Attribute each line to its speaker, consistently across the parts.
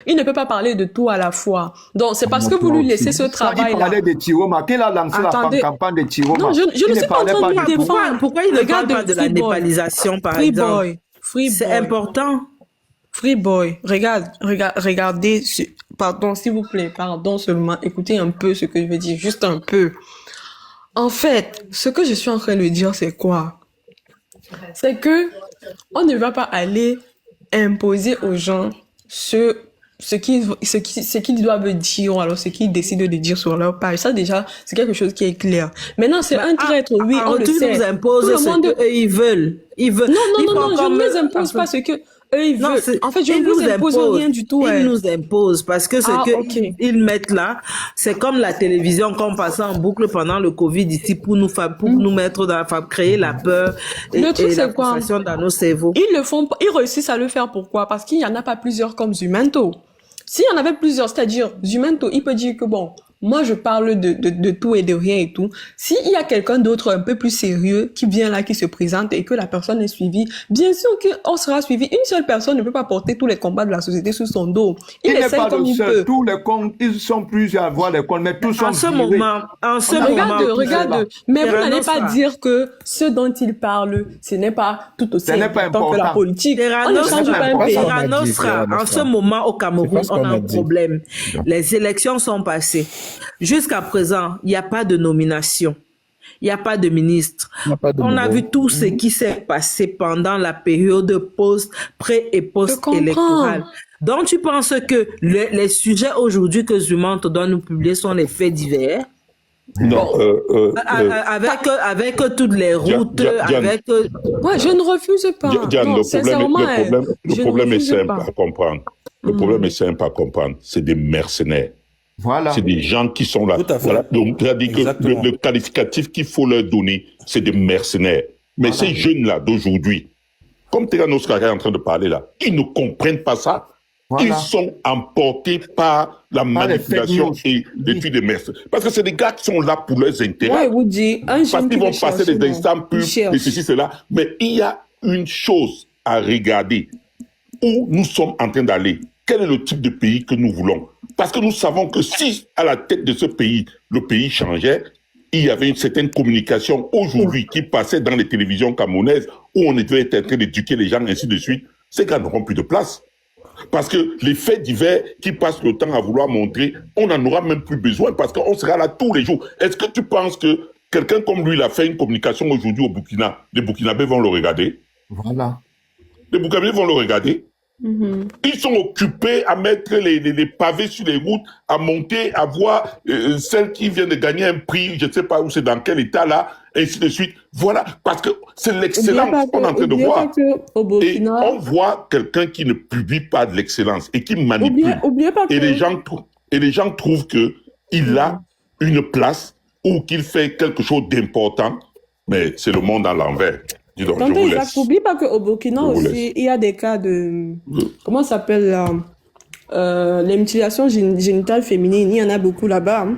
Speaker 1: Il ne peut pas parler de tout à la fois. Donc, c'est parce que vous lui laissez ce
Speaker 2: Quand il
Speaker 1: travail-là.
Speaker 2: parlait de Tiroma, qu'il a lancé la
Speaker 1: Attendez.
Speaker 2: campagne de
Speaker 1: Non,
Speaker 2: Tiroma,
Speaker 1: je
Speaker 2: il
Speaker 1: ne
Speaker 2: ne
Speaker 1: suis pas en
Speaker 2: parlait
Speaker 1: train
Speaker 2: pas
Speaker 1: de lui
Speaker 2: du tout.
Speaker 1: défendre.
Speaker 3: Pourquoi il ne parle
Speaker 1: Regarde
Speaker 3: pas de la
Speaker 1: Free Boy.
Speaker 3: népalisation, par
Speaker 1: Free
Speaker 3: exemple?
Speaker 1: Boy. Free
Speaker 3: C'est
Speaker 1: Boy.
Speaker 3: important.
Speaker 1: Free Boy. Regardez. Pardon, s'il vous plaît. Pardon seulement. Écoutez un peu ce que je veux dire. Juste un peu. En fait, ce que je suis en train de dire, c'est quoi? C'est que on ne va pas aller imposer aux gens ce qu'ils doivent dire, ou alors ce qu'ils décident de dire sur leur page. Ça, déjà, c'est quelque chose qui est clair. Maintenant, c'est un traître, oui,
Speaker 3: En
Speaker 1: on le
Speaker 3: retour, ils
Speaker 1: sait.
Speaker 3: nous
Speaker 1: Tout
Speaker 3: imposent
Speaker 1: le
Speaker 3: ce
Speaker 1: monde...
Speaker 3: qu'eux, ils veulent. Ils veulent.
Speaker 1: Non,
Speaker 3: Ils
Speaker 1: non,
Speaker 3: font
Speaker 1: non, non, je
Speaker 3: comme...
Speaker 1: ne les impose pas ce que eux, ils
Speaker 3: Non,
Speaker 1: veulent. En fait, je
Speaker 3: ils
Speaker 1: ne vous
Speaker 3: nous
Speaker 1: impose
Speaker 3: imposent.
Speaker 1: rien du tout.
Speaker 3: Ils nous imposent parce que ce
Speaker 1: Ah,
Speaker 3: que
Speaker 1: ok.
Speaker 3: ils mettent là, c'est comme la télévision qu'on passait en boucle pendant le Covid ici pour nous mettre dans créer la peur
Speaker 1: Le truc,
Speaker 3: et la
Speaker 1: c'est quoi?
Speaker 3: frustration dans nos cerveaux.
Speaker 1: Ils le font, ils réussissent à le faire. Pourquoi? Parce qu'il n'y en a pas plusieurs comme Zumento. S'il y en avait plusieurs, c'est-à-dire Zumento, il peut dire que bon, moi je parle de tout et de rien et tout. S'il y a quelqu'un d'autre un peu plus sérieux qui vient là, qui se présente et que la personne est suivie, bien sûr qu'on sera suivi. Une seule personne ne peut pas porter tous les combats de la société sur son dos.
Speaker 2: Il n'est
Speaker 1: essaie
Speaker 2: pas
Speaker 1: comme
Speaker 2: le
Speaker 1: il
Speaker 2: seul.
Speaker 1: peut.
Speaker 2: Tous les comptes, ils sont plusieurs à voir les comptes, mais tous sont
Speaker 3: En ce
Speaker 2: virés.
Speaker 3: moment,
Speaker 1: Regarde, mais vous n'allez
Speaker 3: Terranos
Speaker 1: pas
Speaker 3: là.
Speaker 1: dire que ce dont il parle, ce n'est pas tout aussi
Speaker 2: Ce n'est pas
Speaker 1: important que la
Speaker 2: important.
Speaker 1: politique. On ne
Speaker 3: Terranos,
Speaker 1: change pas un
Speaker 2: pas
Speaker 1: pays.
Speaker 2: ça.
Speaker 4: Terra
Speaker 3: Nostra, en ce
Speaker 4: Nostra.
Speaker 3: moment au
Speaker 4: C'est
Speaker 3: Cameroun,
Speaker 4: pas ce
Speaker 3: on
Speaker 4: qu'on
Speaker 3: a
Speaker 4: a
Speaker 3: un
Speaker 4: dit.
Speaker 3: problème. Les élections sont passées. Jusqu'à présent, il n'y a pas de nomination. Il n'y a pas de ministre.
Speaker 4: Il n'y a pas de
Speaker 3: On a
Speaker 4: nouveau.
Speaker 3: vu tout ce qui s'est passé pendant la période pré- et post-électorale.
Speaker 1: comprends.
Speaker 3: Donc, tu penses que les sujets aujourd'hui que Zumante doit nous publier sont les faits divers?
Speaker 5: Non,
Speaker 3: Avec toutes les routes,
Speaker 5: Diane,
Speaker 3: avec...
Speaker 1: Moi, je ne refuse pas.
Speaker 5: Diane,
Speaker 1: Non, sincèrement,
Speaker 5: le
Speaker 1: je ne
Speaker 5: problème est
Speaker 1: refuse
Speaker 5: simple
Speaker 1: pas.
Speaker 5: à comprendre. Le problème est simple à comprendre. C'est des mercenaires.
Speaker 2: Voilà.
Speaker 5: C'est des gens qui sont là.
Speaker 6: Tout à fait.
Speaker 5: Voilà. Donc, c'est-à-dire que
Speaker 6: Exactement.
Speaker 5: le qualificatif qu'il faut leur donner, c'est des mercenaires. Mais ces jeunes-là d'aujourd'hui, comme Terranos est en train de parler là, ils ne comprennent pas ça.
Speaker 2: Voilà.
Speaker 5: Ils sont emportés par la manipulation
Speaker 2: fake news.
Speaker 5: et les trucs de mercenaires. Parce que c'est des gars qui sont là pour leurs
Speaker 1: Moi,
Speaker 5: intérêts.
Speaker 1: je vous dis, un
Speaker 5: Parce
Speaker 1: jeune qui
Speaker 5: qu'ils vont
Speaker 1: veut
Speaker 5: passer
Speaker 1: chercher,
Speaker 5: des
Speaker 1: non,
Speaker 5: instants
Speaker 1: il
Speaker 5: pubs,
Speaker 1: cherche.
Speaker 5: et ceci, cela. Mais il y a une chose à regarder. Où nous sommes en train d'aller. Quel est le type de pays que nous voulons? Parce que nous savons que si, à la tête de ce pays, le pays changeait, il y avait une certaine communication aujourd'hui qui passait dans les télévisions camerounaises où on était en train d'éduquer les gens, ainsi de suite. Ces gars n'auront plus de place. Parce que les faits divers qui passent le temps à vouloir montrer, on n'en aura même plus besoin parce qu'on sera là tous les jours. Est-ce que tu penses que quelqu'un comme lui, il a fait une communication aujourd'hui au Burkina, les Burkinabés vont le regarder?
Speaker 2: Voilà.
Speaker 5: Les Burkinabés vont le regarder? Ils sont occupés à mettre les pavés sur les routes, à monter, à voir celle qui vient de gagner un prix, je ne sais pas où c'est, dans quel état là, et ainsi de suite. Voilà, parce que c'est l'excellence qu'on est en train de voir.
Speaker 1: Au
Speaker 5: Et
Speaker 1: Burkina,
Speaker 5: on voit quelqu'un qui ne publie pas de l'excellence et qui manipule.
Speaker 1: oubliez pas que...
Speaker 5: Et les gens trouvent que il a une place ou qu'il fait quelque chose d'important, mais c'est le monde à l'envers. Dis donc, je
Speaker 1: Tantôt,
Speaker 5: vous
Speaker 1: Isaac,
Speaker 5: laisse.
Speaker 1: n'oublie pas qu'au Burkina
Speaker 5: Je vous
Speaker 1: aussi, il y a des cas de... Comment ça s'appelle là? Les mutilations génitales féminines, il y en a beaucoup là-bas. Hein.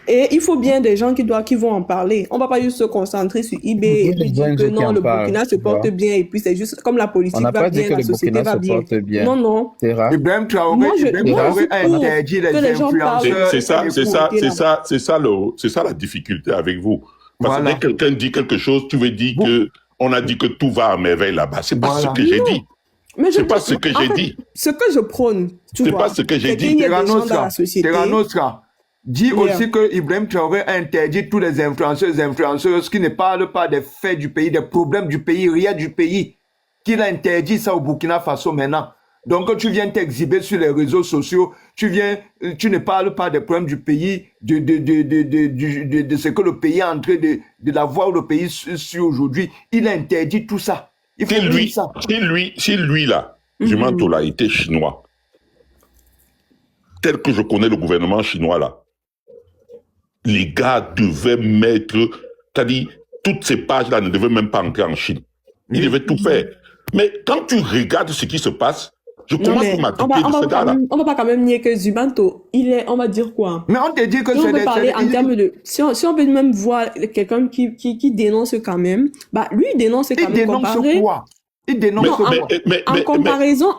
Speaker 1: Et il faut bien des gens qui vont en parler. On ne va pas juste se concentrer sur eBay et puis dire que non, le Burkina se porte bien et puis c'est juste comme la politique
Speaker 4: On n'a
Speaker 1: va
Speaker 4: pas dit
Speaker 1: bien,
Speaker 4: que
Speaker 1: la
Speaker 4: le
Speaker 1: société
Speaker 4: Burkina
Speaker 1: va
Speaker 4: se
Speaker 1: bien.
Speaker 4: porte bien.
Speaker 1: Non, non.
Speaker 4: Terra.
Speaker 2: Ibrahim Traoré,
Speaker 1: Moi, je
Speaker 2: Traoré a
Speaker 1: suis pour
Speaker 2: interdit
Speaker 1: que
Speaker 2: les
Speaker 1: les gens parlent.
Speaker 2: influenceurs.
Speaker 5: C'est ça la difficulté avec vous. Parce
Speaker 2: Voilà.
Speaker 5: que dès que quelqu'un dit quelque chose, tu veux dire que on a dit que tout va à merveille là-bas. C'est pas
Speaker 2: Voilà.
Speaker 5: ce que j'ai dit.
Speaker 1: Mais
Speaker 5: C'est pas ce que j'ai dit.
Speaker 1: Ce que je prône, tu
Speaker 5: C'est
Speaker 1: vois,
Speaker 5: pas ce que j'ai
Speaker 1: c'est
Speaker 5: dit.
Speaker 1: qu'il y ait des gens dans
Speaker 2: Terranostra,
Speaker 1: la société.
Speaker 2: Terranostra, dis aussi que Ibrahim Traoré a interdit tous les influenceuses qui ne parlent pas des faits du pays, des problèmes du pays, rien du pays. Qu'il a interdit ça au Burkina Faso maintenant. Donc tu viens t'exhiber sur les réseaux sociaux, tu ne parles pas des problèmes du pays, de ce que le pays est en train de la voir le pays sur aujourd'hui. Il a interdit tout ça. Il faut dire ça.
Speaker 5: Si lui là, Jumanto là, était chinois, tel que je connais le gouvernement chinois là, les gars devaient mettre, c'est-à-dire, toutes ces pages-là ne devaient même pas entrer en Chine. Ils devaient tout faire. Mais quand tu regardes ce qui se passe, je
Speaker 1: Non,
Speaker 5: commence
Speaker 1: mais
Speaker 5: à m'attaquer de ce gars-là.
Speaker 1: on va pas quand même nier que Zubanto, on va dire quoi?
Speaker 2: Mais on te dit que
Speaker 1: Si on
Speaker 2: c'est
Speaker 1: veut parler en termes de, si on veut même voir quelqu'un qui dénonce quand même, bah, lui, il dénonce quand
Speaker 2: Il
Speaker 1: même
Speaker 2: dénonce
Speaker 1: comparé.
Speaker 2: quoi? Il dénonce
Speaker 1: Non,
Speaker 2: quoi?
Speaker 1: en comparaison,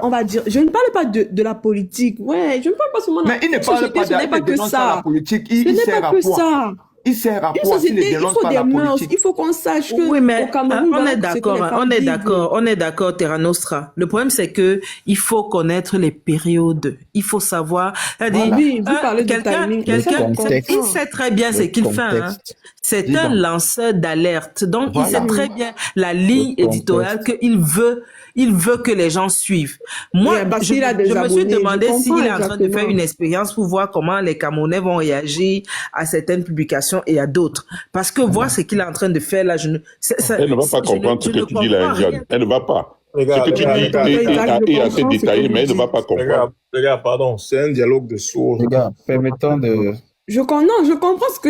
Speaker 1: on va dire, je ne parle pas de la politique. Ouais, je ne parle pas seulement de
Speaker 2: Mais il ne parle pas
Speaker 1: ce n'est pas que
Speaker 2: de
Speaker 1: ça.
Speaker 2: la politique.
Speaker 1: Ce
Speaker 2: Il
Speaker 1: n'est
Speaker 2: sert
Speaker 1: pas
Speaker 2: à
Speaker 1: que
Speaker 2: quoi?
Speaker 1: ça.
Speaker 2: Il sert à
Speaker 1: Une
Speaker 2: quoi s'il ne
Speaker 1: société, il
Speaker 2: dénonce
Speaker 1: faut
Speaker 2: pas
Speaker 1: des
Speaker 2: la
Speaker 1: mœurs.
Speaker 2: politique?
Speaker 1: Il faut qu'on sache que
Speaker 3: Oui, mais
Speaker 1: au Cameroun,
Speaker 3: on
Speaker 1: voilà
Speaker 3: est
Speaker 1: ce que
Speaker 3: d'accord,
Speaker 1: les femmes vivent.
Speaker 3: on est d'accord, Terra Nostra. Le problème, c'est que il faut connaître les périodes. Il faut savoir. C'est-à-dire,
Speaker 1: Oui, vous parlez de timing.
Speaker 3: quelqu'un,
Speaker 1: Ça, je
Speaker 4: contexte.
Speaker 3: il sait très bien ce qu'il fait. Hein.
Speaker 4: Contexte.
Speaker 3: C'est
Speaker 2: Dis
Speaker 3: un
Speaker 2: donc.
Speaker 3: lanceur d'alerte. Donc, il
Speaker 2: Voilà.
Speaker 3: sait très bien la ligne
Speaker 4: Le
Speaker 3: éditoriale qu'il veut. Il veut que les gens suivent. Moi,
Speaker 1: Oui, parce
Speaker 3: je
Speaker 1: qu'il a des
Speaker 3: me suis
Speaker 1: abonnés,
Speaker 3: demandé
Speaker 1: je
Speaker 3: s'il
Speaker 1: comprends
Speaker 3: est en train de faire
Speaker 1: exactement.
Speaker 3: une expérience pour voir comment les Camerounais vont réagir à certaines publications et à d'autres. Parce que voir ce qu'il est en train de faire là,
Speaker 5: Elle ne va pas comprendre ce que tu dis là, Indiane. Elle ne va pas. Ce que tu dis est assez détaillé, mais elle ne va pas comprendre.
Speaker 6: Les gars, pardon, c'est un dialogue de sourds.
Speaker 4: Les gars, permettons de...
Speaker 1: Je comprends ce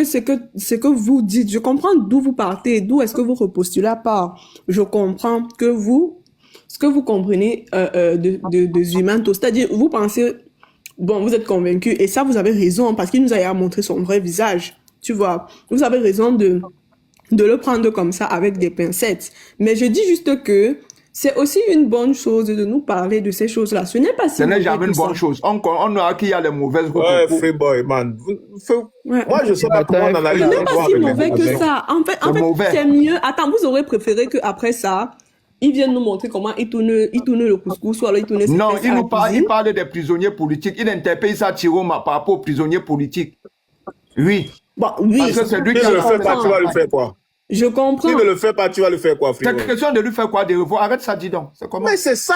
Speaker 1: que vous dites. Je comprends d'où vous partez, d'où est-ce que vous repostulez à part. Je comprends que ce que vous comprenez de Zumanto, c'est-à-dire vous pensez, bon, vous êtes convaincu et ça vous avez raison parce qu'il nous a montré son vrai visage. Tu vois, vous avez raison de le prendre comme ça avec des pincettes. Mais je dis juste que c'est aussi une bonne chose de nous parler de ces choses-là. Ce n'est pas si
Speaker 2: Ce n'est
Speaker 1: mauvais
Speaker 2: jamais
Speaker 1: que
Speaker 2: une bonne
Speaker 1: ça.
Speaker 2: chose. On a qui a les mauvaises
Speaker 6: Ouais,
Speaker 2: propos.
Speaker 6: Freeboy, man.
Speaker 1: Ouais.
Speaker 6: Moi, je sais pas comment on analyse
Speaker 1: Ce n'est
Speaker 6: le
Speaker 1: pas
Speaker 6: droit
Speaker 1: si
Speaker 6: avec les
Speaker 1: mauvais que
Speaker 6: Camerounais.
Speaker 1: ça. En fait,
Speaker 2: C'est mauvais.
Speaker 1: c'est mieux. Attends, vous aurez préféré qu'après ça, ils viennent nous montrer comment ils tournent le couscous ou alors ils tournent ses
Speaker 2: Non,
Speaker 1: fesses à la
Speaker 2: il
Speaker 1: cuisine.
Speaker 2: parle des prisonniers politiques. Il interpelle ça Tiroma par rapport aux prisonniers politiques. Oui.
Speaker 1: Bon, oui,
Speaker 2: Parce que c'est lui
Speaker 6: Si
Speaker 2: qui
Speaker 6: ne
Speaker 2: a
Speaker 6: le
Speaker 2: fait
Speaker 6: fait pas, tu vas
Speaker 2: ça.
Speaker 6: le faire quoi?
Speaker 1: je
Speaker 6: Si
Speaker 1: comprends.
Speaker 6: ne le fait pas, tu vas le faire quoi,
Speaker 2: C'est
Speaker 6: Freeboy?
Speaker 2: question de lui faire quoi, de revoir. Arrête ça, dis donc. C'est comment?
Speaker 6: Mais c'est ça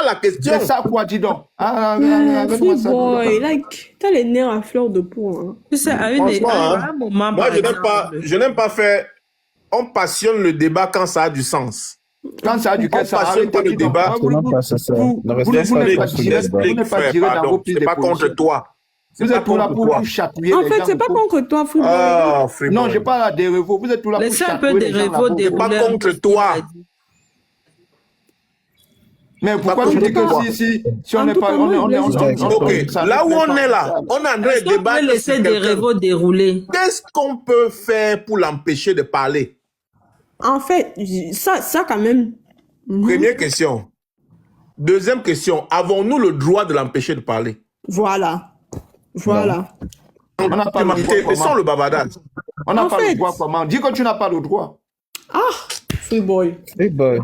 Speaker 6: la question.
Speaker 2: C'est ça quoi, dis donc.
Speaker 1: Free
Speaker 2: Arrête-moi ça.
Speaker 1: boy, like, t'as les nerfs à fleur de peau. Hein.
Speaker 3: Tu sais, à
Speaker 6: Franchement,
Speaker 3: un moment,
Speaker 6: Moi,
Speaker 3: par exemple,
Speaker 6: je n'aime pas faire. On passionne le débat quand ça a du sens.
Speaker 2: Quand ça a du cœur, ça
Speaker 6: passionne
Speaker 2: arrête
Speaker 6: pas le
Speaker 2: dis donc.
Speaker 6: débat.
Speaker 4: Absolument pas, c'est ça. Ne restons
Speaker 2: vous
Speaker 4: pas
Speaker 2: n'êtes
Speaker 4: sur
Speaker 2: pas
Speaker 4: ce
Speaker 2: tiré,
Speaker 4: débat.
Speaker 2: vous n'êtes pas tiré dans vos pieds
Speaker 6: C'est
Speaker 2: des
Speaker 6: pas contre
Speaker 2: policiers.
Speaker 6: toi. C'est
Speaker 2: Vous
Speaker 6: pas
Speaker 2: êtes tout là
Speaker 6: contre
Speaker 2: pour
Speaker 6: toi.
Speaker 2: vous chatouiller
Speaker 1: En
Speaker 2: les
Speaker 1: fait,
Speaker 2: gens.
Speaker 1: c'est pas contre toi, Free boy.
Speaker 6: Ah, Freeboy.
Speaker 2: Non, j'ai pas la dérevo. Vous êtes tout là pour
Speaker 3: laissez un peu
Speaker 2: chatouiller
Speaker 3: des
Speaker 2: les gens.
Speaker 3: réveaux
Speaker 2: là-bas.
Speaker 3: dérouler.
Speaker 6: pas
Speaker 3: un peu
Speaker 6: contre
Speaker 3: ce qu'il
Speaker 6: toi.
Speaker 3: a dit.
Speaker 2: Mais pourquoi
Speaker 6: Pas
Speaker 2: tu dis
Speaker 6: contre toi.
Speaker 2: que si on
Speaker 1: En
Speaker 2: n'est
Speaker 1: tout
Speaker 2: pas...
Speaker 1: cas, moi, je laisse
Speaker 6: Ok,
Speaker 2: ça
Speaker 6: là
Speaker 2: ne
Speaker 6: où
Speaker 2: plaît
Speaker 6: on
Speaker 2: pas.
Speaker 6: est là, on est en train
Speaker 3: Est-ce
Speaker 6: de
Speaker 3: qu'on peut
Speaker 6: débattre
Speaker 3: laisser
Speaker 6: sur
Speaker 3: des
Speaker 6: quelqu'un.
Speaker 3: réveaux dérouler?
Speaker 6: Qu'est-ce qu'on peut faire pour l'empêcher de parler?
Speaker 1: En fait, ça quand même.
Speaker 6: Première question. Deuxième question, avons-nous le droit de l'empêcher de parler?
Speaker 1: Voilà. Voilà.
Speaker 2: On n'a pas le droit
Speaker 6: Laissons
Speaker 2: comment?
Speaker 6: le bavardage.
Speaker 2: On n'a
Speaker 1: En
Speaker 2: pas
Speaker 1: fait-
Speaker 2: le droit comment? Dis que tu n'as pas le droit.
Speaker 1: Free boy.
Speaker 4: Free boy.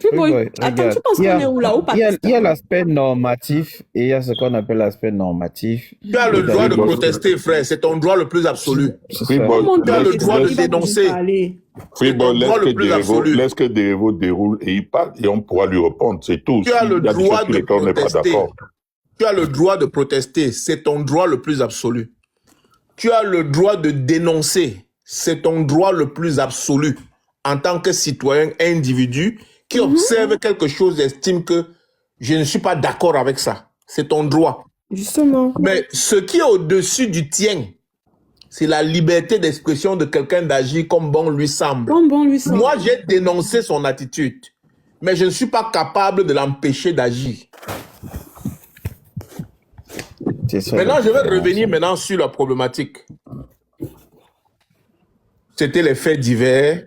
Speaker 1: Free boy.
Speaker 4: Boy,
Speaker 1: Attends,
Speaker 4: regarde.
Speaker 1: tu penses qu'on est où là? Au
Speaker 4: Il y a
Speaker 1: Pakistan?
Speaker 4: l'aspect normatif et il y a ce qu'on appelle l'aspect normatif.
Speaker 6: Tu as le
Speaker 4: Vous
Speaker 6: droit
Speaker 4: avez
Speaker 6: de
Speaker 4: le-
Speaker 6: protester, frère. C'est ton droit le plus absolu.
Speaker 4: C'est ça.
Speaker 5: Freeboy,
Speaker 1: Comment
Speaker 6: Tu as le
Speaker 1: il
Speaker 6: droit de
Speaker 1: va
Speaker 6: dénoncer.
Speaker 1: parler?
Speaker 5: Freeboy,
Speaker 6: droit le plus absolu.
Speaker 5: laisse que Derevo déroule et il parle et on pourra lui répondre. C'est tout.
Speaker 6: Tu as
Speaker 5: S'il
Speaker 6: le
Speaker 5: y a des
Speaker 6: droit
Speaker 5: choses sur
Speaker 6: de
Speaker 5: lesquelles on n'est pas
Speaker 6: protester.
Speaker 5: d'accord.
Speaker 6: Tu as le droit de protester. C'est ton droit le plus absolu. Tu as le droit de dénoncer. C'est ton droit le plus absolu. En tant que citoyen, individu, qui observe quelque chose et estime que je ne suis pas d'accord avec ça. C'est ton droit.
Speaker 1: Justement.
Speaker 6: Mais ce qui est au-dessus du tien, c'est la liberté d'expression de quelqu'un d'agir comme bon lui semble.
Speaker 1: Bon, lui, ça.
Speaker 6: Moi, j'ai dénoncé son attitude, mais je ne suis pas capable de l'empêcher d'agir.
Speaker 4: C'est ça.
Speaker 6: Maintenant, je vais revenir maintenant sur la problématique. C'était les faits divers,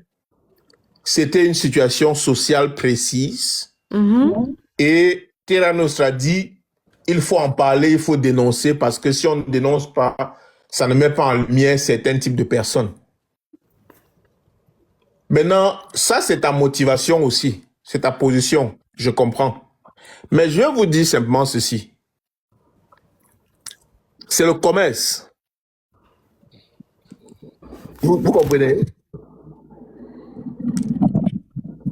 Speaker 6: c'était une situation sociale précise, et Terra Nostra dit, il faut en parler, il faut dénoncer, parce que si on ne dénonce pas, ça ne met pas en lumière certains types de personnes. Maintenant, ça c'est ta motivation aussi, c'est ta position, je comprends. Mais je vais vous dire simplement ceci. C'est le commerce. Vous comprenez?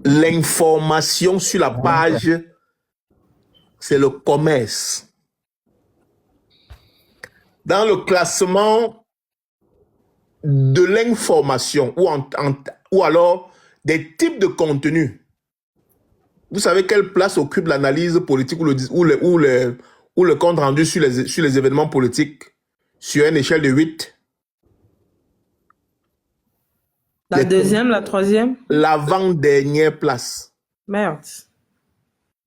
Speaker 6: L'information sur la page, c'est le commerce. Dans le classement de l'information ou alors des types de contenus, vous savez quelle place occupe l'analyse politique ou le compte rendu sur les événements politiques sur une échelle de 8?
Speaker 3: La deuxième, la troisième?
Speaker 6: L'avant-dernière place.
Speaker 3: Merde.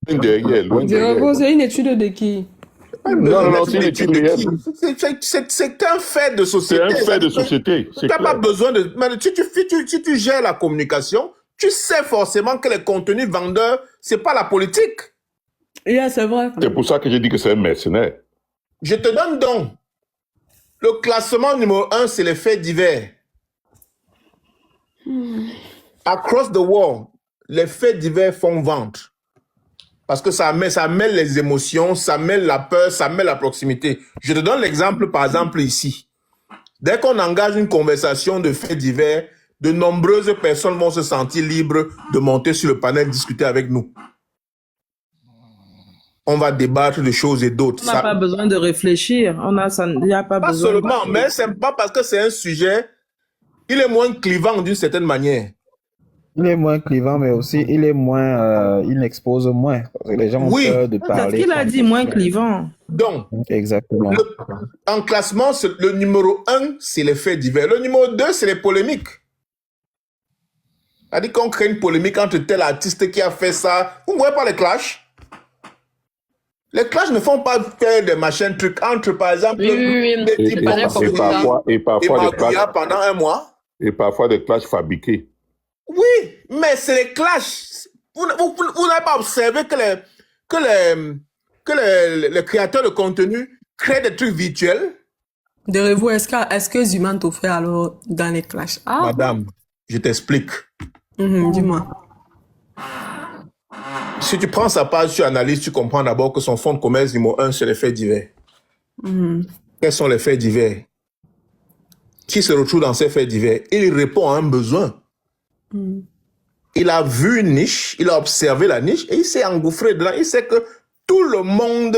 Speaker 5: Loin derrière, loin derrière.
Speaker 1: C'est une étude de qui?
Speaker 5: Non, c'est une étude réelle.
Speaker 6: C'est un fait de société.
Speaker 5: C'est un fait de société.
Speaker 6: Tu
Speaker 5: C'est
Speaker 6: n'as pas
Speaker 5: clair.
Speaker 6: besoin de... Mais si tu gères la communication, tu sais forcément que les contenus vendeurs, c'est pas la politique.
Speaker 1: Yeah, c'est vrai.
Speaker 5: C'est pour ça que j'ai dit que c'est un mercenaire.
Speaker 6: Je te donne donc. Le classement numéro 1, c'est les faits divers. Across the world, les faits divers font vendre. Parce que ça mêle les émotions, ça mêle la peur, ça mêle la proximité. Je te donne l'exemple, par exemple, ici. Dès qu'on engage une conversation de faits divers, de nombreuses personnes vont se sentir libres de monter sur le panel discuter avec nous. On va débattre de choses et d'autres.
Speaker 3: On n'a pas besoin de réfléchir. Il n'y a pas
Speaker 6: Pas
Speaker 3: besoin.
Speaker 6: seulement, mais c'est pas parce que c'est un sujet, il est moins clivant d'une certaine manière.
Speaker 4: Il est moins clivant, mais aussi il est moins, il expose moins. Parce que les gens ont
Speaker 6: Oui.
Speaker 4: peur de
Speaker 3: C'est ce
Speaker 4: parler.
Speaker 3: qu'il a dit, moins clivant.
Speaker 6: Donc,
Speaker 4: Exactement.
Speaker 6: en classement, le numéro 1, c'est les faits divers. Le numéro 2, c'est les polémiques. C'est-à-dire qu'on crée une polémique entre tel artiste qui a fait ça. Vous ne voyez pas les clashs? Les clashs ne font pas faire des machins trucs entre, par exemple,
Speaker 1: Oui.
Speaker 6: Betty Bong
Speaker 5: Et parfois des
Speaker 6: Maguia
Speaker 5: clashs,
Speaker 6: pendant un mois.
Speaker 5: et parfois des clashs fabriqués.
Speaker 6: Oui, mais c'est les clashs. Vous n'avez pas observé que les créateurs de contenu créent des trucs virtuels?
Speaker 1: Derez-vous, est-ce que Zumanto fait alors dans les clashs? Ah,
Speaker 6: Madame, je t'explique.
Speaker 1: dis-moi.
Speaker 6: Si tu prends sa page, tu analyses, tu comprends d'abord que son fonds de commerce numéro 1, c'est les faits divers. Quels sont les faits divers? Qui se retrouve dans ces faits divers? Il répond à un besoin. Il a vu une niche, il a observé la niche et il s'est engouffré dedans. Il sait que tout le monde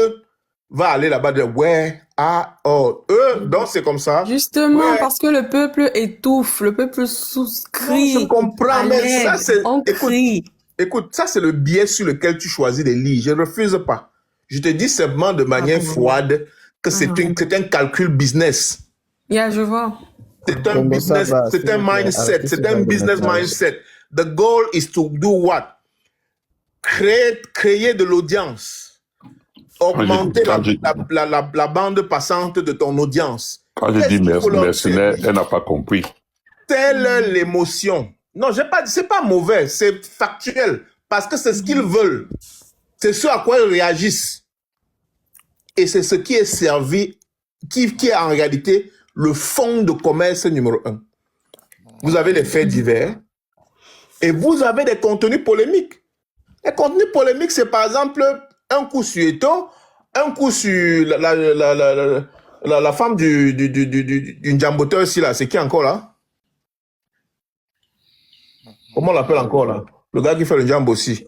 Speaker 6: va aller là-bas dire ouais, ah, oh, donc c'est comme ça.
Speaker 1: Justement,
Speaker 6: Ouais.
Speaker 1: parce que le peuple étouffe, le peuple souscrit.
Speaker 6: Non, je comprends, mais
Speaker 1: à
Speaker 6: ça,
Speaker 1: l'aide,
Speaker 6: c'est-
Speaker 1: on
Speaker 6: écoute,
Speaker 1: crie.
Speaker 6: Écoute, ça c'est le biais sur lequel tu choisis les lits. Je ne refuse pas. Je te dis simplement de manière froide que c'est un calcul business.
Speaker 1: Yeah, je vois.
Speaker 6: C'est un
Speaker 4: Congo, ça
Speaker 6: business,
Speaker 4: va,
Speaker 6: c'est
Speaker 4: s'il
Speaker 6: un
Speaker 4: vous plaît,
Speaker 6: mindset,
Speaker 4: arrêtez
Speaker 6: c'est
Speaker 4: ce
Speaker 6: un
Speaker 4: genre de
Speaker 6: business
Speaker 4: message.
Speaker 6: mindset. The goal is to do what? Créer de l'audience. Augmenter
Speaker 5: Quand je-
Speaker 6: la bande passante de ton audience.
Speaker 5: Quand je
Speaker 6: Qu'est-ce
Speaker 5: dis
Speaker 6: qu'il faut leur
Speaker 5: mercenaire,
Speaker 6: dire?
Speaker 5: elle n'a pas compris.
Speaker 6: Telle l'émotion. Non, c'est pas mauvais, c'est factuel. Parce que c'est ce qu'ils veulent. C'est ce à quoi ils réagissent. Et c'est ce qui est servi, qui est en réalité le fonds de commerce numéro 1. Vous avez les faits divers et vous avez des contenus polémiques. Les contenus polémiques, c'est par exemple un coup sur Eto, un coup sur la femme du Njamboteur ici, là. C'est qui encore là? Comment on l'appelle encore là? Le gars qui fait le jambe aussi.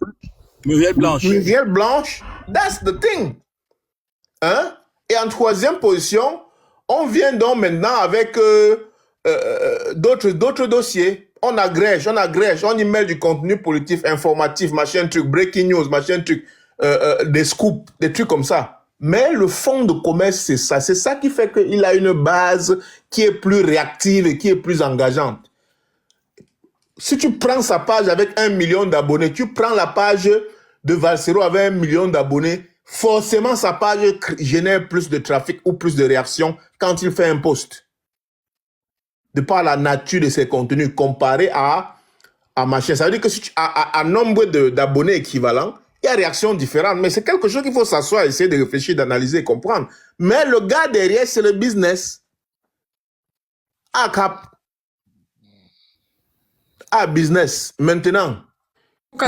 Speaker 7: Muriel Blanche.
Speaker 6: Muriel Blanche, that's the thing. Hein? Et en troisième position, on vient donc maintenant avec d'autres dossiers. On agrège, on y met du contenu politique, informatif, machin truc, breaking news, machin truc, des scoops, des trucs comme ça. Mais le fonds de commerce, c'est ça. C'est ça qui fait qu'il a une base qui est plus réactive et qui est plus engageante. Si tu prends sa page avec 1 million d'abonnés, tu prends la page de Valsero avec 1 million d'abonnés, forcément sa page génère plus de trafic ou plus de réactions quand il fait un post. De par la nature de ses contenus comparé à machin. Ça veut dire que si tu as un nombre d'abonnés équivalent, il y a réactions différentes. Mais c'est quelque chose qu'il faut s'asseoir, essayer de réfléchir, d'analyser et comprendre. Mais le gars derrière, c'est le business. Business. Maintenant,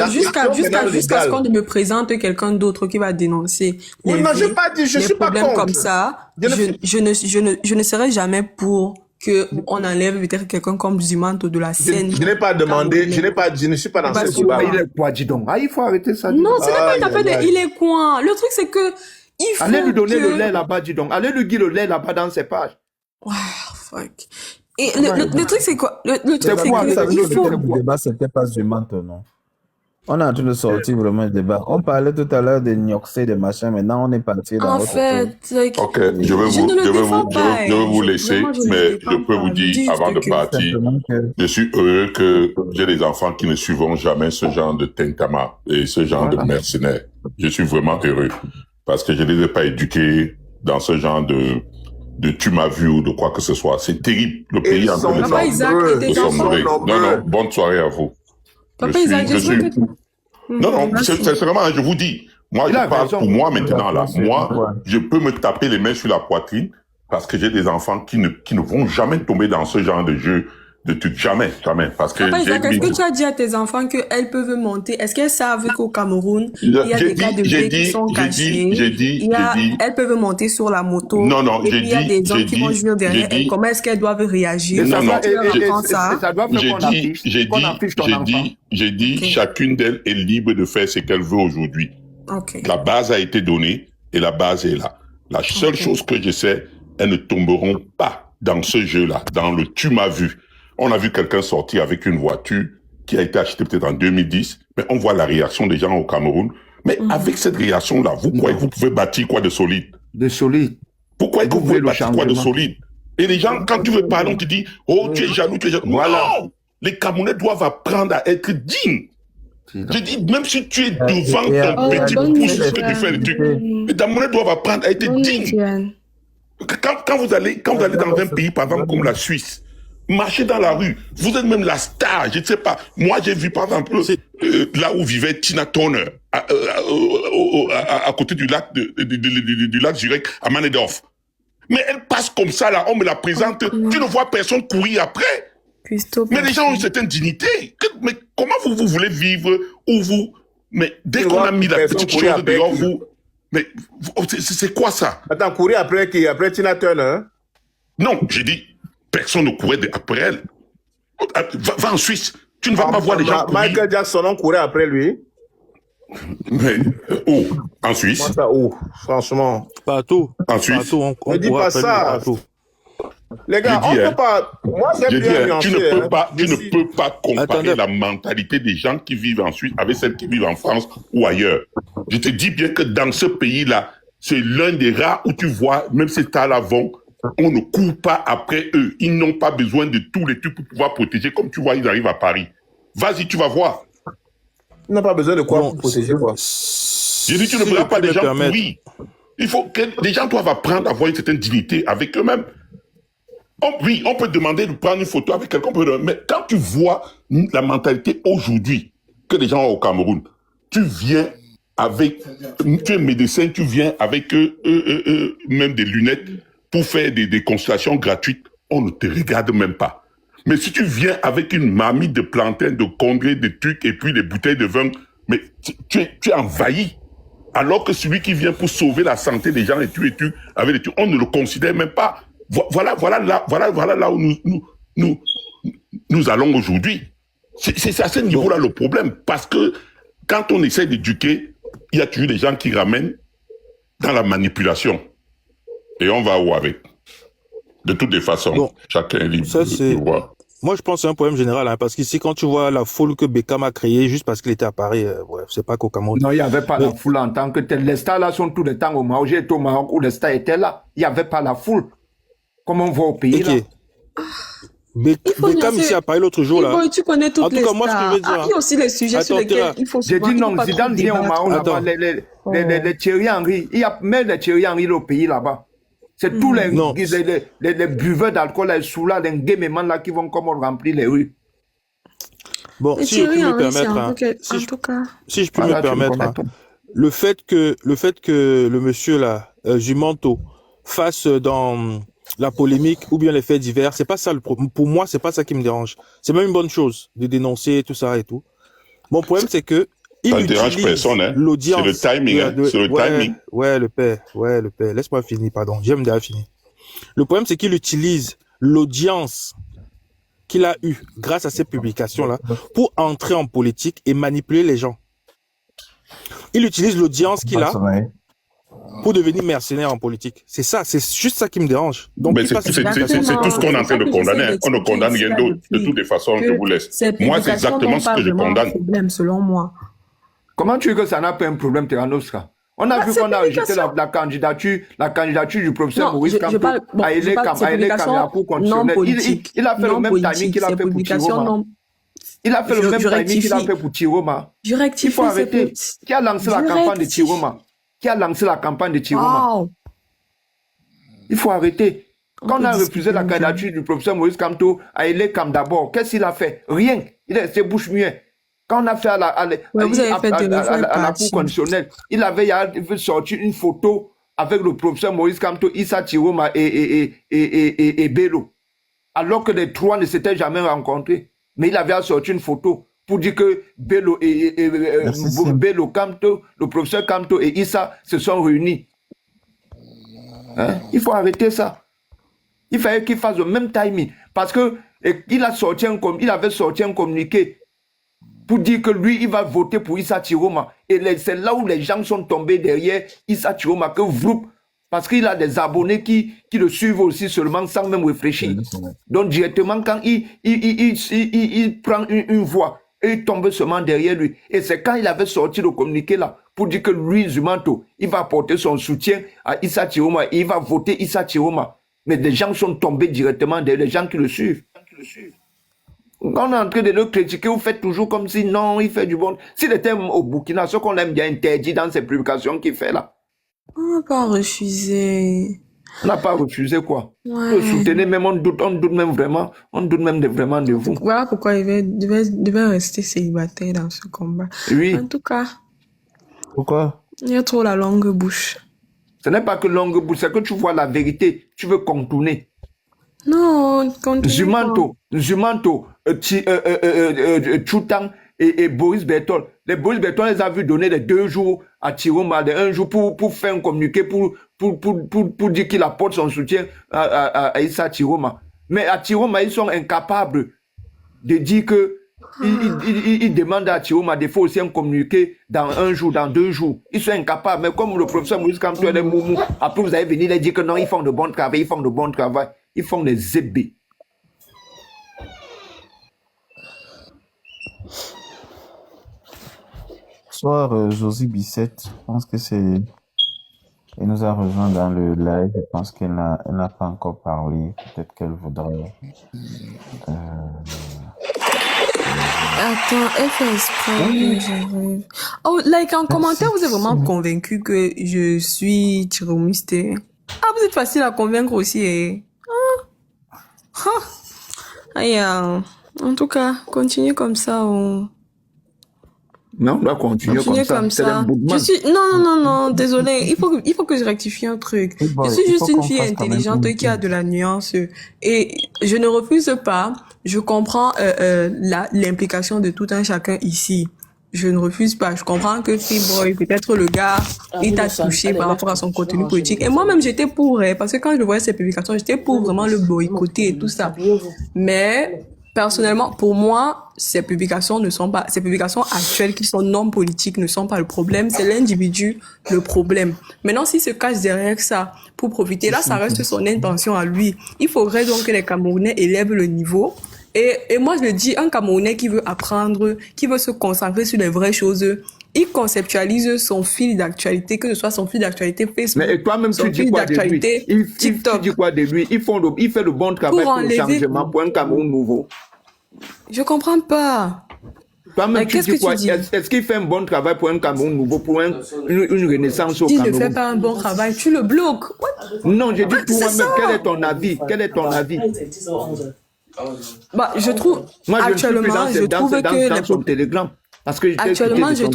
Speaker 1: Jusqu'à
Speaker 6: maintenant,
Speaker 1: ce
Speaker 6: légal.
Speaker 1: qu'on me présente quelqu'un d'autre qui va dénoncer
Speaker 6: Oui,
Speaker 1: les
Speaker 6: non, j'ai
Speaker 1: vies,
Speaker 6: pas dit, je
Speaker 1: les
Speaker 6: suis pas
Speaker 1: problèmes
Speaker 6: contre.
Speaker 1: comme ça.
Speaker 6: Je ne-
Speaker 1: Je ne serai jamais pour que on enlève peut-être quelqu'un comme Zumanto de la scène.
Speaker 6: Je n'ai pas demandé, je ne suis pas dans
Speaker 1: Pas
Speaker 6: ce
Speaker 1: sûr.
Speaker 6: débat.
Speaker 2: Ah, il est quoi, dis donc? Ah, il faut arrêter ça. dis
Speaker 1: Non,
Speaker 2: donc.
Speaker 1: ce n'est pas
Speaker 6: Aïe,
Speaker 1: une affaire
Speaker 6: aïe,
Speaker 1: de
Speaker 6: aïe.
Speaker 1: il est quoi. Le truc c'est que il faut
Speaker 2: Allez lui donner
Speaker 1: que...
Speaker 2: le lait là-bas, dis donc. Allez lui dire le lait là-bas dans ses pages.
Speaker 1: Wow, fuck. Et le truc c'est quoi? Le truc
Speaker 2: C'est
Speaker 1: c'est
Speaker 2: quoi,
Speaker 1: que
Speaker 2: ça veut
Speaker 1: il
Speaker 2: dire
Speaker 1: faut...
Speaker 2: que
Speaker 4: Le débat, c'était pas Zumanto, non. On est en train de sortir vraiment le débat. On parlait tout à l'heure de Nyoxé, de machin. Maintenant, on est parti dans
Speaker 1: En
Speaker 4: l'autre
Speaker 1: fait, like,
Speaker 5: Ok, je vais
Speaker 1: je ne le défends pas.
Speaker 5: vous laisser,
Speaker 1: Vraiment, je ne le
Speaker 5: mais
Speaker 1: défends
Speaker 5: je peux
Speaker 1: pas.
Speaker 5: vous
Speaker 1: Je dis
Speaker 5: dire,
Speaker 1: juste
Speaker 5: avant de
Speaker 1: que-
Speaker 5: partir,
Speaker 4: Simplement que
Speaker 5: je suis heureux que j'ai des enfants qui ne suivront jamais ce genre de tentama et ce genre de mercenaires. Je suis vraiment heureux parce que je ne les ai pas éduqués dans ce genre de tu m'as vu ou de quoi que ce soit. C'est terrible. Le pays est en train de
Speaker 6: sont
Speaker 1: Papa Isaac et
Speaker 6: nombreux.
Speaker 1: tes
Speaker 5: de
Speaker 6: Ils sont
Speaker 1: enfants.
Speaker 5: sombrer.
Speaker 6: nombreux.
Speaker 5: Non, bonne soirée à vous.
Speaker 1: Papa Isaac,
Speaker 5: je suis...
Speaker 1: j'espère que...
Speaker 5: Non, non,
Speaker 1: Merci.
Speaker 5: c'est vraiment, je vous dis, moi,
Speaker 2: Il
Speaker 5: je
Speaker 2: a
Speaker 5: parle
Speaker 2: raison.
Speaker 5: pour moi maintenant, là. Moi,
Speaker 4: Ouais.
Speaker 5: je peux me taper les mains sur la poitrine parce que j'ai des enfants qui ne vont jamais tomber dans ce genre de jeu, de trucs. Jamais, jamais. Parce que
Speaker 1: Papa
Speaker 5: j'ai
Speaker 1: Isaac, est-ce
Speaker 5: mis...
Speaker 1: que tu as dit à tes enfants qu'elles peuvent monter? Est-ce qu'elles savent qu'au Cameroun, il y a
Speaker 5: J'ai
Speaker 1: des cas de
Speaker 5: dit,
Speaker 1: gays qui sont cachés? Elles peuvent monter sur la moto.
Speaker 5: Non, non,
Speaker 1: Et
Speaker 5: j'ai
Speaker 1: puis il y a
Speaker 5: dit,
Speaker 1: des hommes qui vont jouer derrière elles. Comment est-ce qu'elles doivent réagir?
Speaker 2: Et ça,
Speaker 5: Non, non.
Speaker 1: Tu leur apprends ça.
Speaker 2: ça doit faire qu'on affiche ton enfant.
Speaker 5: J'ai dit,
Speaker 1: Ok.
Speaker 5: chacune d'elles est libre de faire ce qu'elle veut aujourd'hui.
Speaker 1: Ok.
Speaker 5: La base a été donnée et la base est là. La seule chose que je sais, elles ne tomberont pas dans ce jeu-là, dans le tu m'as vu. On a vu quelqu'un sortir avec une voiture qui a été achetée peut-être en 2010, mais on voit la réaction des gens au Cameroun. Mais avec cette réaction-là, vous croyez que vous pouvez bâtir quoi de solide?
Speaker 2: De solide.
Speaker 5: Vous croyez que vous pouvez
Speaker 2: le
Speaker 5: bâtir quoi de
Speaker 2: changement.
Speaker 5: solide? Et les gens, quand tu veux parler, on te dit, oh, tu es jaloux, tu es jaloux.
Speaker 2: Voilà.
Speaker 5: Non! Les Camerounais doivent apprendre à être dignes. Je dis, même si tu es devant ton petit
Speaker 1: bonne
Speaker 5: pouce,
Speaker 1: nouvelle.
Speaker 5: que tu fais le truc, les Camerounais doivent apprendre à être dignes. Quand vous allez dans un pays, par exemple, comme la Suisse, marchez dans la rue, vous êtes même la star, je ne sais pas. Moi, j'ai vu, par exemple, là où vivait Tina Turner, à côté du lac, du lac Zurich, à Manedorf. Mais elle passe comme ça, là, on me la présente, tu ne vois personne courir après. Mais les gens ont une certaine dignité. Mais comment vous voulez vivre où vous... Mais dès qu'on a mis la petite chose dehors, vous... Mais c'est quoi ça?
Speaker 6: Attends, courir après qui? Après Tina Turner, hein?
Speaker 5: Non, j'ai dit, personne ne courait après elle. Va en Suisse, tu ne vas pas voir les gens courir.
Speaker 6: Michael Jackson, on courait après lui.
Speaker 5: Mais, où? En Suisse?
Speaker 6: Comment ça, où? Franchement.
Speaker 7: Partout.
Speaker 5: En Suisse?
Speaker 7: Partout, on
Speaker 6: Ne dis
Speaker 7: pourra
Speaker 6: pas
Speaker 7: appeler
Speaker 6: ça.
Speaker 7: partout.
Speaker 6: Les gars,
Speaker 5: J'ai dit,
Speaker 6: on peut pas... Moi,
Speaker 5: J'ai
Speaker 6: j'aime
Speaker 5: dit,
Speaker 6: bien
Speaker 5: tu
Speaker 6: nuancer,
Speaker 5: ne peux
Speaker 6: hein.
Speaker 5: pas, tu ne peux pas comparer
Speaker 7: Attendez.
Speaker 5: la mentalité des gens qui vivent en Suisse avec celle qui vivent en France ou ailleurs. Je te dis bien que dans ce pays-là, c'est l'un des rares où tu vois, même ces tas-là vont, on ne court pas après eux. Ils n'ont pas besoin de tous les trucs pour pouvoir protéger. Comme tu vois, ils arrivent à Paris. Vas-y, tu vas voir.
Speaker 6: On n'a pas besoin de quoi
Speaker 7: Bon,
Speaker 6: pour protéger, quoi.
Speaker 5: J'ai dit, tu ne
Speaker 7: Si
Speaker 5: verras
Speaker 7: tu
Speaker 5: pas
Speaker 7: me
Speaker 5: des gens
Speaker 7: permets.
Speaker 5: courir. Il faut que les gens doivent apprendre à avoir une certaine dignité avec eux-mêmes. Oui, on peut demander de prendre une photo avec quelqu'un, mais quand tu vois la mentalité aujourd'hui que les gens ont au Cameroun, tu viens avec, tu es médecin, tu viens avec même des lunettes pour faire des consultations gratuites, on ne te regarde même pas. Mais si tu viens avec une marmite de plantains, de congrès, de trucs et puis des bouteilles de vin, mais tu es envahi. Alors que celui qui vient pour sauver la santé des gens et tu, avec les trucs, on ne le considère même pas. Voilà là où nous allons aujourd'hui. C'est à ce niveau-là le problème. Parce que quand on essaie d'éduquer, il y a toujours des gens qui ramènent dans la manipulation. Et on va où avec? De toutes les façons,
Speaker 7: Bon,
Speaker 5: chacun est libre
Speaker 7: ça, c'est-
Speaker 5: de voir.
Speaker 7: Moi, je pense que c'est un problème général, hein, parce qu'ici, quand tu vois la foule que Beckham a créée juste parce qu'il était à Paris, bref, c'est pas qu'au Cameroun.
Speaker 2: Non, il n'y avait pas la
Speaker 7: Mais-
Speaker 2: foule en tant que telle. Les stars là sont tout le temps au Maroc. J'ai été au Maroc où les stars étaient là. Il n'y avait pas la foule. Comme on voit au pays là.
Speaker 7: Ok.
Speaker 1: faut
Speaker 7: Beckham
Speaker 1: nuancer.
Speaker 7: ici a parlé l'autre jour, là.
Speaker 1: Boy, tu connais toutes
Speaker 7: En tout
Speaker 1: les
Speaker 7: cas, moi, ce que je
Speaker 1: stars.
Speaker 7: veux dire,
Speaker 1: Ah, il y a aussi les sujets sur
Speaker 7: Attends,
Speaker 1: lesquels
Speaker 7: Théra.
Speaker 1: il faut
Speaker 2: J'ai
Speaker 1: souvent
Speaker 2: dit non,
Speaker 1: pas trop
Speaker 2: Zidane vient au
Speaker 1: débattre.
Speaker 2: Maroc là-bas.
Speaker 7: Attends.
Speaker 2: Les Thierry Henry. Il y a même les Thierry Henry au pays là-bas. C'est tous
Speaker 7: Non.
Speaker 2: les buveurs d'alcool, les sous là, les gamemans là qui vont comme remplir les rues.
Speaker 7: Bon,
Speaker 1: Et
Speaker 7: si je puis
Speaker 1: Thierry
Speaker 7: me
Speaker 1: Henry, c'est
Speaker 7: permettre,
Speaker 1: un
Speaker 7: hein,
Speaker 1: peu que-
Speaker 7: si
Speaker 1: en
Speaker 7: je
Speaker 1: tout cas.
Speaker 7: si je puis
Speaker 2: Voilà,
Speaker 7: me
Speaker 2: tu
Speaker 7: permettre,
Speaker 2: connais
Speaker 7: hein,
Speaker 2: tout.
Speaker 7: le fait que le monsieur là, Jumanto, fasse dans la polémique ou bien les faits divers, c'est pas ça le problème. Pour moi, c'est pas ça qui me dérange. C'est même une bonne chose de dénoncer tout ça et tout. Mon problème, c'est que il
Speaker 5: Ça ne dérange
Speaker 7: utilise
Speaker 5: personne, hein.
Speaker 7: l'audience.
Speaker 5: C'est le timing, hein. C'est le timing.
Speaker 7: Ouais, le père. Laisse-moi finir, pardon. J'aime déjà finir. Le problème, c'est qu'il utilise l'audience qu'il a eue grâce à ces publications-là pour entrer en politique et manipuler les gens. Il utilise l'audience qu'il a pour devenir mercenaire en politique. C'est ça, c'est juste ça qui me dérange. Donc,
Speaker 5: Mais
Speaker 7: il
Speaker 5: c'est
Speaker 7: passe-
Speaker 5: tout ce qu'on est en train de condamner. On ne condamne rien d'autre. De toutes les façons, je vous laisse. Moi, c'est exactement ce que je condamne.
Speaker 1: Problème, selon moi.
Speaker 2: Comment tu veux que ça n'a pas un problème, Terranosca? On a vu
Speaker 1: c'est
Speaker 2: qu'on a rejeté
Speaker 1: publication.
Speaker 2: la candidature du professeur
Speaker 1: Non,
Speaker 2: Maurice
Speaker 1: je
Speaker 2: Kamto
Speaker 1: parle- bon,
Speaker 2: à
Speaker 1: je
Speaker 2: Aélé
Speaker 1: parle- c'est
Speaker 2: Kamya
Speaker 1: publication
Speaker 2: pour
Speaker 1: non
Speaker 2: conditionner.
Speaker 1: politique.
Speaker 2: Il a fait le
Speaker 1: Non
Speaker 2: même
Speaker 1: politique,
Speaker 2: timing qu'il a
Speaker 1: c'est
Speaker 2: fait pour
Speaker 1: publication
Speaker 2: Tiroma.
Speaker 1: non-
Speaker 2: Il a fait le
Speaker 1: Je-
Speaker 2: même
Speaker 1: je
Speaker 2: timing qu'il a
Speaker 1: rectifie.
Speaker 2: fait pour Tiroma.
Speaker 1: Je rectifie.
Speaker 2: Il faut
Speaker 1: c'est
Speaker 2: arrêter.
Speaker 1: pour-
Speaker 2: Qui a lancé la
Speaker 1: Je
Speaker 2: campagne de
Speaker 1: rectifie.
Speaker 2: Tiroma? Qui a lancé la campagne de Tiroma?
Speaker 1: Wow.
Speaker 2: Il faut arrêter.
Speaker 1: On
Speaker 2: Quand on
Speaker 1: peut
Speaker 2: a refusé
Speaker 1: discuter
Speaker 2: la
Speaker 1: un peu.
Speaker 2: candidature du professeur Maurice Kamto à Aélé Kam d'abord, qu'est-ce qu'il a fait? Rien. Il est resté bouche muette. Quand on a fait
Speaker 1: Ouais, vous avez fait des refrains
Speaker 2: à la Cour constitutionnelle, il avait sorti une photo avec le professeur Maurice Kamto, Issa Chiroma et Bello, alors que les trois ne s'étaient jamais rencontrés. Mais il avait sorti une photo pour dire que Bello Bello Kamto, le professeur Kamto et Issa se sont réunis. Hein? Il faut arrêter ça. Il fallait qu'il fasse le même timing. Parce que il avait sorti un communiqué pour dire que lui, il va voter pour Issa Chiroma. Et c'est là où les gens sont tombés derrière Issa Chiroma, que Vroup, parce qu'il a des abonnés qui le suivent aussi seulement sans même réfléchir. Donc directement, quand il prend une voix, et il tombe seulement derrière lui. Et c'est quand il avait sorti le communiqué là, pour dire que lui, Zumanto, il va apporter son soutien à Issa Chiroma, et il va voter Issa Chiroma. Mais des gens sont tombés directement derrière les gens qui le suivent. Quand on est en train de le critiquer, vous faites toujours comme si non, il fait du bon. S'il était au Burkina, ce qu'on aime bien interdit dans ses publications qu'il fait là.
Speaker 1: On n'a pas refusé.
Speaker 2: On n'a pas refusé quoi.
Speaker 1: Ouais.
Speaker 2: Vous soutenez même, on doute même vraiment, vraiment de vous.
Speaker 1: Voilà pourquoi il devait rester célibataire dans ce combat.
Speaker 2: Oui.
Speaker 1: En tout cas,
Speaker 4: Pourquoi?
Speaker 1: il y a trop la longue bouche.
Speaker 2: Ce n'est pas que longue bouche, c'est que tu vois la vérité, tu veux contourner.
Speaker 1: Non, continue.
Speaker 2: Zumanto, Choutang et Boris Bertol. Les Boris Bertol les a vus donner les 2 jours à Chiroma, les 1 jour pour faire un communiqué, pour dire qu'il apporte son soutien à Issa Chiroma. Mais à Chiroma, ils sont incapables de dire que ils demandent à Chiroma de faire aussi un communiqué dans 1 jour, dans 2 jours. Ils sont incapables. Mais comme le professeur Maurice Kamto et les Moumou, après vous allez venir les dire que non, ils font de bon travail, ils font des zébés.
Speaker 4: Bonsoir, Josie Bissette. Je pense que c'est... Elle nous a rejoint dans le live. Je pense qu'elle n'a pas encore parlé. Peut-être qu'elle voudrait...
Speaker 1: Attends, elle fait exprès. J'arrive. Oh, like en commentaire, vous êtes vraiment convaincu que je suis chiromiste. Ah, vous êtes facile à convaincre aussi. Eh. Aïe, en tout cas, continuez comme ça.
Speaker 2: Non, on doit continuer comme ça.
Speaker 1: Non, désolé. Il faut que je rectifie un truc. Je suis juste une fille intelligente qui a de la nuance. Et je ne refuse pas. Je comprends l'implication de tout un chacun ici. Je ne refuse pas. Je comprends que Free-Boy, peut-être le gars, il t'a touché par rapport à son contenu politique. Et moi-même, j'étais pour, parce que quand je voyais ses publications, j'étais pour vraiment le boycotter et tout ça. Mais... personnellement, pour moi, ces publications actuelles qui sont non politiques ne sont pas le problème, c'est l'individu le problème. Maintenant, s'il se cache derrière ça pour profiter, là, ça reste son intention à lui. Il faudrait donc que les Camerounais élèvent le niveau. Et moi, je le dis, un Camerounais qui veut apprendre, qui veut se concentrer sur les vraies choses, il conceptualise son fil d'actualité, que ce soit son fil d'actualité Facebook,
Speaker 2: mais toi-même,
Speaker 1: son
Speaker 2: tu dis
Speaker 1: fil
Speaker 2: quoi de lui?
Speaker 1: TikTok.
Speaker 2: Tu dis quoi de lui? Il fait le bon travail pour le changement, pour un Cameroun nouveau.
Speaker 1: Je comprends pas.
Speaker 2: Toi-même, tu dis quoi? Est-ce qu'il fait un bon travail pour un Cameroun nouveau, pour une renaissance au Cameroun?
Speaker 1: S'il ne fait pas un bon travail, tu le bloques.
Speaker 2: Non, je dis pour moi-même, quel est ton avis?
Speaker 1: Bah, je trouve,
Speaker 2: moi,
Speaker 1: actuellement, je trouve que
Speaker 2: dans son Telegram. Parce que
Speaker 1: actuellement, je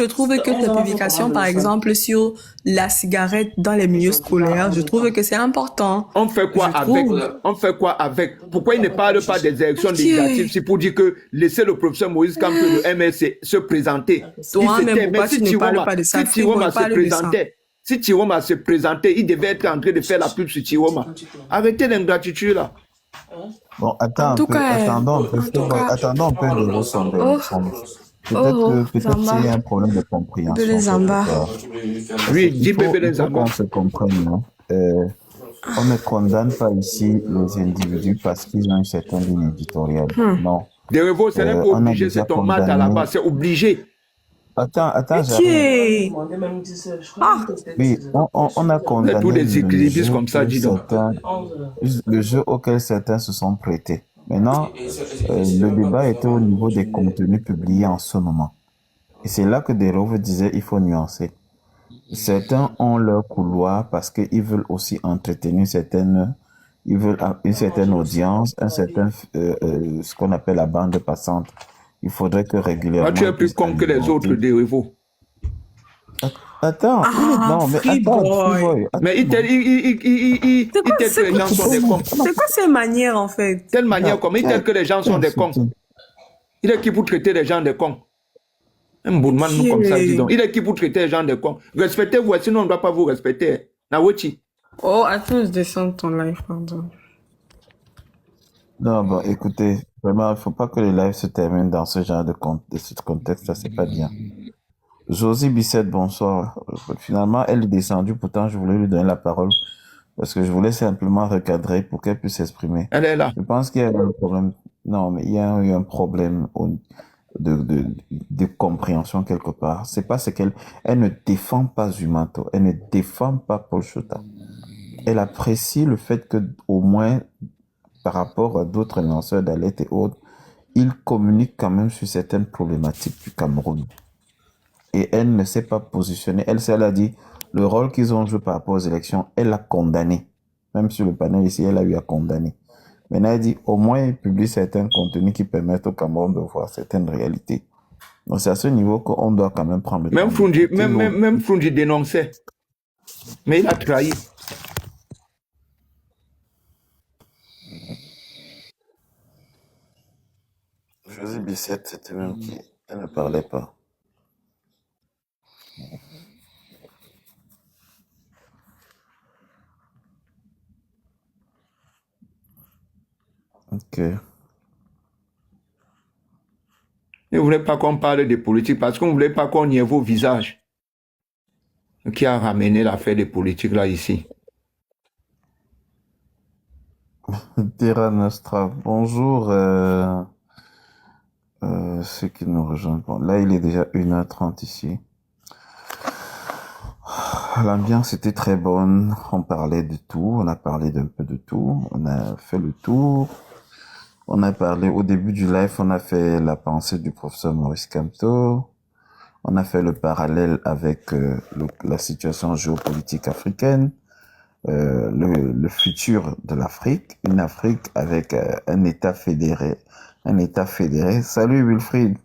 Speaker 1: trouve que les publications, par exemple, sur la cigarette dans les milieux scolaires, je trouve que c'est important.
Speaker 2: On fait quoi avec? Pourquoi il ne parle pas des élections législatives? C'est pour dire que laissez le professeur Moïse Kamto de MLC se présenter.
Speaker 1: Toi-même, pourquoi tu ne parles pas de ça?
Speaker 2: Si Chiroma se présentait, il devait être en train de faire la pub sur Chiroma. Arrêtez l'ingratitude là.
Speaker 4: Bon, attendons un peu de ressembler. Peut-être c'est un problème de compréhension.
Speaker 2: Oui, dis bébé les
Speaker 4: Zamba. On se comprenne. On ne condamne pas ici les individus parce qu'ils ont une certaine ligne éditoriale. Non.
Speaker 2: De Revo, ce n'est pas obligé, c'est ton mat à la base, c'est obligé.
Speaker 4: Attends, j'arrive. Oui, on a condamné
Speaker 2: tous les équilibristes comme ça, dis donc.
Speaker 4: Le jeu auquel certains se sont prêtés. Maintenant, le débat était au niveau des contenus publiés en ce moment. Et c'est là que Derove disait il faut nuancer. Certains ont leur couloir parce qu'ils veulent aussi entretenir une certaine audience, ce qu'on appelle la bande passante. il faudrait que
Speaker 2: Toi,
Speaker 4: régulièrement
Speaker 2: tu es
Speaker 4: ils
Speaker 2: plus
Speaker 4: puissent
Speaker 2: con que les autres
Speaker 4: alimenter.
Speaker 2: dérivaux.
Speaker 4: Attends, non, mais
Speaker 3: Free
Speaker 4: attends,
Speaker 3: boy.
Speaker 4: Freeboy,
Speaker 2: Mais il
Speaker 4: attends.
Speaker 2: telle que les gens sont des cons.
Speaker 3: C'est quoi ces manières, en fait?
Speaker 2: Telle manière comme il telle que les gens sont des cons. Il est qui pour traiter les gens des cons? Un bourman nous comme ça, dis donc. Il est qui pour traiter les gens des cons? Respectez-vous, sinon on ne doit pas vous respecter. Nawoti.
Speaker 1: Oh, attends, je descends ton live, pardon.
Speaker 4: Non, bon, écoutez, vraiment, il ne faut pas que les lives se terminent dans ce genre de ce contexte-là, c'est pas bien. Josie Bissette, bonsoir. Finalement, elle est descendue, pourtant je voulais lui donner la parole parce que je voulais simplement recadrer pour qu'elle puisse s'exprimer.
Speaker 2: Elle est là.
Speaker 4: Je pense qu'il y a un problème. Non, mais il y a eu un problème de compréhension quelque part. C'est pas ce elle ne défend pas Zumanto, elle ne défend pas Paul Chota. Elle apprécie le fait que, au moins, par rapport à d'autres lanceurs d'alerte et autres, ils communiquent quand même sur certaines problématiques du Cameroun. Et elle ne s'est pas positionnée. Elle a dit, le rôle qu'ils ont joué par rapport aux élections, elle a condamné. Même sur le panel ici, elle a eu à condamner. Maintenant, elle dit, au moins, ils publient certains contenus qui permettent au Cameroun de voir certaines réalités. Donc, c'est à ce niveau qu'on doit quand même prendre le temps.
Speaker 2: Même Frundi dénonçait. Mais il a trahi.
Speaker 4: Josie Bissette, c'était même qui elle ne parlait pas. Ok.
Speaker 2: Ne voulez pas qu'on parle de politique parce qu'on ne voulait pas qu'on y ait vos visages. Qui a ramené l'affaire de politique là ici?
Speaker 4: Terra Nostra, bonjour. Ceux qui nous rejoignent. Bon, là, il est déjà 1h30 ici. L'ambiance était très bonne. On parlait de tout. On a parlé d'un peu de tout. On a fait le tour. On a parlé au début du live. On a fait la pensée du professeur Maurice Kamto. On a fait le parallèle avec la situation géopolitique africaine. Le futur de l'Afrique. Une Afrique avec un État fédéré. Salut Wilfried.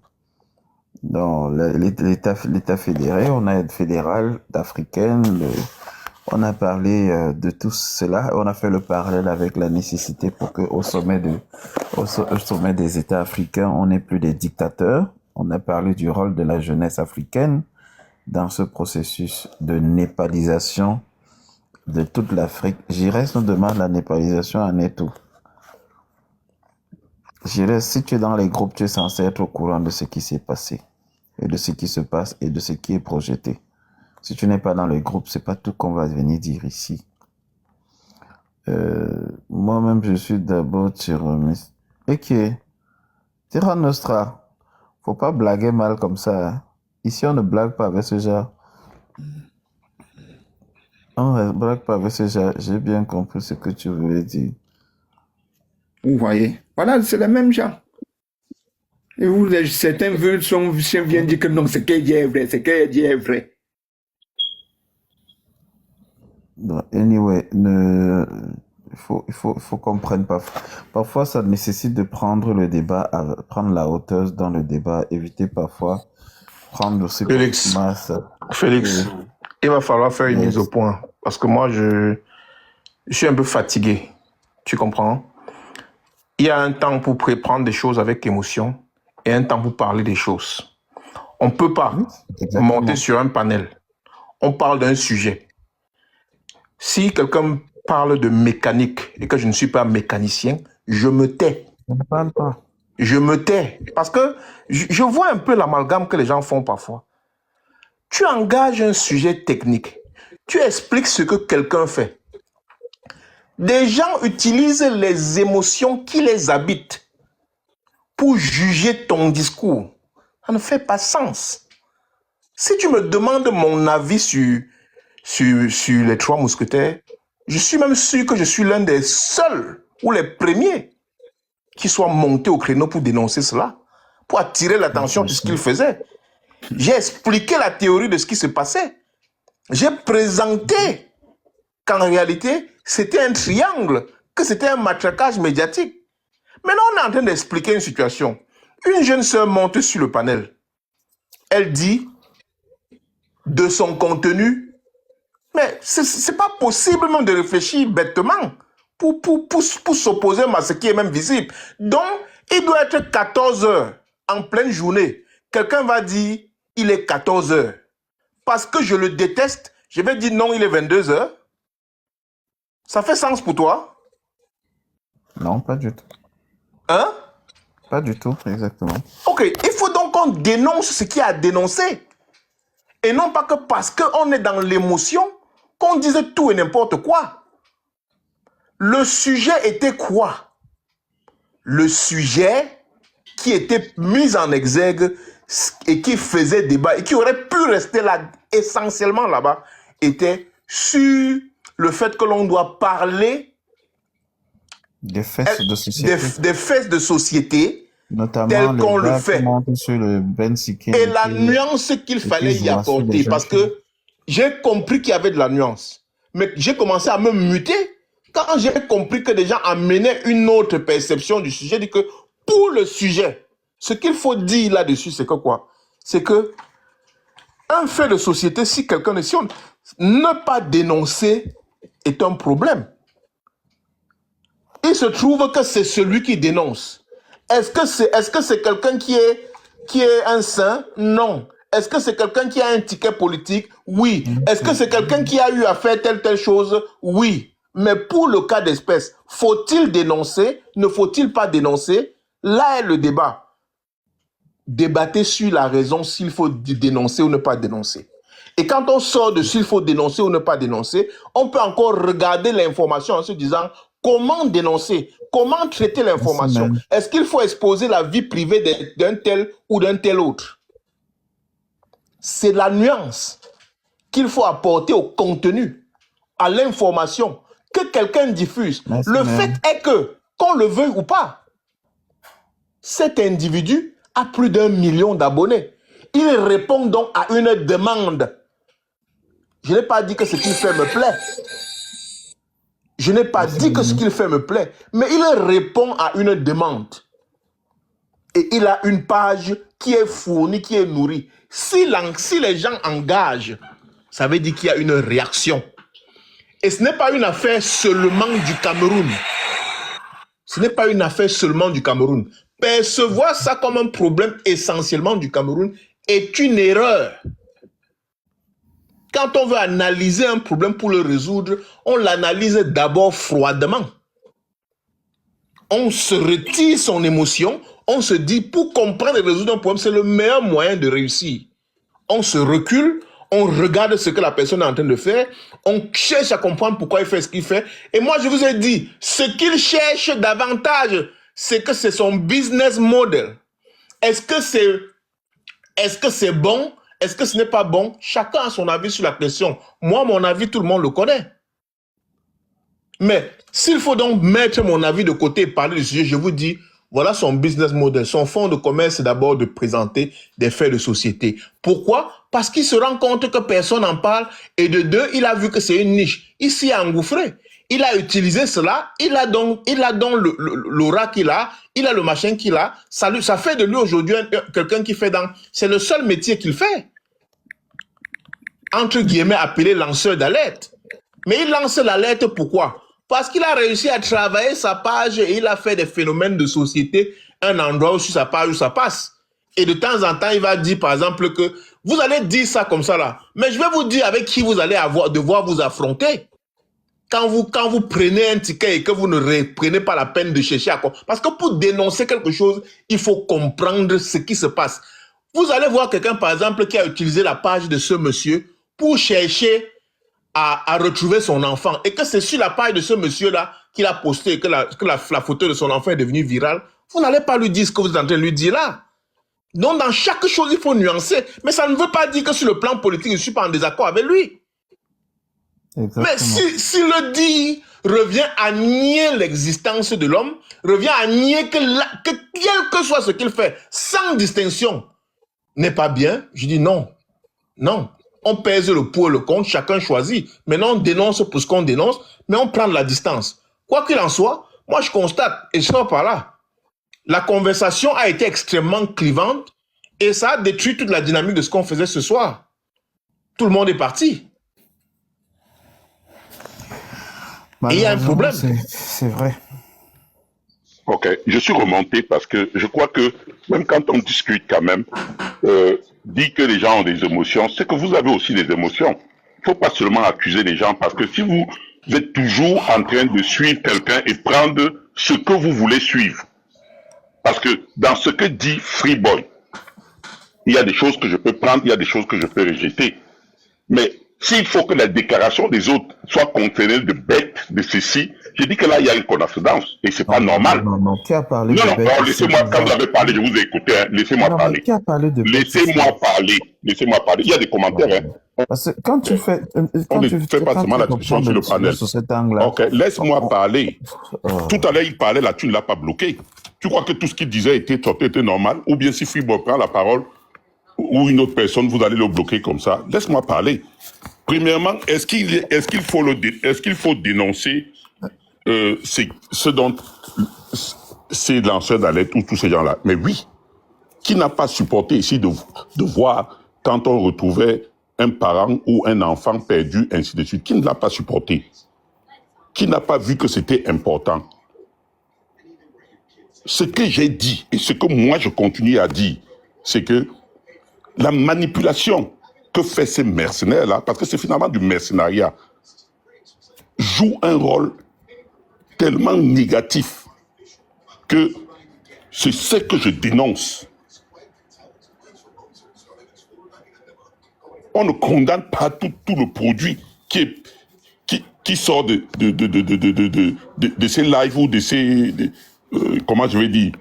Speaker 4: Dans l'État fédéré, on a fédéral, d'africaine, on a parlé de tout cela, on a fait le parallèle avec la nécessité pour que au sommet des États africains, on n'ait plus des dictateurs. On a parlé du rôle de la jeunesse africaine dans ce processus de népalisation de toute l'Afrique. J'irais nous demande la népalisation en est tout. J'irais, si tu es dans les groupes, tu es censé être au courant de ce qui s'est passé et de ce qui se passe et de ce qui est projeté. Si tu n'es pas dans les groupes, c'est pas tout qu'on va venir dire ici. Moi-même, je suis d'abord tiromiste. Ok. Terra Nostra. Faut pas blaguer mal comme ça. Hein. Ici, on ne blague pas avec ce genre. On ne blague pas avec ce genre. J'ai bien compris ce que tu voulais dire.
Speaker 2: Vous voyez. Voilà, c'est les mêmes gens. Et vous, certains viennent dire que non, ce qu'elle dit est vrai, ce qu'elle dit est vrai.
Speaker 4: Bon, anyway, il faut qu'on prenne parfois ça nécessite de prendre le débat, prendre la hauteur dans le débat, éviter parfois prendre aussi
Speaker 6: Félix,
Speaker 4: masse.
Speaker 6: Félix, il va falloir faire une mise au point parce que moi je suis un peu fatigué, tu comprends? Il y a un temps pour prendre des choses avec émotion et un temps pour parler des choses. On ne peut pas monter sur un panel. On parle d'un sujet. Si quelqu'un parle de mécanique et que je ne suis pas mécanicien, je me tais.
Speaker 4: On ne parle pas.
Speaker 6: Je me tais. Parce que je vois un peu l'amalgame que les gens font parfois. Tu engages un sujet technique. Tu expliques ce que quelqu'un fait. Des gens utilisent les émotions qui les habitent pour juger ton discours. Ça ne fait pas sens. Si tu me demandes mon avis sur les Trois Mousquetaires, je suis même sûr que je suis l'un des seuls ou les premiers qui soient montés au créneau pour dénoncer cela, pour attirer l'attention de ce qu'ils faisaient. J'ai expliqué la théorie de ce qui se passait. J'ai présenté qu'en réalité, c'était un triangle, que c'était un matraquage médiatique. Maintenant, on est en train d'expliquer une situation. Une jeune sœur monte sur le panel. Elle dit de son contenu, mais c'est pas possible même de réfléchir bêtement pour s'opposer à ce qui est même visible. Donc, il doit être 14 heures en pleine journée. Quelqu'un va dire, il est 14 heures. Parce que je le déteste, je vais dire non, il est 22 heures. Ça fait sens pour toi?
Speaker 4: Non, pas du tout.
Speaker 6: Hein?
Speaker 4: Pas du tout, exactement.
Speaker 6: Ok, il faut donc qu'on dénonce ce qui a dénoncé. Et non pas que parce qu'on est dans l'émotion, qu'on dise tout et n'importe quoi. Le sujet était quoi? Le sujet qui était mis en exergue et qui faisait débat et qui aurait pu rester là, essentiellement là-bas, était sur le fait que l'on doit parler
Speaker 4: Des fesses de société.
Speaker 6: des faits de société
Speaker 4: Notamment
Speaker 6: tel qu'on
Speaker 4: le
Speaker 6: le
Speaker 4: gars
Speaker 6: fait.
Speaker 4: qui monte sur le Ben Siké
Speaker 6: Et la nuance qu'il fallait y apporter, parce que j'ai compris qu'il y avait de la nuance. Mais j'ai commencé à me muter quand j'ai compris que des gens amenaient une autre perception du sujet. J'ai dit que pour le sujet, ce qu'il faut dire là-dessus, c'est que quoi? C'est que un fait de société, si quelqu'un est sur, ne pas dénoncer est un problème. Il se trouve que c'est celui qui dénonce. Est-ce que c'est quelqu'un qui est un saint? Non. Est-ce que c'est quelqu'un qui a un ticket politique? Oui. Est-ce que c'est quelqu'un qui a eu à faire telle chose? Oui. Mais pour le cas d'espèce, faut-il dénoncer? Ne faut-il pas dénoncer? Là est le débat. Débattez sur la raison s'il faut dénoncer ou ne pas dénoncer. Et quand on sort de s'il faut dénoncer ou ne pas dénoncer, on peut encore regarder l'information en se disant comment dénoncer, comment traiter l'information. Est-ce qu'il faut exposer la vie privée d'un tel ou d'un tel autre? C'est la nuance qu'il faut apporter au contenu, à l'information que quelqu'un diffuse. Le fait est que, qu'on le veuille ou pas, cet individu a plus d'1 million d'abonnés. Il répond donc à une demande. Je n'ai pas dit que ce qu'il fait me plaît. Je n'ai pas dit que ce qu'il fait me plaît, mais il répond à une demande. Et il a une page qui est fournie, qui est nourrie. Si les gens engagent, ça veut dire qu'il y a une réaction. Et ce n'est pas une affaire seulement du Cameroun. Ce n'est pas une affaire seulement du Cameroun. Percevoir ça comme un problème essentiellement du Cameroun est une erreur. Quand on veut analyser un problème pour le résoudre, on l'analyse d'abord froidement. On se retire son émotion, on se dit pour comprendre et résoudre un problème, c'est le meilleur moyen de réussir. On se recule, on regarde ce que la personne est en train de faire, on cherche à comprendre pourquoi il fait ce qu'il fait. Et moi, je vous ai dit, ce qu'il cherche davantage, c'est que c'est son business model. Est-ce que c'est bon? Est-ce que ce n'est pas bon? Chacun a son avis sur la question. Moi, mon avis, tout le monde le connaît. Mais s'il faut donc mettre mon avis de côté et parler du sujet, je vous dis, voilà son business model. Son fonds de commerce, c'est d'abord de présenter des faits de société. Pourquoi? Parce qu'il se rend compte que personne n'en parle. Et de deux, il a vu que c'est une niche. Il s'y est engouffré. Il a utilisé cela. Il a donc l'aura qu'il a. Il a le machin qu'il a. Ça fait de lui aujourd'hui quelqu'un qui fait c'est le seul métier qu'il fait. Entre guillemets, appelé lanceur d'alerte. Mais il lance l'alerte pourquoi? Parce qu'il a réussi à travailler sa page et il a fait des phénomènes de société, un endroit où sur sa page où ça passe. Et de temps en temps, il va dire par exemple que vous allez dire ça comme ça là, mais je vais vous dire avec qui vous allez devoir vous affronter. Quand vous prenez un ticket et que vous ne prenez pas la peine de chercher à quoi. Parce que pour dénoncer quelque chose, il faut comprendre ce qui se passe. Vous allez voir quelqu'un par exemple qui a utilisé la page de ce monsieur pour chercher à retrouver son enfant et que c'est sur la page de ce monsieur-là qu'il a posté que la photo de son enfant est devenue virale, vous n'allez pas lui dire ce que vous êtes en train de lui dire là. Donc, dans chaque chose, il faut nuancer. Mais ça ne veut pas dire que sur le plan politique, je ne suis pas en désaccord avec lui. Exactement. Mais si le dit revient à nier l'existence de l'homme, revient à nier que quel que soit ce qu'il fait, sans distinction, n'est pas bien, je dis non. Non. On pèse le pour et le contre, chacun choisit. Maintenant, on dénonce pour ce qu'on dénonce, mais on prend de la distance. Quoi qu'il en soit, moi je constate, et je sors par là, la conversation a été extrêmement clivante et ça a détruit toute la dynamique de ce qu'on faisait ce soir. Tout le monde est parti. Et il y a un problème.
Speaker 4: C'est vrai.
Speaker 5: Ok, je suis remonté parce que je crois que même quand on discute quand même, dit que les gens ont des émotions, c'est que vous avez aussi des émotions. Il ne faut pas seulement accuser les gens parce que si vous êtes toujours en train de suivre quelqu'un et prendre ce que vous voulez suivre, parce que dans ce que dit Freeboy, il y a des choses que je peux prendre, il y a des choses que je peux rejeter. Mais s'il faut que la déclaration des autres soit contenue de bêtes, de ceci, je dis que là, il y a une coïncidence et c'est pas normal.
Speaker 4: Non, qui a parlé
Speaker 5: Non,
Speaker 4: de
Speaker 5: non,
Speaker 4: bêtes,
Speaker 5: non, laissez-moi, quand vous avez parlé, je vous ai écouté, hein, laissez-moi
Speaker 4: Non,
Speaker 5: parler.
Speaker 4: mais qui a parlé de bêtes,
Speaker 5: Laissez-moi parler, laissez-moi parler. Il y a des commentaires, hein.
Speaker 4: Parce que quand tu fais...
Speaker 5: On ne fait pas seulement la discussion sur le panel.
Speaker 4: Sur cet angle-là.
Speaker 5: Ok, laisse-moi parler. Tout à l'heure, il parlait là, tu ne l'as pas bloqué. Tu crois que tout ce qu'il disait était normal? Ou bien si Freeboy prend la parole, ou une autre personne, vous allez le bloquer comme ça? Laisse-moi parler. Premièrement, est-ce qu'il faut dénoncer ce dont ces lanceurs d'alerte ou tous ces gens-là? Mais oui, qui n'a pas supporté ici de voir quand on retrouvait un parent ou un enfant perdu, ainsi de suite? Qui ne l'a pas supporté? Qui n'a pas vu que c'était important? Ce que j'ai dit et ce que moi je continue à dire, c'est que la manipulation que fait ces mercenaires-là, parce que c'est finalement du mercenariat, joue un rôle tellement négatif que c'est ce que je dénonce. On ne condamne pas tout le produit qui sort de ces lives ou de ces... comment je vais dire,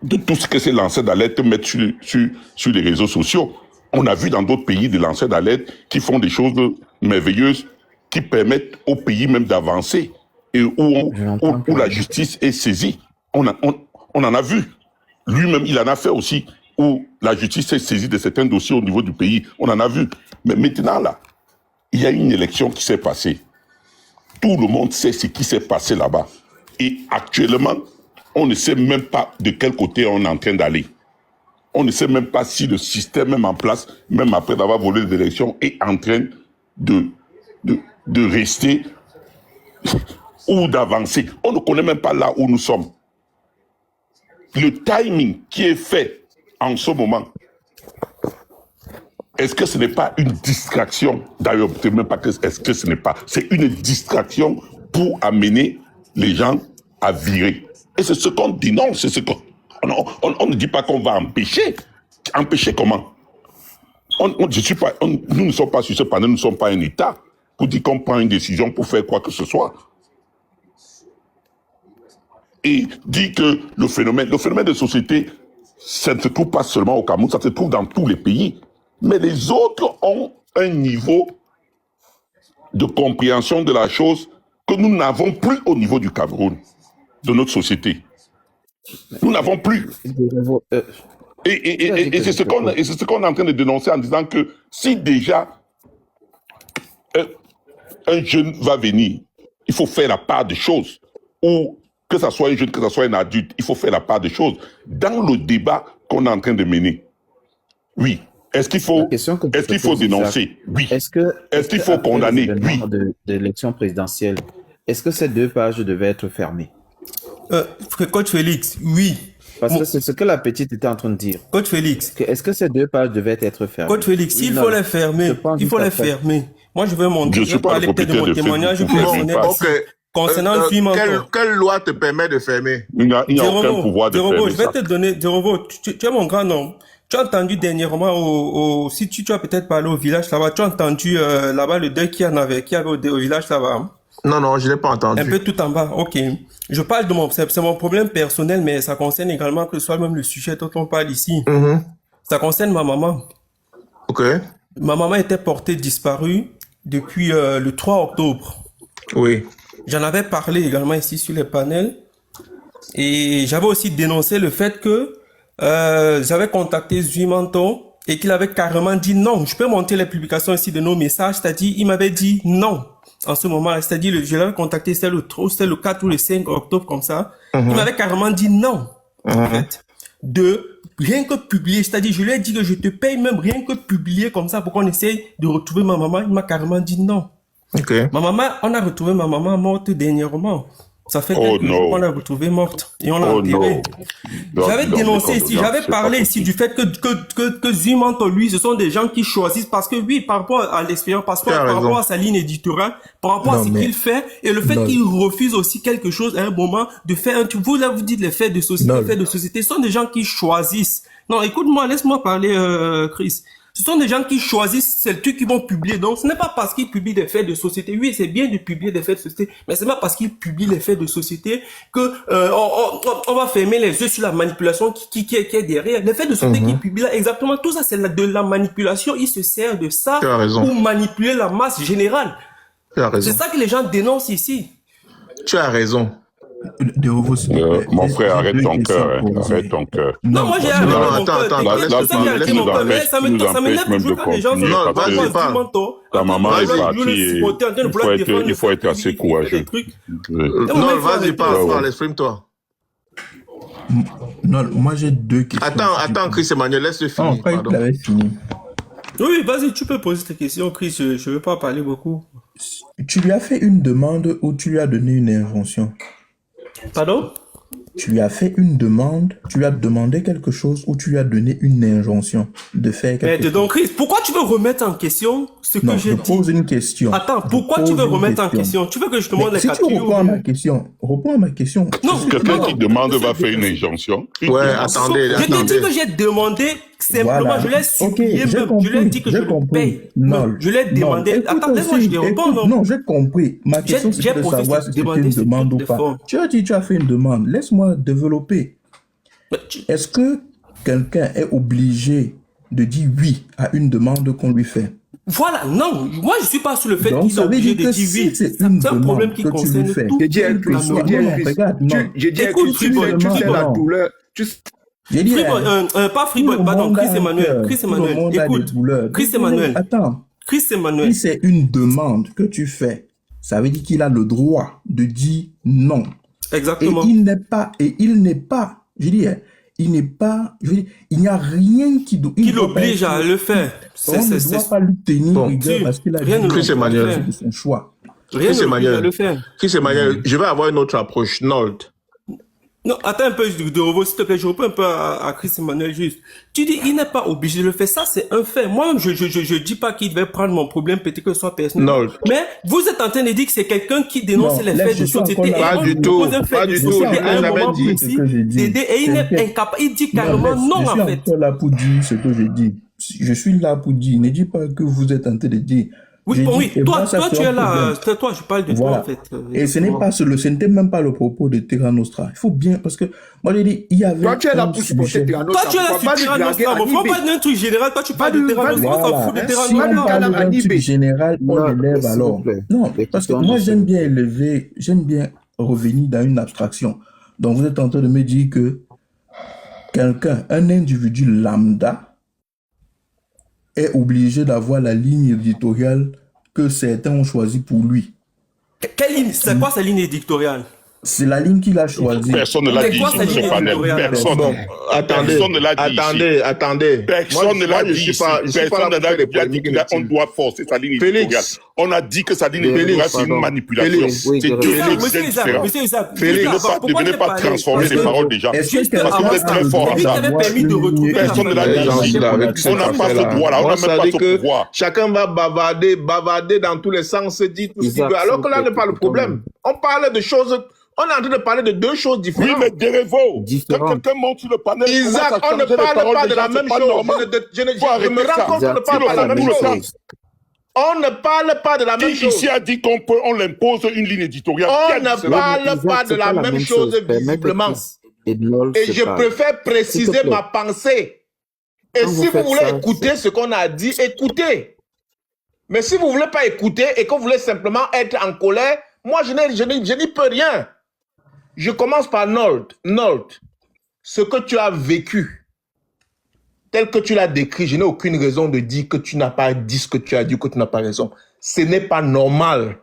Speaker 5: de tout ce que ces lanceurs d'alerte mettent sur les réseaux sociaux. On a vu dans d'autres pays des lanceurs d'alerte qui font des choses merveilleuses, qui permettent au pays même d'avancer et où la justice est saisie. On en a vu. Lui-même, il en a fait aussi, où la justice est saisie de certains dossiers au niveau du pays. On en a vu. Mais maintenant, là, il y a une élection qui s'est passée. Tout le monde sait ce qui s'est passé là-bas. Et actuellement, on ne sait même pas de quel côté on est en train d'aller. On ne sait même pas si le système même en place, même après d'avoir volé les élections, est en train de rester ou d'avancer. On ne connaît même pas là où nous sommes. Le timing qui est fait en ce moment, est-ce que ce n'est pas une distraction? D'ailleurs, même pas que est-ce que ce n'est pas. C'est une distraction pour amener les gens à virer. Et c'est ce qu'on dénonce, c'est ce qu'on... On ne dit pas qu'on va empêcher. Empêcher comment? Nous ne sommes pas sur ce panel, nous ne sommes pas un État pour dire qu'on prend une décision pour faire quoi que ce soit. Et dit que le phénomène de société, ça ne se trouve pas seulement au Cameroun, ça se trouve dans tous les pays. Mais les autres ont un niveau de compréhension de la chose que nous n'avons plus au niveau du Cameroun, de notre société. Nous n'avons plus. Et c'est ce qu'on est en train de dénoncer en disant que si déjà un jeune va venir, il faut faire la part des choses. Ou que ça soit un jeune, que ça soit un adulte, il faut faire la part des choses. Dans le débat qu'on est en train de mener, oui. Est-ce qu'il faut dénoncer? Oui. Est-ce qu'il faut condamner? Oui.
Speaker 4: De l'élection présidentielle, est-ce que ces 2 pages devaient être fermées?
Speaker 8: Coach Félix, oui.
Speaker 4: Parce que c'est ce que la petite était en train de dire.
Speaker 8: Coach Félix.
Speaker 4: Est-ce que ces 2 pages devaient être fermées?
Speaker 8: Coach Félix, s'il faut les fermer, il faut les fermer. Moi, je vais montrer.
Speaker 5: Je parler peut-être de mon témoignage personnel.
Speaker 6: Concernant quelle loi te permet de fermer?
Speaker 5: Il n'y a aucun pouvoir de fermer.
Speaker 8: Je vais te donner, tu es mon grand homme. Tu as entendu dernièrement si tu as peut-être parlé au village là-bas, tu as entendu là-bas le deuil qu'il y avait au village là-bas. Hein?
Speaker 6: Non, je l'ai pas entendu.
Speaker 8: Un peu tout en bas, ok. Je parle de c'est mon problème personnel, mais ça concerne également que ce soit même le sujet dont on parle ici. Ça concerne ma maman.
Speaker 6: Ok.
Speaker 8: Ma maman était portée disparue depuis le 3 octobre.
Speaker 6: Oui.
Speaker 8: J'en avais parlé également ici sur les panels. Et j'avais aussi dénoncé le fait que j'avais contacté Zuimanton et qu'il avait carrément dit non. Je peux monter les publications ici de nos messages. C'est-à-dire, il m'avait dit non en ce moment. C'est-à-dire, je l'avais contacté, c'était le 4 ou le 5 octobre comme ça. Il m'avait carrément dit non. en fait, de rien que publier, c'est-à-dire je lui ai dit que je te paye même rien que publier comme ça pour qu'on essaye de retrouver ma maman. Il m'a carrément dit non.
Speaker 6: Ok.
Speaker 8: Ma maman, on a retrouvé ma maman morte dernièrement. Ça fait
Speaker 5: Oh
Speaker 8: quelques jours
Speaker 5: non.
Speaker 8: qu'on l'a retrouvée morte et on l'a
Speaker 5: Oh
Speaker 8: enterrée.
Speaker 5: non.
Speaker 8: J'avais
Speaker 5: Donc,
Speaker 8: dénoncé
Speaker 5: mes
Speaker 8: ici, j'avais
Speaker 5: condoléances, c'est
Speaker 8: parlé
Speaker 5: pas
Speaker 8: ici du fait que Zumanto, lui, ce sont des gens qui choisissent parce que oui, par rapport à l'expérience,
Speaker 6: Tu as
Speaker 8: par
Speaker 6: raison.
Speaker 8: rapport à sa ligne éditoriale, par rapport à
Speaker 9: Non,
Speaker 8: ce
Speaker 9: mais-
Speaker 8: qu'il fait et le fait
Speaker 9: Non.
Speaker 8: qu'il refuse aussi quelque chose à un moment de faire un truc. Vous, là, vous dites les faits de société,
Speaker 9: Non.
Speaker 8: les faits de société, ce sont des gens qui choisissent. Non, écoute-moi, laisse-moi parler, Chris. Ce sont des gens qui choisissent, c'est le truc qu'ils vont publier. Donc, ce n'est pas parce qu'ils publient des faits de société. Oui, c'est bien de publier des faits de société, mais c'est pas parce qu'ils publient les faits de société que on va fermer les yeux sur la manipulation qui est derrière. Les faits de société qu'ils publient là, exactement, tout ça, c'est de la manipulation. Ils se servent de ça
Speaker 6: Tu as raison.
Speaker 8: pour manipuler la masse générale.
Speaker 6: Tu as raison.
Speaker 8: C'est ça que les gens dénoncent ici.
Speaker 6: Tu as raison.
Speaker 9: De nouveau, s'il vous plaît.
Speaker 5: Mon
Speaker 9: J'ai-
Speaker 5: frère,
Speaker 9: j'ai
Speaker 5: arrête
Speaker 9: deux
Speaker 5: ton
Speaker 9: questions
Speaker 5: cœur.
Speaker 9: à poser.
Speaker 5: Arrête ton cœur.
Speaker 8: Non, moi j'ai
Speaker 6: non,
Speaker 8: arrêté mon
Speaker 6: attends,
Speaker 8: cœur.
Speaker 6: attends,
Speaker 8: T'inquiète,
Speaker 6: laisse-moi
Speaker 8: c'est ça qui a
Speaker 6: parler,
Speaker 8: arrêté mon cœur. Mais ça
Speaker 5: nous
Speaker 8: m'énerve
Speaker 5: empêche même
Speaker 8: toujours
Speaker 5: de
Speaker 8: quand les gens
Speaker 5: continuer,
Speaker 6: Non,
Speaker 5: parce
Speaker 6: vas-y,
Speaker 5: que
Speaker 6: parle.
Speaker 5: ta maman est
Speaker 6: Vas-y,
Speaker 5: partie et il faut être assez courageux. Oui.
Speaker 6: Non, vas-y, parle, parle, exprime-toi.
Speaker 9: Non, moi j'ai deux questions.
Speaker 6: Attends, Chris Emmanuel, laisse-le
Speaker 9: Ah,
Speaker 6: finir.
Speaker 9: on croyait
Speaker 6: Pardon.
Speaker 9: qu'il avait fini.
Speaker 8: Oui, vas-y, tu peux poser tes questions, Chris. Je veux pas parler beaucoup.
Speaker 9: Tu lui as fait une demande ou tu lui as donné une injonction?
Speaker 8: Pardon?
Speaker 9: Tu lui as fait une demande, tu lui as demandé quelque chose ou tu lui as donné une injonction de faire
Speaker 8: Mais
Speaker 9: quelque chose?
Speaker 8: donc, Chris, pourquoi tu veux remettre en question ce que
Speaker 9: Non,
Speaker 8: j'ai
Speaker 9: je
Speaker 8: dit?
Speaker 9: pose une question.
Speaker 8: Attends,
Speaker 9: Je
Speaker 8: pourquoi tu
Speaker 9: pose
Speaker 8: veux
Speaker 9: une
Speaker 8: remettre en question? Tu veux que je te montre les
Speaker 9: Si tu
Speaker 8: captures?
Speaker 9: réponds à ma question, réponds à ma question.
Speaker 8: Non,
Speaker 5: Quelqu'un
Speaker 8: non,
Speaker 5: qui demande va faire une injonction.
Speaker 6: Ouais, attendez,
Speaker 8: Je t'ai dit
Speaker 6: attendez.
Speaker 8: que j'ai demandé simplement,
Speaker 9: Voilà.
Speaker 8: je l'ai
Speaker 9: Ok,
Speaker 8: supplié
Speaker 9: j'ai
Speaker 8: même,
Speaker 9: compris,
Speaker 8: je lui ai dit que je
Speaker 9: j'ai
Speaker 8: le
Speaker 9: compris.
Speaker 8: paye.
Speaker 9: Non,
Speaker 8: Je l'ai demandé.
Speaker 9: Écoute
Speaker 8: Attends, laisse-moi,
Speaker 9: aussi,
Speaker 8: je te réponds,
Speaker 9: écoute,
Speaker 8: non?
Speaker 9: non, j'ai compris. Ma question,
Speaker 8: j'ai
Speaker 9: c'est de
Speaker 8: posé
Speaker 9: savoir
Speaker 8: cette
Speaker 9: si c'était
Speaker 8: demande
Speaker 9: une
Speaker 8: sous
Speaker 9: demande
Speaker 8: toutes
Speaker 9: ou
Speaker 8: les
Speaker 9: pas.
Speaker 8: formes.
Speaker 9: Tu as dit, tu as fait une demande. Laisse-moi développer.
Speaker 8: Mais
Speaker 9: Est-ce que quelqu'un est obligé de dire oui à une demande qu'on lui fait?
Speaker 8: voilà, non, moi je suis pas sur le fait
Speaker 9: Donc,
Speaker 8: qu'ils
Speaker 9: ça
Speaker 8: sont
Speaker 9: veut
Speaker 8: obligés
Speaker 9: dire
Speaker 8: de
Speaker 9: que
Speaker 8: dire
Speaker 9: si
Speaker 8: oui.
Speaker 9: c'est
Speaker 8: C'est
Speaker 9: une
Speaker 8: un problème
Speaker 9: demande
Speaker 8: qui
Speaker 9: que tu lui
Speaker 8: concerne
Speaker 9: fais.
Speaker 8: tout
Speaker 2: J'ai dit à
Speaker 8: la
Speaker 2: Chris,
Speaker 9: Non,
Speaker 2: j'ai dit à
Speaker 9: non,
Speaker 2: Chris,
Speaker 9: regarde, non.
Speaker 2: j'ai dit à
Speaker 8: Écoute,
Speaker 2: Chris, tu
Speaker 8: Freeboy,
Speaker 2: sais la
Speaker 9: non.
Speaker 2: douleur,
Speaker 9: J'ai dit,
Speaker 8: Pas Freeboy,
Speaker 9: tout le
Speaker 8: pardon,
Speaker 9: monde
Speaker 8: Chris
Speaker 9: a un
Speaker 8: Emmanuel,
Speaker 9: cœur,
Speaker 8: Chris
Speaker 9: tout le
Speaker 8: Emmanuel,
Speaker 9: monde a des
Speaker 8: écoute,
Speaker 9: douleurs.
Speaker 8: Chris
Speaker 9: Désolé,
Speaker 8: Emmanuel,
Speaker 9: attends.
Speaker 8: Chris Emmanuel,
Speaker 9: Si c'est une demande que tu fais, ça veut dire qu'il a le droit de dire non.
Speaker 8: exactement.
Speaker 9: Et il n'est pas, je dis, hein, il n'est pas, je veux dire, il n'y a rien qui doit,
Speaker 8: Qui l'oblige à le faire.
Speaker 9: On ne doit pas lui tenir
Speaker 6: Bon,
Speaker 9: rigueur
Speaker 8: si,
Speaker 9: parce qu'il a
Speaker 8: rien
Speaker 9: dit
Speaker 8: ne
Speaker 9: non,
Speaker 6: l'oblige à le
Speaker 9: c'est
Speaker 6: faire.
Speaker 9: de son choix.
Speaker 8: Rien
Speaker 6: Chris
Speaker 8: ne l'oblige à
Speaker 6: Emmanuel.
Speaker 8: le faire.
Speaker 6: Chris Emmanuel, je vais avoir une autre approche. Nold.
Speaker 8: Non, attends un peu de revoir, s'il te plaît, je reprends un peu à Chris Emmanuel juste. Tu dis, il n'est pas obligé de le faire. Ça, c'est un fait. Moi-même, je dis pas qu'il devait prendre mon problème, peut-être que ce soit personnel.
Speaker 6: Non.
Speaker 8: Mais vous êtes en train de dire que c'est quelqu'un qui dénonce
Speaker 9: Non,
Speaker 8: les
Speaker 9: laisse,
Speaker 8: faits
Speaker 9: je
Speaker 8: de
Speaker 9: suis encore
Speaker 8: société.
Speaker 9: là.
Speaker 8: Et
Speaker 6: Pas
Speaker 8: moi,
Speaker 6: du
Speaker 8: je
Speaker 6: tout,
Speaker 8: propose un fait
Speaker 6: pas
Speaker 8: de
Speaker 6: du tout,
Speaker 8: société
Speaker 6: je
Speaker 8: à
Speaker 6: l'ai
Speaker 8: un
Speaker 6: jamais
Speaker 8: moment
Speaker 6: dit.
Speaker 8: précis
Speaker 9: Ce que j'ai dit.
Speaker 8: d'aider, et il est
Speaker 9: T'inquiète.
Speaker 8: incapable. Il dit
Speaker 9: Non,
Speaker 8: carrément
Speaker 9: laisse,
Speaker 8: non,
Speaker 9: je suis
Speaker 8: en fait.
Speaker 9: encore là pour dire ce que j'ai dit. Je suis là pour dire. Ne dis pas que vous êtes en train de dire.
Speaker 8: Oui,
Speaker 9: J'ai
Speaker 8: bon,
Speaker 9: dit,
Speaker 8: oui.
Speaker 9: et
Speaker 8: Toi,
Speaker 9: moi, ça,
Speaker 8: toi,
Speaker 9: c'est
Speaker 8: tu
Speaker 9: un
Speaker 8: es là.
Speaker 9: problème.
Speaker 8: Toi, je parle de toi,
Speaker 9: Voilà.
Speaker 8: en fait.
Speaker 9: Et ce n'est pas ce n'était même pas le propos de Terra Nostra. Il faut bien, parce que moi j'ai dit, il y avait.
Speaker 2: toi tu es là
Speaker 9: un
Speaker 2: pour supporter
Speaker 9: sujet.
Speaker 2: Tyrannosaurus.
Speaker 8: Toi, tu es là sur Terra Nostra. On ne pas d'un truc général. Toi, tu parles de Terra Nostra. On s'en
Speaker 9: Voilà.
Speaker 8: fout de Terra
Speaker 9: Si on
Speaker 8: Nostra.
Speaker 9: parle d'un
Speaker 2: Anibé.
Speaker 9: truc général, on
Speaker 4: Non,
Speaker 9: l'élève
Speaker 4: s'il
Speaker 9: alors.
Speaker 4: vous plaît.
Speaker 9: Non,
Speaker 4: Les
Speaker 9: parce que
Speaker 4: questions,
Speaker 9: moi
Speaker 4: je
Speaker 9: j'aime
Speaker 4: sais.
Speaker 9: bien élever, j'aime bien revenir dans une abstraction. Donc vous êtes en train de me dire que quelqu'un, un individu lambda, est obligé d'avoir la ligne éditoriale que certains ont choisie pour lui.
Speaker 8: Quelle ligne? C'est quoi sa ligne éditoriale?
Speaker 9: C'est la ligne qu'il a choisie.
Speaker 5: Personne ne l'a
Speaker 8: C'est
Speaker 5: dit
Speaker 8: quoi
Speaker 5: sur
Speaker 8: sa
Speaker 5: ce
Speaker 8: ligne
Speaker 5: panel.
Speaker 8: éditoriale?
Speaker 5: Personne.
Speaker 6: Bon, attendez,
Speaker 5: Personne ne l'a dit ici.
Speaker 6: attendez.
Speaker 5: Personne ne l'a dit ici. Personne ne l'a dit. Il a dit qu'on doit forcer sa ligne
Speaker 6: Félix.
Speaker 5: éditoriale. On a dit que sa ligne
Speaker 6: Félix,
Speaker 5: éditoriale, c'est une
Speaker 4: pardon.
Speaker 5: manipulation.
Speaker 6: Félix,
Speaker 4: oui,
Speaker 5: C'est deux
Speaker 4: Félix,
Speaker 5: choses
Speaker 8: Monsieur Isaac,
Speaker 5: différentes.
Speaker 8: monsieur Isaac.
Speaker 6: Félix,
Speaker 5: Ne venez pas transformer les paroles des gens.
Speaker 9: Est-ce que
Speaker 8: Juste
Speaker 9: quelqu'un
Speaker 5: parce que vous êtes très fort
Speaker 8: Lui
Speaker 5: à ça.
Speaker 8: qui avait permis de retrouver la
Speaker 5: Personne ne l'a
Speaker 8: femme.
Speaker 5: dit
Speaker 6: gens
Speaker 5: ici.
Speaker 6: là, avec cette
Speaker 5: On n'a pas
Speaker 6: affaire-là.
Speaker 5: ce droit-là. On
Speaker 6: Moi,
Speaker 5: n'a
Speaker 6: ça
Speaker 5: même pas
Speaker 6: dit
Speaker 5: ce
Speaker 6: que
Speaker 5: pouvoir.
Speaker 6: chacun va bavarder dans tous les sens, se dit tout ce qu'il
Speaker 4: Isaac,
Speaker 6: veut. Alors que là
Speaker 4: s'il vous
Speaker 6: n'est pas le
Speaker 4: plaît,
Speaker 6: problème. On parle de choses, on est en train de parler de deux choses
Speaker 5: Oui,
Speaker 6: différentes.
Speaker 5: mais Derevo, quand
Speaker 4: Différentes.
Speaker 5: quelqu'un monte sur le panel,
Speaker 6: Isaac,
Speaker 5: commence à
Speaker 6: on ne
Speaker 5: changer les
Speaker 6: parle
Speaker 5: paroles
Speaker 6: pas
Speaker 5: des
Speaker 6: de la
Speaker 5: gens,
Speaker 6: même
Speaker 5: c'est pas
Speaker 6: chose.
Speaker 5: normal.
Speaker 6: Je
Speaker 5: Faut arrêter
Speaker 6: me rends
Speaker 5: ça.
Speaker 6: compte qu'on ne
Speaker 4: Isaac,
Speaker 6: parle pas de la
Speaker 5: tout
Speaker 6: même
Speaker 5: le
Speaker 6: chose.
Speaker 5: sens.
Speaker 6: On ne parle pas de la même
Speaker 5: Qui
Speaker 6: chose.
Speaker 5: ici a dit on l'impose une ligne éditoriale? Qui a
Speaker 6: On
Speaker 5: dit
Speaker 6: ne
Speaker 5: cela?
Speaker 6: parle
Speaker 4: Isaac,
Speaker 6: pas de
Speaker 4: c'est
Speaker 6: la même chose
Speaker 4: Permets que
Speaker 6: visiblement.
Speaker 4: Chris et Lol
Speaker 6: Et
Speaker 4: se
Speaker 6: je
Speaker 4: parlent.
Speaker 6: préfère
Speaker 4: S'il te
Speaker 6: préciser
Speaker 4: plaît.
Speaker 6: ma pensée. Et
Speaker 4: Quand vous
Speaker 6: si vous
Speaker 4: faites
Speaker 6: voulez
Speaker 4: ça,
Speaker 6: écouter ce qu'on a dit, écoutez. Mais si vous ne voulez pas écouter et que vous voulez simplement être en colère, moi je n'y peux rien. Je commence par Nold. Nold, ce que tu as vécu, tel que tu l'as décrit, je n'ai aucune raison de dire que tu n'as pas dit ce que tu as dit, que tu n'as pas raison. Ce n'est pas normal.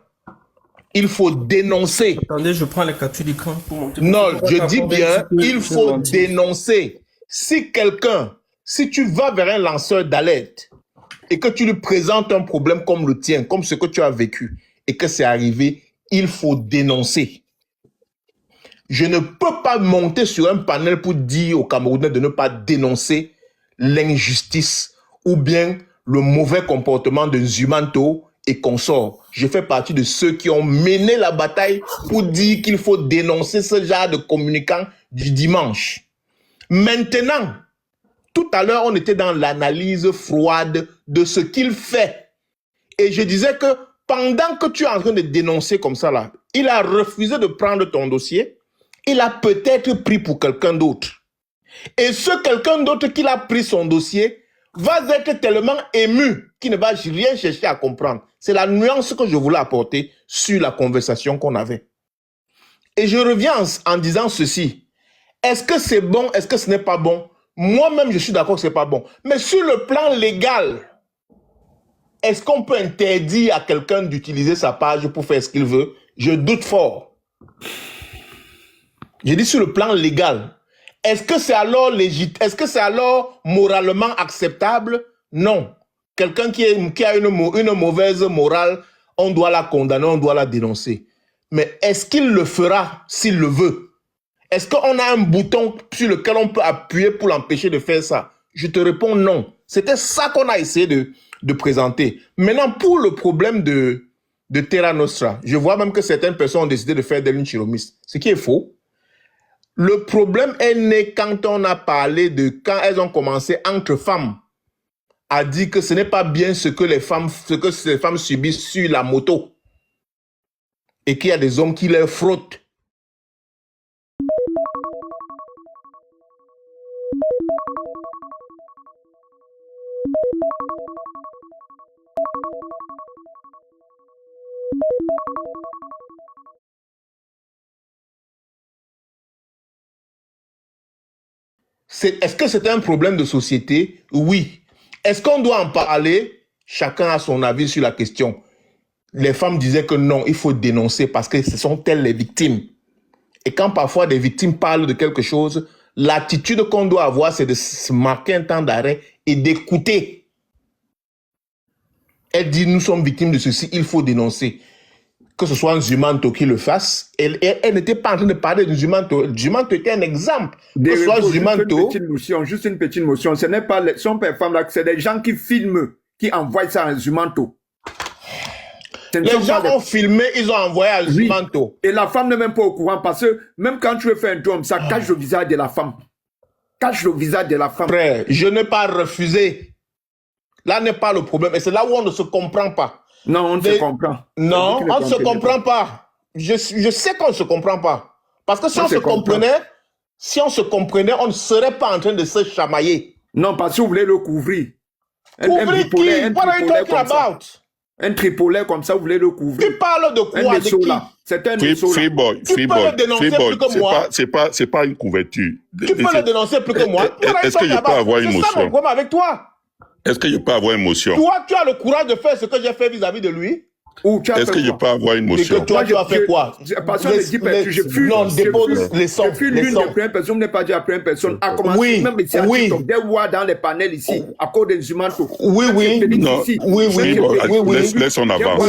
Speaker 6: il faut dénoncer.
Speaker 8: Attendez, je prends les captures d'écran pour montrer.
Speaker 6: Non, je
Speaker 8: Pas
Speaker 6: dis bien,
Speaker 8: convaincu que
Speaker 6: il
Speaker 8: c'est
Speaker 6: faut
Speaker 8: menti.
Speaker 6: dénoncer. Si tu vas vers un lanceur d'alerte et que tu lui présentes un problème comme le tien, comme ce que tu as vécu, et que c'est arrivé, il faut dénoncer. Je ne peux pas monter sur un panel pour dire aux Camerounais de ne pas dénoncer l'injustice ou bien le mauvais comportement de Zumanto et consorts. Je fais partie de ceux qui ont mené la bataille pour dire qu'il faut dénoncer ce genre de communicants du dimanche. Maintenant, tout à l'heure, on était dans l'analyse froide de ce qu'il fait. Et je disais que pendant que tu es en train de dénoncer comme ça, là, il a refusé de prendre ton dossier. Il a peut-être pris pour quelqu'un d'autre. Et ce quelqu'un d'autre qui a pris son dossier va être tellement ému qu'il ne va rien chercher à comprendre. C'est la nuance que je voulais apporter sur la conversation qu'on avait. Et je reviens en disant ceci. Est-ce que c'est bon? Est-ce que ce n'est pas bon? Moi-même, je suis d'accord que ce n'est pas bon. Mais sur le plan légal, est-ce qu'on peut interdire à quelqu'un d'utiliser sa page pour faire ce qu'il veut? Je doute fort. J'ai dit sur le plan légal. Est-ce que c'est alors légitime? Est-ce que c'est alors moralement acceptable? Non. Quelqu'un qui a une mauvaise morale, on doit la condamner, on doit la dénoncer. Mais est-ce qu'il le fera s'il le veut? Est-ce qu'on a un bouton sur lequel on peut appuyer pour l'empêcher de faire ça? Je te réponds non. C'était ça qu'on a essayé de présenter. Maintenant, pour le problème de Terra Nostra, je vois même que certaines personnes ont décidé de faire des lignes chiromistes, ce qui est faux. Le problème est né quand on a parlé de quand elles ont commencé entre femmes à dire que ce n'est pas bien ce que ces femmes subissent sur la moto et qu'il y a des hommes qui les frottent. Est-ce que c'est un problème de société? Oui. Est-ce qu'on doit en parler? Chacun a son avis sur la question. Les femmes disaient que non, il faut dénoncer parce que ce sont elles les victimes. Et quand parfois des victimes parlent de quelque chose, l'attitude qu'on doit avoir, c'est de se marquer un temps d'arrêt et d'écouter. Elle dit, nous sommes victimes de ceci, il faut dénoncer. Que ce soit un Zumanto qui le fasse, elle n'était pas en train de parler de Zumanto. Zumanto était un exemple. Que ce soit Zumanto.
Speaker 2: Juste une petite motion. Ce n'est pas les femmes là, c'est des gens qui filment, qui envoient ça à Zumanto.
Speaker 6: Les gens ont filmé, ils ont envoyé à Zumanto.
Speaker 2: Et la femme n'est même pas au courant parce que même quand tu veux faire un drum, ça cache le visage de la femme. Cache le visage de la femme.
Speaker 6: Frère, je n'ai pas refusé. Là n'est pas le problème. Et c'est là où on ne se comprend pas.
Speaker 2: Non, on se comprend.
Speaker 6: Non, on ne se comprend pas. Je sais qu'on ne se comprend pas. Parce que si on se comprenait, on ne serait pas en train de se chamailler.
Speaker 2: Non, parce que vous voulez le couvrir.
Speaker 6: Couvrir qui? What are you talking about?
Speaker 2: Un tripolaire comme ça, vous voulez le couvrir.
Speaker 6: Tu parles de quoi? De qui?
Speaker 2: C'est un dessous là.
Speaker 5: Freeboy, c'est pas une couverture.
Speaker 6: Tu peux le dénoncer plus que moi.
Speaker 5: Est-ce que je peux avoir une motion?
Speaker 6: C'est ça mon problème avec toi.
Speaker 5: Est-ce que je peux avoir une motion?
Speaker 6: Toi, tu as le courage de faire ce que j'ai fait vis-à-vis de lui?
Speaker 5: Est-ce que je peux avoir une motion?
Speaker 6: Et que toi, tu as fait quoi? Non, dépose les sons.
Speaker 2: Je suis l'une des premières personnes, n'est pas dit à première personne, à commencer même ici à TikTok, des voix dans les panels ici, à cause des Zumanto.
Speaker 5: Oui. Laisse on avance.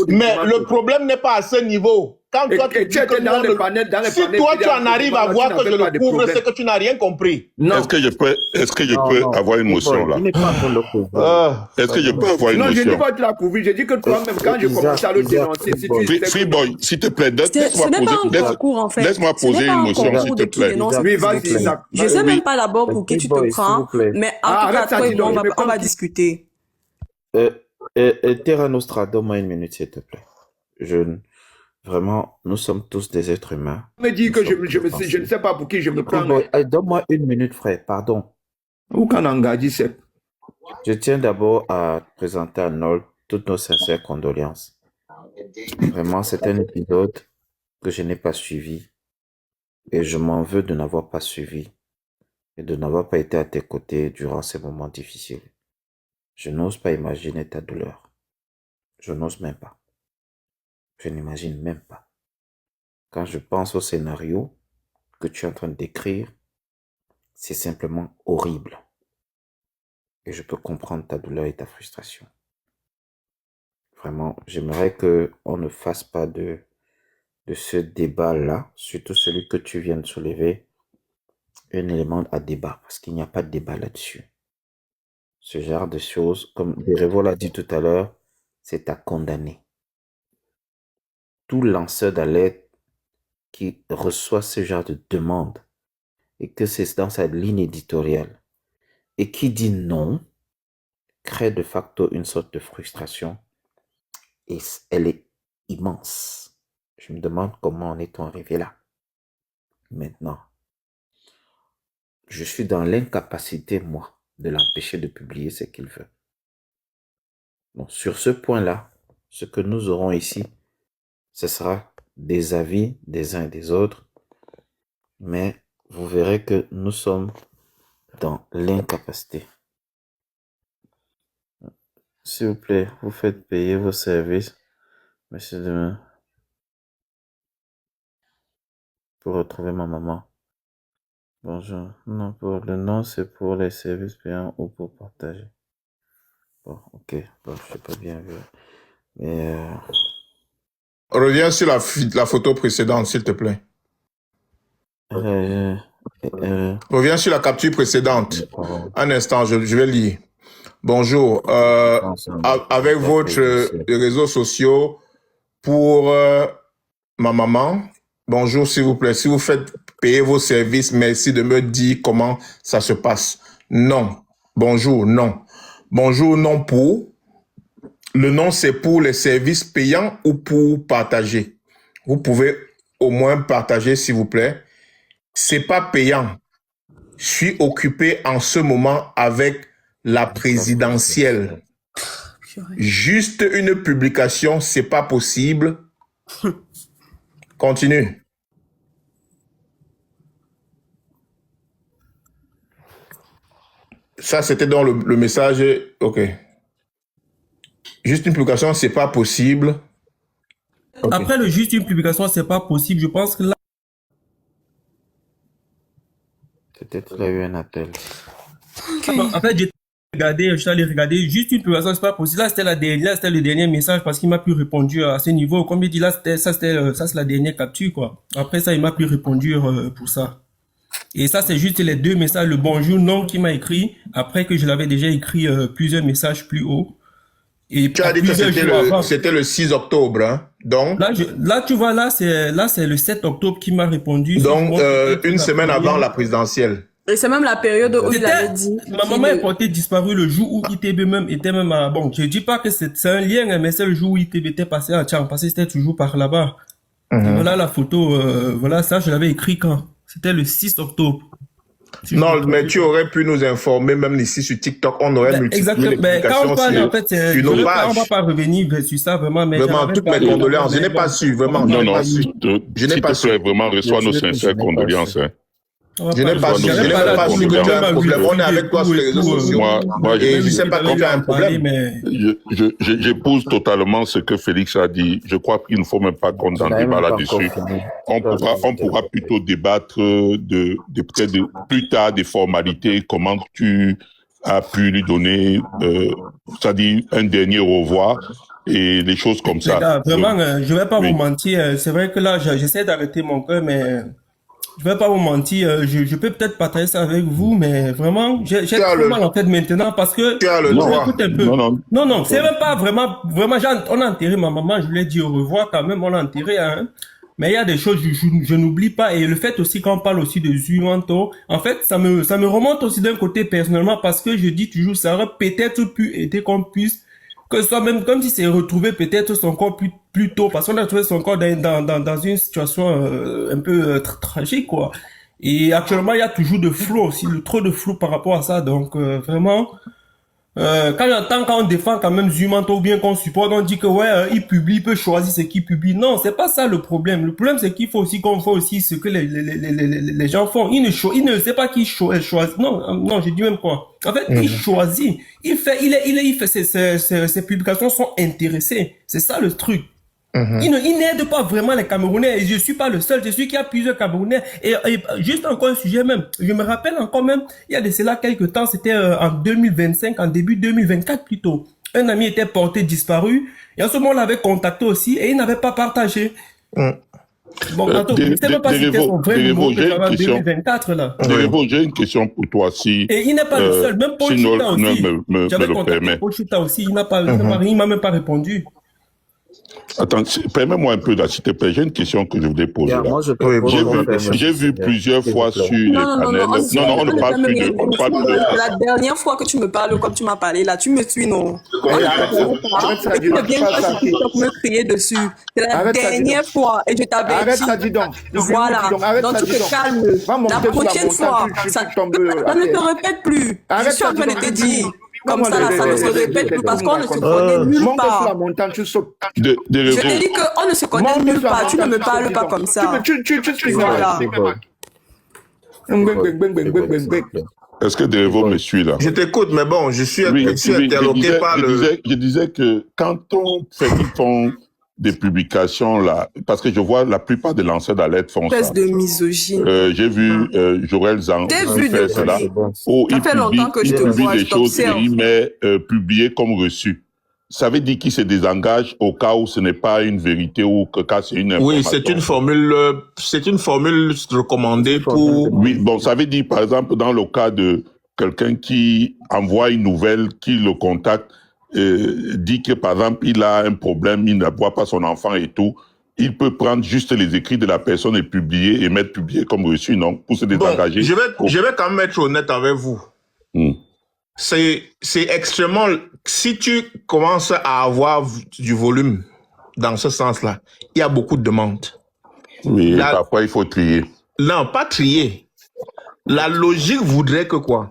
Speaker 6: Mais le problème n'est pas à ce niveau. Quand toi, tu dis que
Speaker 2: dans les panels,
Speaker 6: si toi, tu en arrives à voir que je le couvre, c'est que tu n'as rien compris.
Speaker 5: Est-ce que je peux avoir une motion là? Est-ce que je peux avoir une motion?
Speaker 2: Non, je ne dis pas que tu l'as couvert. Je dis que toi-même, quand je commence à le dénoncer,
Speaker 5: Freeboy, s'il te plaît,
Speaker 1: laisse-moi
Speaker 5: poser une motion, s'il te plaît.
Speaker 2: Oui, vas-y.
Speaker 1: Je sais même pas d'abord pour qui tu te prends, mais en tout cas, toi et moi, on va discuter.
Speaker 4: Terra Nostra, donne-moi une minute, s'il te plaît. Vraiment, nous sommes tous des êtres humains.
Speaker 2: Me dis que je ne sais pas pour qui je me prends.
Speaker 4: Donne-moi une minute, frère, pardon.
Speaker 2: Où qu'on engage, c'est.
Speaker 4: Je tiens d'abord à présenter à Nol toutes nos sincères condoléances. Vraiment, c'est un épisode que je n'ai pas suivi et je m'en veux de n'avoir pas suivi et de n'avoir pas été à tes côtés durant ces moments difficiles. Je n'ose pas imaginer ta douleur. Je n'ose même pas. Je n'imagine même pas. Quand je pense au scénario que tu es en train de décrire, c'est simplement horrible. Et je peux comprendre ta douleur et ta frustration. Vraiment, j'aimerais qu'on ne fasse pas de ce débat-là, surtout celui que tu viens de soulever, un élément à débat, parce qu'il n'y a pas de débat là-dessus. Ce genre de choses, comme Derevo l'a dit tout à l'heure, c'est à condamner. Tout lanceur d'alerte qui reçoit ce genre de demande et que c'est dans sa ligne éditoriale et qui dit non, crée de facto une sorte de frustration et elle est immense. Je me demande comment en est-on arrivé là. Maintenant, je suis dans l'incapacité, moi, de l'empêcher de publier ce qu'il veut. Donc, sur ce point-là, ce que nous aurons ici, ce sera des avis des uns et des autres, mais vous verrez que nous sommes dans l'incapacité. S'il vous plaît, vous faites payer vos services, monsieur demain, pour retrouver ma maman. Bonjour. Non, pour le nom, c'est pour les services payants ou pour partager. Bon, ok. Bon, je sais pas bien vu. Mais
Speaker 6: Reviens sur la photo précédente, s'il te plaît. Reviens sur la capture précédente. Un instant, je vais lire. Bonjour. Avec votre réseaux sociaux pour ma maman. Bonjour, s'il vous plaît. Si vous faites payer vos services, merci de me dire comment ça se passe. Non. Bonjour, non. Bonjour, non pour. Le nom, c'est pour les services payants ou pour partager. Vous pouvez au moins partager, s'il vous plaît. C'est pas payant. Je suis occupé en ce moment avec la présidentielle. Juste une publication, c'est pas possible. Continue. Ça, c'était dans le message. OK. Juste une publication, c'est pas possible. Okay.
Speaker 8: Après le juste une publication, c'est pas possible. Je pense que là.
Speaker 4: Peut-être qu'il y a eu un appel.
Speaker 8: Okay. En fait, je suis allé regarder. Juste une publication, c'est pas possible. Là, c'était le dernier message parce qu'il m'a plus répondu à ce niveau. Comme il dit là, c'est la dernière capture, quoi. Après ça, il m'a plus répondu pour ça. Et ça, c'est juste les deux messages. Le bonjour, non, qui m'a écrit. Après que je l'avais déjà écrit plusieurs messages plus haut. Et
Speaker 6: tu as dit que c'était le 6 octobre, hein? Donc
Speaker 8: là, tu vois, là c'est le 7 octobre qui m'a répondu.
Speaker 6: Donc une semaine avant la présidentielle.
Speaker 1: Et c'est même la période où il avait dit.
Speaker 8: Ma maman est portée disparue le jour où ITB même était même à... Bon, je dis pas que c'est un lien, mais c'est le jour où ITB était passé à Tchang, parce que c'était toujours par là-bas. Voilà la photo, voilà ça, je l'avais écrit quand? C'était le 6 octobre.
Speaker 6: Non, mais tu aurais pu nous informer, même ici sur TikTok, on aurait multiplié les publications
Speaker 8: quand on parle, en fait, sur nos pages. On va pas revenir sur ça, vraiment. Mais
Speaker 6: vraiment, toutes mes condoléances. Je n'ai pas su, vraiment.
Speaker 5: Non, s'il te plaît, vraiment, reçois nos sincères condoléances.
Speaker 6: Je n'ai pas su que tu as un problème. On est avec toi sur les réseaux sociaux. Et je ne sais pas que tu as un problème.
Speaker 5: J'épouse totalement ce que Félix a dit. Je crois qu'il ne faut même pas qu'on en débat là-dessus. On pourra plutôt débattre peut-être plus tard des formalités, comment tu as pu lui donner, c'est-à-dire un dernier au revoir. Et des choses comme ça.
Speaker 8: Gars, vraiment, je vais pas vous mentir. C'est vrai que là, j'essaie d'arrêter mon cœur, mais je vais pas vous mentir. Je peux peut-être partager ça avec vous, mais vraiment, j'ai trop mal en tête maintenant parce que.
Speaker 6: Tu as le droit.
Speaker 8: Écoute un peu. Non, c'est même pas vraiment, on a enterré ma maman. Je lui ai dit au revoir quand même. On l'a enterré, hein. Mais il y a des choses, je n'oublie pas. Et le fait aussi, quand on parle aussi de Zumanto, en fait, ça me remonte aussi d'un côté personnellement parce que je dis toujours, ça aurait peut-être pu aider qu'on puisse, que ce soit même comme si c'est retrouvé peut-être son corps plus tôt, parce qu'on a trouvé son corps dans une situation un peu tragique, quoi. Et actuellement, il y a toujours de flou aussi, trop de flou par rapport à ça. Donc, vraiment, quand on défend quand même Zumanto ou bien qu'on supporte, on dit que il publie, il peut choisir ce qu'il publie. Non, c'est pas ça le problème. Le problème, c'est qu'il faut aussi qu'on fasse aussi ce que les gens font. Il ne sait pas qui choisit. Non, je dis même quoi. En fait, il choisit. Ses publications sont intéressées. C'est ça le truc. Il n'aide pas vraiment les Camerounais. Et je suis pas le seul. Je suis qu'il y a plusieurs Camerounais. Et juste encore un sujet même. Je me rappelle encore même, il y a de cela quelques temps, c'était en 2025, en début 2024 plutôt. Un ami était porté disparu. Et en ce moment, on l'avait contacté aussi et il n'avait pas partagé. Bon, attends, je ne sais même pas si c'était son vrai numéro que j'avais en 2024 là.
Speaker 5: Derevo, j'ai une question pour toi. Si,
Speaker 8: Et il n'est pas le seul. Même Paul
Speaker 5: si
Speaker 8: Chita aussi. J'avais
Speaker 5: le
Speaker 8: contacté
Speaker 5: permet.
Speaker 8: Paul Chita aussi. Il m'a même pas répondu.
Speaker 5: Attends, permets-moi un peu là, s'il te plaît. J'ai une question que je voulais poser. Là.
Speaker 4: Moi, je peux
Speaker 5: J'ai vu plusieurs fois sur les panels. Non, on ne parle plus de. On parle de.
Speaker 1: La dernière fois que tu me parles, comme tu m'as parlé, là, tu me suis, non?
Speaker 2: Arrête ça, dis
Speaker 1: Tu
Speaker 2: donc.
Speaker 1: ne viens pas sur TikTok me crier dessus. C'est la
Speaker 2: Arrête ça, dis
Speaker 1: dernière
Speaker 2: donc.
Speaker 1: fois et je t'avais
Speaker 2: Arrête
Speaker 1: dit.
Speaker 2: ça, dis donc.
Speaker 1: Voilà.
Speaker 2: Arrête
Speaker 1: Donc
Speaker 2: ça,
Speaker 1: tu
Speaker 2: dis
Speaker 1: te
Speaker 2: donc.
Speaker 1: calmes.
Speaker 2: Va monter
Speaker 1: La
Speaker 2: sur la
Speaker 1: prochaine
Speaker 2: montagne,
Speaker 1: fois,
Speaker 2: tu
Speaker 1: ça
Speaker 2: tombes
Speaker 1: ça ne te répète plus. Je suis en train de te dire. Comme ça, là, ça ne se répète plus parce qu'on ne se connaît nulle
Speaker 2: Monte sur la
Speaker 1: part.
Speaker 2: montagne, tu sautes.
Speaker 1: Je t'ai dit qu'on ne se connaît nulle part. Tu ne me parles pas comme ça.
Speaker 2: Tu
Speaker 1: Voilà.
Speaker 5: Est-ce que Derevo me suit là?
Speaker 6: Je t'écoute, mais bon, je suis interloqué par
Speaker 5: je disais que quand ils font des publications là, parce que je vois la plupart des lanceurs d'alerte font ça.
Speaker 1: Espèce de misogyne.
Speaker 5: J'ai vu Joël Zang faire cela.
Speaker 1: Ça fait longtemps que je te vois,
Speaker 5: des
Speaker 1: je
Speaker 5: choses et
Speaker 1: t'observe.
Speaker 5: il met publié comme reçu. Ça veut dire qu'il se désengage au cas où ce n'est pas une vérité ou que cas c'est une information.
Speaker 6: Oui, c'est une formule recommandée pour...
Speaker 5: Oui, bon, ça veut dire, par exemple, dans le cas de quelqu'un qui envoie une nouvelle, qui le contacte, dit que, par exemple, il a un problème, il ne voit pas son enfant et tout, il peut prendre juste les écrits de la personne et publier, et mettre publié comme reçu, non, pour se désengager.
Speaker 6: Bon, je vais quand même être honnête avec vous. C'est extrêmement... Si tu commences à avoir du volume dans ce sens-là, il y a beaucoup de demandes.
Speaker 5: Oui, parfois il faut trier.
Speaker 6: Non, pas trier. La logique voudrait que quoi?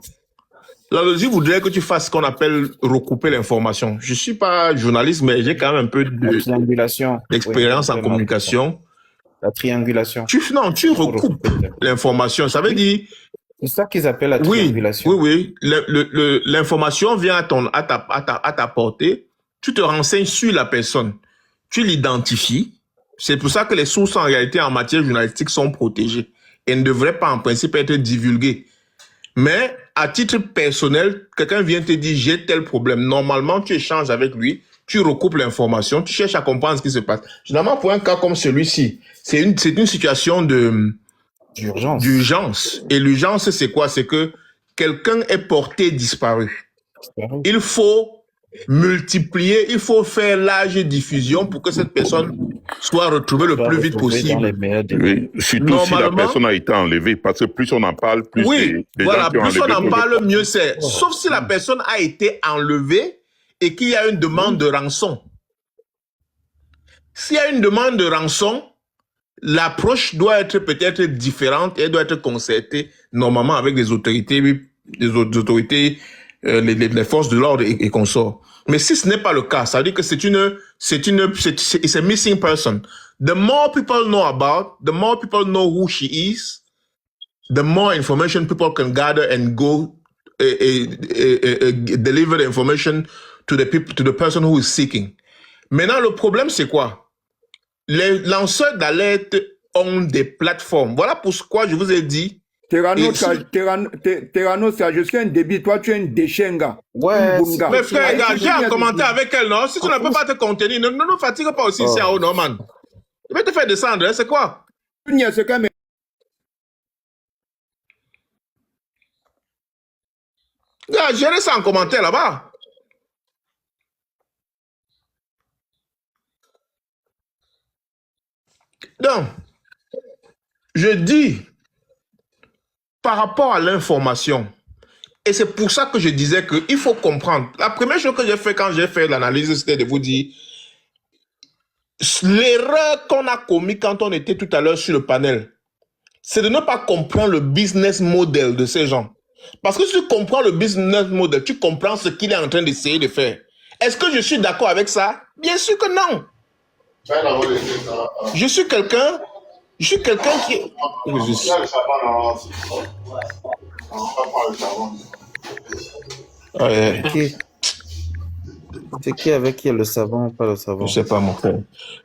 Speaker 6: La logique voudrait que tu fasses ce qu'on appelle recouper l'information. Je suis pas journaliste, mais j'ai quand même un peu d'expérience en communication.
Speaker 4: La triangulation.
Speaker 6: Tu recoupes l'information. Ça veut dire...
Speaker 4: C'est ça qu'ils appellent la triangulation.
Speaker 6: Oui. L'information vient à ta portée. Tu te renseignes sur la personne. Tu l'identifies. C'est pour ça que les sources, en réalité, en matière journalistique, sont protégées et ne devraient pas, en principe, être divulguées. Mais, à titre personnel, quelqu'un vient te dire, j'ai tel problème. Normalement, tu échanges avec lui, tu recoupes l'information, tu cherches à comprendre ce qui se passe. Généralement, pour un cas comme celui-ci, c'est une situation d'urgence. Et l'urgence, c'est quoi? C'est que quelqu'un est porté disparu. Il faut multiplier, il faut faire large diffusion pour que cette personne soit retrouvée le plus vite possible.
Speaker 5: Oui, surtout si la personne a été enlevée, parce que plus on en parle, plus
Speaker 6: oui, voilà, plus on en parle, mieux c'est. Sauf si la personne a été enlevée et qu'il y a une demande de rançon. S'il y a une demande de rançon, l'approche doit être peut-être différente et doit être concertée normalement avec les autorités, les forces de l'ordre et consorts. Mais si ce n'est pas le cas, ça veut dire que c'est a missing person. The more people know about, the more people know who she is, the more information people can gather and go deliver the information to the person who is seeking. Maintenant, le problème, c'est quoi? Les lanceurs d'alerte ont des plateformes. Voilà pourquoi je vous ai dit.
Speaker 2: Terrano, je suis un débit, toi tu es un déchenga.
Speaker 6: Ouais. Mais frère, gars, j'ai un commentaire avec elle, non? Si tu ne peux pas te contenir, ne nous fatigue pas aussi, c'est à haut, non, man. Je vais te faire descendre, hein, c'est quoi? Gars, gérez ça en commentaire là-bas. Donc, je dis, par rapport à l'information, et c'est pour ça que je disais qu'il faut comprendre. La première chose que j'ai fait quand j'ai fait l'analyse, c'était de vous dire, l'erreur qu'on a commis quand on était tout à l'heure sur le panel, c'est de ne pas comprendre le business model de ces gens. Parce que si tu comprends le business model, tu comprends ce qu'il est en train d'essayer de faire. Est-ce que je suis d'accord avec ça? Bien sûr que non. Je suis quelqu'un qui...
Speaker 4: C'est qui avec qui est le savant ou pas le
Speaker 6: Je
Speaker 4: savant?
Speaker 6: sais pas, mon frère.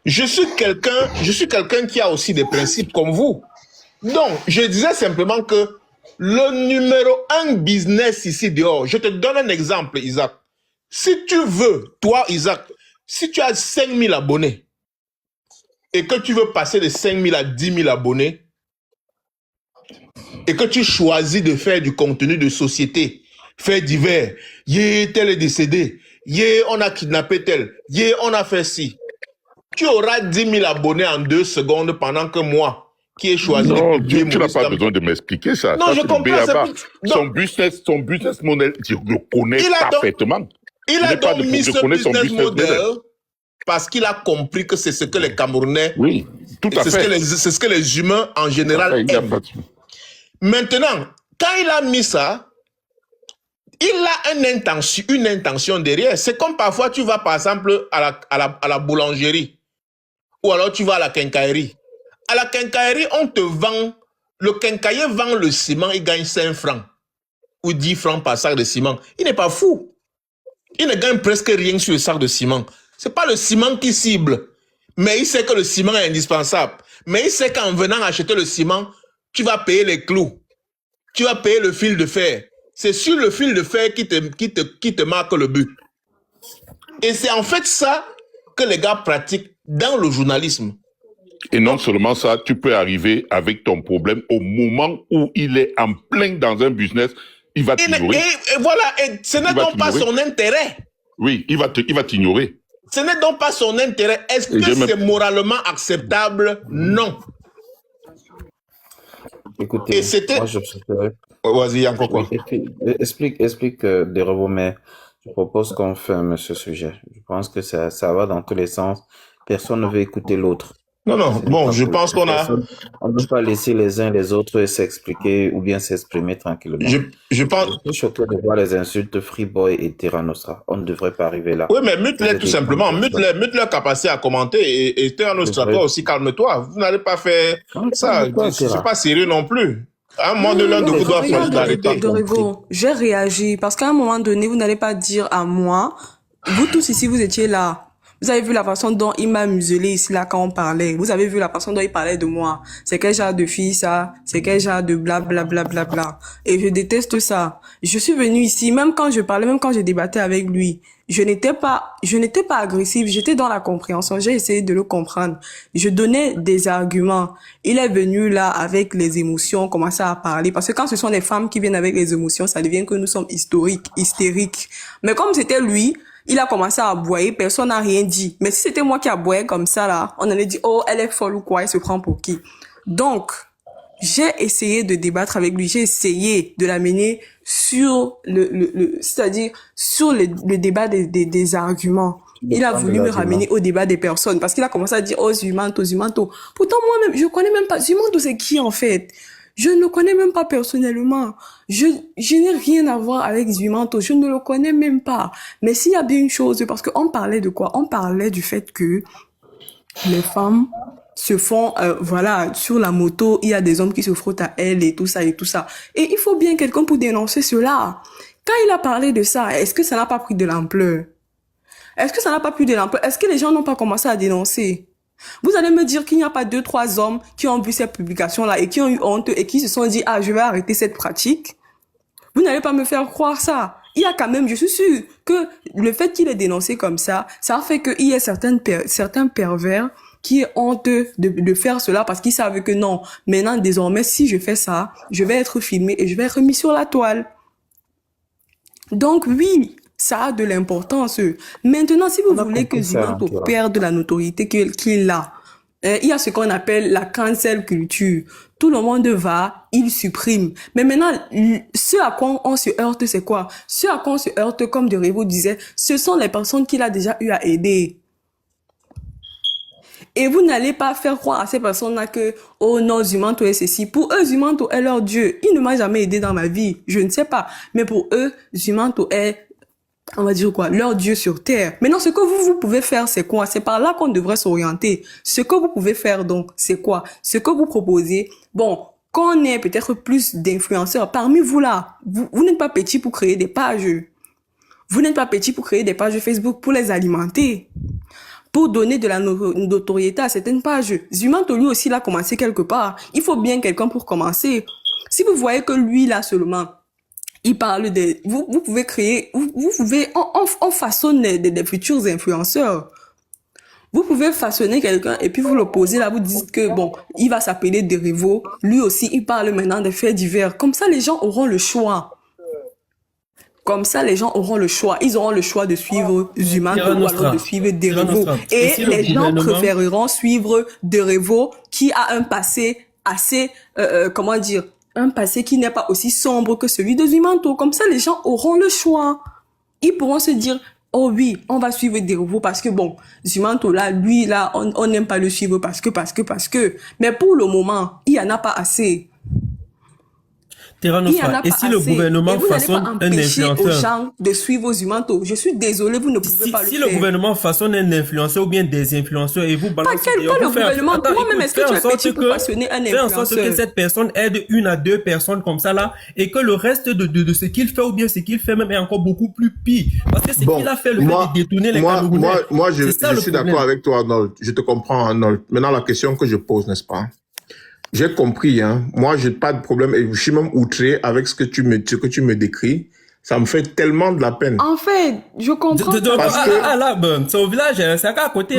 Speaker 6: Je suis quelqu'un qui a aussi des principes comme vous. Donc, je disais simplement que le numéro un business ici dehors, je te donne un exemple, Isaac. Si tu veux, toi, Isaac, si tu as 5000 abonnés et que tu veux passer de 5000 à 10 000 abonnés et que tu choisis de faire du contenu de société, faits divers, tel est décédé, on a kidnappé tel, on a fait ci, tu auras 10 000 abonnés en 2 secondes pendant que moi, qui ai choisi de
Speaker 5: Non,
Speaker 6: publier
Speaker 5: tu n'as pas
Speaker 6: Maurice
Speaker 5: besoin de m'expliquer ça.
Speaker 6: Non,
Speaker 5: Ça,
Speaker 6: je
Speaker 5: c'est le
Speaker 6: comprends.
Speaker 5: B.A.-ba.
Speaker 6: Donc,
Speaker 5: Son business model, je le connais
Speaker 6: Il a donc-
Speaker 5: parfaitement.
Speaker 6: il
Speaker 5: Je
Speaker 6: a
Speaker 5: n'ai pas
Speaker 6: donc
Speaker 5: de-
Speaker 6: mis
Speaker 5: je
Speaker 6: ce
Speaker 5: connais son
Speaker 6: business
Speaker 5: business model.
Speaker 6: model parce qu'il a compris que c'est ce que les Camerounais,
Speaker 5: Oui, tout à
Speaker 6: c'est
Speaker 5: fait.
Speaker 6: ce que les humains en général
Speaker 5: Il y a
Speaker 6: aiment.
Speaker 5: pas de-
Speaker 6: Maintenant, quand il a mis ça, il a une intention derrière. C'est comme parfois tu vas par exemple à la boulangerie ou alors tu vas à la quincaillerie. À la quincaillerie, on te vend, le quincailler vend le ciment, il gagne 5 francs ou 10 francs par sac de ciment. Il n'est pas fou. Il ne gagne presque rien sur le sac de ciment. C'est pas le ciment qui cible, mais il sait que le ciment est indispensable. Mais il sait qu'en venant acheter le ciment, tu vas payer les clous. Tu vas payer le fil de fer. C'est sur le fil de fer qui te marque le but. Et c'est en fait ça que les gars pratiquent dans le journalisme.
Speaker 5: Et non seulement ça, tu peux arriver avec ton problème au moment où il est en plein dans un business, il va t'ignorer.
Speaker 6: Et voilà, et ce n'est donc pas son intérêt.
Speaker 5: Oui, il va t'ignorer.
Speaker 6: Ce n'est donc pas son intérêt. Est-ce
Speaker 5: Et
Speaker 6: que
Speaker 5: j'ai même-
Speaker 6: c'est moralement acceptable? Non.
Speaker 4: Écoutez,
Speaker 6: Et c'était...
Speaker 4: moi je préférais.
Speaker 6: Vas-y, encore quoi?
Speaker 4: Explique des robots, mais je propose qu'on ferme ce sujet. Je pense que ça va dans tous les sens. Personne ne veut écouter l'autre.
Speaker 6: Non, non,
Speaker 4: C'est
Speaker 6: bon,
Speaker 4: pas
Speaker 6: je
Speaker 4: possible.
Speaker 6: pense qu'on a...
Speaker 4: On ne peut pas laisser les uns les autres s'expliquer ou bien s'exprimer tranquillement.
Speaker 6: Je pense...
Speaker 4: Je suis choqué de voir les insultes Freeboy et Terra Nostra. On ne devrait pas arriver là.
Speaker 6: Oui, mais mute-les
Speaker 4: Vous
Speaker 6: tout
Speaker 4: êtes
Speaker 6: simplement.
Speaker 4: des-
Speaker 6: Mute leur capacité à commenter. Et Terra Nostra,
Speaker 4: vrai.
Speaker 6: toi aussi, calme-toi. Vous n'allez pas faire
Speaker 4: Non,
Speaker 6: ça.
Speaker 4: calme-toi,
Speaker 6: C'est
Speaker 4: Terra.
Speaker 6: pas sérieux non plus. À un moment de l'un de vous doit choisir d'arrêter.
Speaker 1: Dorivo, j'ai réagi parce qu'à un moment donné, vous n'allez pas dire à moi, vous tous ici, vous étiez là. Vous avez vu la façon dont il m'a muselé ici, là, quand on parlait. Vous avez vu la façon dont il parlait de moi. C'est quel genre de fille, ça? C'est quel genre de blablabla. Bla, bla, bla. Et je déteste ça. Je suis venue ici, même quand je parlais, même quand je débattais avec lui. Je n'étais pas agressive. J'étais dans la compréhension. J'ai essayé de le comprendre. Je donnais des arguments. Il est venu là avec les émotions, commencer à parler. Parce que quand ce sont les femmes qui viennent avec les émotions, ça devient que nous sommes hystériques. Mais comme c'était lui, il a commencé à aboyer, personne n'a rien dit. Mais si c'était moi qui aboyais comme ça, là, on allait dire, oh, elle est folle ou quoi, elle se prend pour qui? Donc, j'ai essayé de débattre avec lui, j'ai essayé de l'amener sur c'est-à-dire sur le débat des arguments. Il a voulu me ramener au débat des personnes parce qu'il a commencé à dire, oh, Zumanto. Pourtant, moi-même, je connais même pas. Zumanto, c'est qui, en fait? Je ne le connais même pas personnellement. Je n'ai rien à voir avec Zumanto. Je ne le connais même pas. Mais s'il y a bien une chose, parce qu'on parlait de quoi? On parlait du fait que les femmes se font, voilà, sur la moto, il y a des hommes qui se frottent à elles et tout ça et tout ça. Et il faut bien quelqu'un pour dénoncer cela. Quand il a parlé de ça, est-ce que ça n'a pas pris de l'ampleur? Est-ce que ça n'a pas pris de l'ampleur? Est-ce que les gens n'ont pas commencé à dénoncer? Vous allez me dire qu'il n'y a pas 2-3 hommes qui ont vu cette publication-là et qui ont eu honte et qui se sont dit, ah, je vais arrêter cette pratique. Vous n'allez pas me faire croire ça. Il y a quand même, je suis sûre que le fait qu'il est dénoncé comme ça fait qu'il y a certains pervers qui ont honte de faire cela parce qu'ils savent que non, maintenant, désormais, si je fais ça, je vais être filmé et je vais être mis sur la toile. Donc oui, ça a de l'importance. Maintenant, si vous voulez que Zumanto perde la notoriété qu'il a, il y a ce qu'on appelle la cancel culture. Tout le monde va, il supprime. Mais maintenant, ce à quoi on se heurte, c'est quoi? Ce à quoi on se heurte, comme Dorivo disait, ce sont les personnes qu'il a déjà eu à aider. Et vous n'allez pas faire croire à ces personnes-là que, oh non, Zumanto est ceci. Pour eux, Zumanto est leur Dieu. Il ne m'a jamais aidé dans ma vie. Je ne sais pas. Mais pour eux, Zumanto est, on va dire quoi, leur Dieu sur terre. Maintenant, ce que vous pouvez faire, c'est quoi? C'est par là qu'on devrait s'orienter. Ce que vous pouvez faire, donc, c'est quoi? Ce que vous proposez, bon, qu'on ait peut-être plus d'influenceurs parmi vous là. Vous n'êtes pas petits pour créer des pages. Vous n'êtes pas petit pour créer des pages Facebook, pour les alimenter, pour donner de la notoriété à certaines pages. Zumanto, lui aussi, il a commencé quelque part. Il faut bien quelqu'un pour commencer. Si vous voyez que lui, là seulement, il parle de... Vous pouvez créer... Vous pouvez... On façonne des futurs influenceurs. Vous pouvez façonner quelqu'un et puis vous le posez là, vous dites que bon, il va s'appeler Derevo. Lui aussi, il parle maintenant des faits divers. Comme ça, les gens auront le choix. Comme ça, les gens auront le choix. Ils auront le choix de suivre Zumanto ou alors de suivre Derevo. Et
Speaker 8: si
Speaker 1: les gens
Speaker 8: gouvernement...
Speaker 1: préféreront suivre Derevo qui a un passé assez, comment dire, un passé qui n'est pas aussi sombre que celui de Zumanto. Comme ça, les gens auront le choix. Ils pourront se dire, oh oui, on va suivre Derevo parce que bon, Zumanto là, lui là, on n'aime pas le suivre parce que. Mais pour le moment, il y en a pas assez.
Speaker 8: Terra Nostra, et si le gouvernement façonne un influenceur,
Speaker 1: aux gens de suivre Zumanto, je suis désolé, vous ne pouvez pas le faire.
Speaker 8: Si le gouvernement façonne un influenceur ou bien des influenceurs et vous balancez...
Speaker 1: Pas le gouvernement, toi-même, est-ce que tu es petit pour façonner un influenceur?
Speaker 8: Fais en sorte que cette personne aide 1 à 2 personnes comme ça là, et que le reste de ce qu'il fait ou bien ce qu'il fait même est encore beaucoup plus pire. Parce que ce qu'il a fait, le fait de détourner les Camerounais...
Speaker 6: Moi, je suis d'accord avec toi, Arnold. Je te comprends, Arnold. Maintenant, la question que je pose, n'est-ce pas? J'ai compris, hein. Moi, j'ai pas de problème et je suis même outré avec ce que tu me décris. Ça me fait tellement de la peine.
Speaker 1: En fait, je comprends.
Speaker 8: Parce que là, c'est au village, c'est à côté.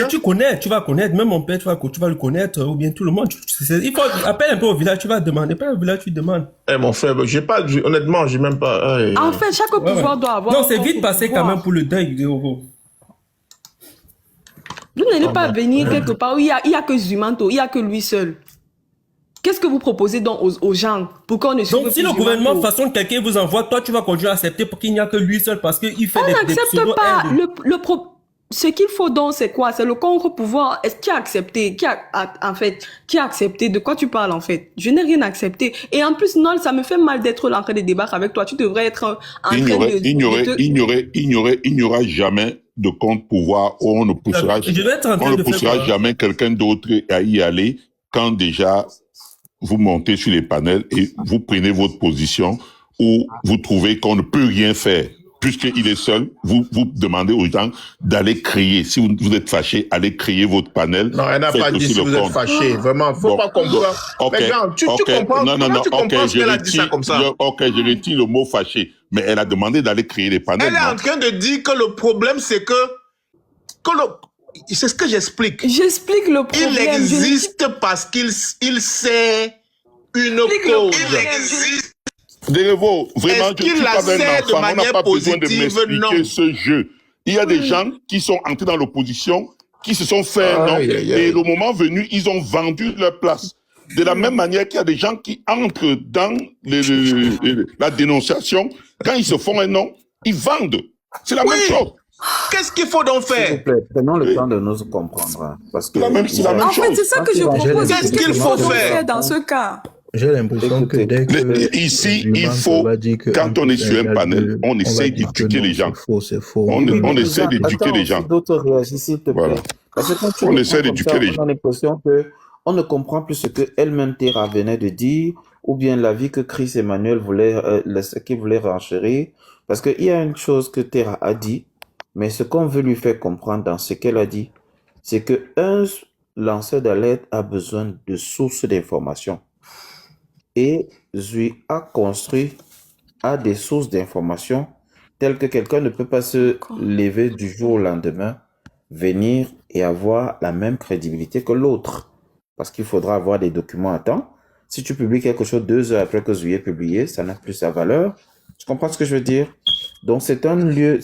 Speaker 8: Tu connais, tu vas connaître, même mon père, tu vas le connaître, ou bien tout le monde. Il faut appelle un peu au village, tu vas demander, pas au village, tu demandes.
Speaker 6: Mon frère, honnêtement, j'ai même pas.
Speaker 1: En fait, chaque pouvoir doit avoir.
Speaker 8: Non, c'est vite passé quand même pour le deuil.
Speaker 1: Vous n'allez pas venir quelque part où il y a que Zumanto, il y a que lui seul. Qu'est-ce que vous proposez donc aux gens pour qu'on ne suive
Speaker 8: Donc si le gouvernement façonne quelqu'un vous envoie, toi tu vas continuer à accepter pour qu'il n'y a que lui seul parce qu'il fait des
Speaker 1: n'accepte pas. Ce qu'il faut donc c'est quoi? C'est le contre-pouvoir. Est-ce qui a accepté? Qui a accepté? De quoi tu parles en fait? Je n'ai rien accepté. Et en plus, non, ça me fait mal d'être là en train de débattre avec toi. Tu devrais être en train de...
Speaker 5: Il n'y aura jamais de contre-pouvoir où on ne poussera jamais quelqu'un d'autre à y aller quand déjà vous montez sur les panels et vous prenez votre position où vous trouvez qu'on ne peut rien faire. Puisqu'il est seul, vous demandez aux gens d'aller créer. Si vous êtes fâché, allez créer votre panel.
Speaker 6: Non, elle n'a pas dit si vous êtes fâché. Vraiment, faut pas comprendre.
Speaker 5: Okay,
Speaker 6: tu comprends. Tu comprends ce qu'elle a dit ça comme ça.
Speaker 5: Je retire le mot fâché. Mais elle a demandé d'aller créer les panels.
Speaker 6: Elle est en train de dire que le problème, c'est que c'est ce que j'explique.
Speaker 1: J'explique le problème.
Speaker 6: Il existe parce qu'il sait une cause. Il existe.
Speaker 5: Derevo, vraiment, je ne suis pas un enfant. On n'a pas besoin de m'expliquer ce jeu. Il y a des gens qui sont entrés dans l'opposition, qui se sont fait un nom, et le moment venu, ils ont vendu leur place. De la même manière qu'il y a des gens qui entrent dans la dénonciation, quand ils se font un nom, ils vendent. C'est la même chose.
Speaker 6: Qu'est-ce qu'il faut donc faire?
Speaker 4: S'il vous plaît, prenons le temps de nous comprendre. Parce que
Speaker 5: c'est la même chose.
Speaker 1: En fait, c'est ça que je propose.
Speaker 6: Qu'est-ce qu'il faut faire
Speaker 1: dans ce cas?
Speaker 9: J'ai l'impression que dès que
Speaker 5: ici, il faut, quand on est sur un panel, on essaie d'éduquer les gens.
Speaker 9: C'est faux.
Speaker 5: On essaie d'éduquer les gens.
Speaker 4: D'autres réagissent, s'il te plaît.
Speaker 5: Voilà.
Speaker 4: Parce que quand
Speaker 5: On essaie d'éduquer les gens.
Speaker 4: On a l'impression qu'on ne comprend plus ce que elle-même Terra venait de dire, ou bien l'avis que Chris Emmanuel voulait, ce qu'il voulait renchérir. Parce qu'il y a une chose que Terra a dit, mais ce qu'on veut lui faire comprendre dans ce qu'elle a dit, c'est qu'un lanceur d'alerte a besoin de sources d'informations. Et Zui a construit à des sources d'informations telles que quelqu'un ne peut pas se lever du jour au lendemain, venir et avoir la même crédibilité que l'autre. Parce qu'il faudra avoir des documents à temps. Si tu publies quelque chose 2 heures après que Zui ait publié, ça n'a plus sa valeur. Tu comprends ce que je veux dire? Donc c'est un lieu,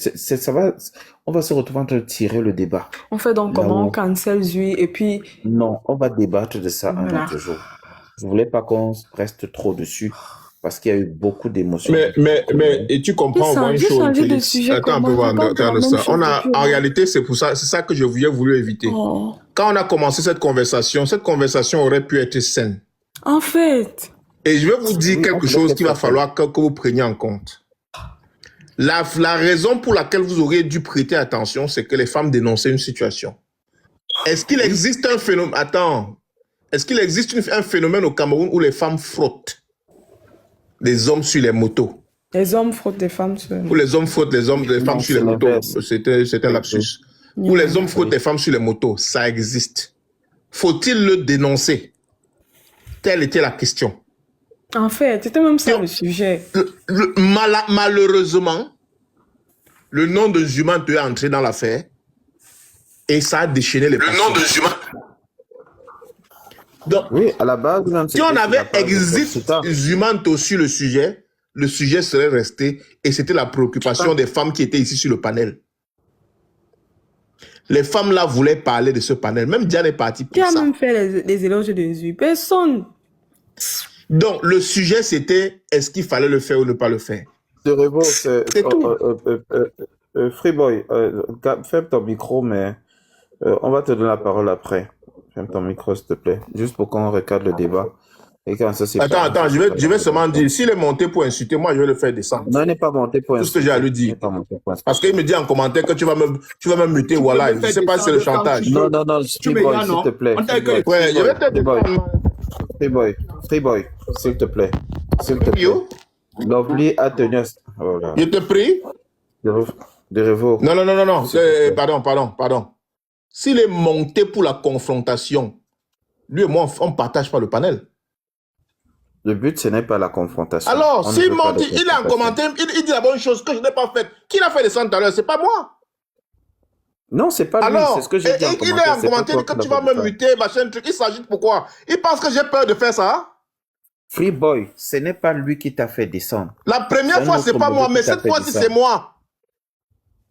Speaker 4: on va se retrouver en train de tirer le débat.
Speaker 1: On fait donc comment on cancelle Zui et puis...
Speaker 4: Non, on va débattre de ça un autre jour. Je voulais pas qu'on reste trop dessus parce qu'il y a eu beaucoup d'émotions.
Speaker 6: Mais et tu comprends moi une chose, Félix. Attends, on peut voir ça. En réalité, c'est ça que je voulais éviter. Quand on a commencé cette conversation aurait pu être saine.
Speaker 1: En fait.
Speaker 6: Et je vais vous dire quelque chose qu'il va falloir que vous preniez en compte. La raison pour laquelle vous auriez dû prêter attention, c'est que les femmes dénonçaient une situation. Est-ce qu'il existe un phénomène... Est-ce qu'il existe un phénomène au Cameroun où les femmes frottent? les hommes sur les motos.
Speaker 1: Les hommes frottent les femmes sur...
Speaker 6: Ou les hommes frottent les femmes
Speaker 4: Non,
Speaker 6: sur les
Speaker 4: c'est
Speaker 6: motos.
Speaker 4: l'inverse.
Speaker 6: C'est un lapsus. Ou les hommes frottent les femmes sur les motos. Ça existe. Faut-il le dénoncer? Telle était la question.
Speaker 1: En fait, c'était même ça le sujet.
Speaker 6: Malheureusement, le nom de Zumanto est entré dans l'affaire et ça a déchaîné les passions. Le nom de Zumanto. Donc,
Speaker 4: Oui, à la base, même,
Speaker 6: si on
Speaker 4: c'était
Speaker 6: avait
Speaker 4: sur la base de
Speaker 6: exit
Speaker 4: Corsita.
Speaker 6: Zumanto sur le sujet serait resté et c'était la préoccupation des femmes qui étaient ici sur le panel. Les femmes là voulaient parler de ce panel. Même Diane est partie
Speaker 1: Qui
Speaker 6: pour
Speaker 1: a
Speaker 6: ça.
Speaker 1: même fait les éloges de Zui? Personne.
Speaker 6: Donc, le sujet c'était est-ce qu'il fallait le faire ou ne pas le faire.
Speaker 4: De Revo, c'est
Speaker 6: C'est tout.
Speaker 4: Freeboy, ferme ton micro, mais on va te donner la parole après. Ferme ton micro, s'il te plaît. Juste pour qu'on recadre le débat. Et quand ça c'est
Speaker 6: Attends, je vais seulement dire, s'il est monté pour insulter, moi je vais le faire descendre.
Speaker 4: Non, il n'est pas monté pour
Speaker 6: Tout ce que j'ai à lui dire.
Speaker 4: Il n'est pas monté pour insulter.
Speaker 6: Parce qu'il me dit en commentaire que tu vas me muter, voilà. Je ne sais pas si c'est le chantage.
Speaker 4: Non, Freeboy, s'il te plaît.
Speaker 6: Ouais, je vais te descendre.
Speaker 4: Freeboy, s'il te plaît. S'il te plaît.
Speaker 6: Yo,
Speaker 4: Lovely a tenu... Voilà.
Speaker 6: je te prie.
Speaker 4: De Revo.
Speaker 6: Non. Pardon. S'il est monté pour la confrontation, lui et moi, on ne partage pas le panel.
Speaker 4: Le but, ce n'est pas la confrontation.
Speaker 6: Alors,
Speaker 4: On ne
Speaker 6: s'il
Speaker 4: veut pas
Speaker 6: monte,
Speaker 4: de
Speaker 6: il est en
Speaker 4: confrontation.
Speaker 6: commentaire, il dit la bonne chose que je n'ai pas faite. Qui l'a fait descendre tout à l'heure? C'est pas moi.
Speaker 4: Non, c'est pas lui,
Speaker 6: Alors,
Speaker 4: c'est ce que j'ai dit en
Speaker 6: il est
Speaker 4: commentaire.
Speaker 6: en
Speaker 4: c'est pas
Speaker 6: commentaire
Speaker 4: toi
Speaker 6: que
Speaker 4: qui
Speaker 6: tu
Speaker 4: l'as
Speaker 6: vas
Speaker 4: fait
Speaker 6: me
Speaker 4: ça.
Speaker 6: muter, machin, truc. Il s'agit de pourquoi? Il pense que j'ai peur de faire ça.
Speaker 4: Freeboy, ce n'est pas lui qui t'a fait descendre.
Speaker 6: La première
Speaker 4: C'est un
Speaker 6: fois,
Speaker 4: autre
Speaker 6: c'est pas moi,
Speaker 4: modèle
Speaker 6: mais
Speaker 4: qui t'a
Speaker 6: cette
Speaker 4: fait
Speaker 6: fois-ci,
Speaker 4: descendre.
Speaker 6: c'est moi.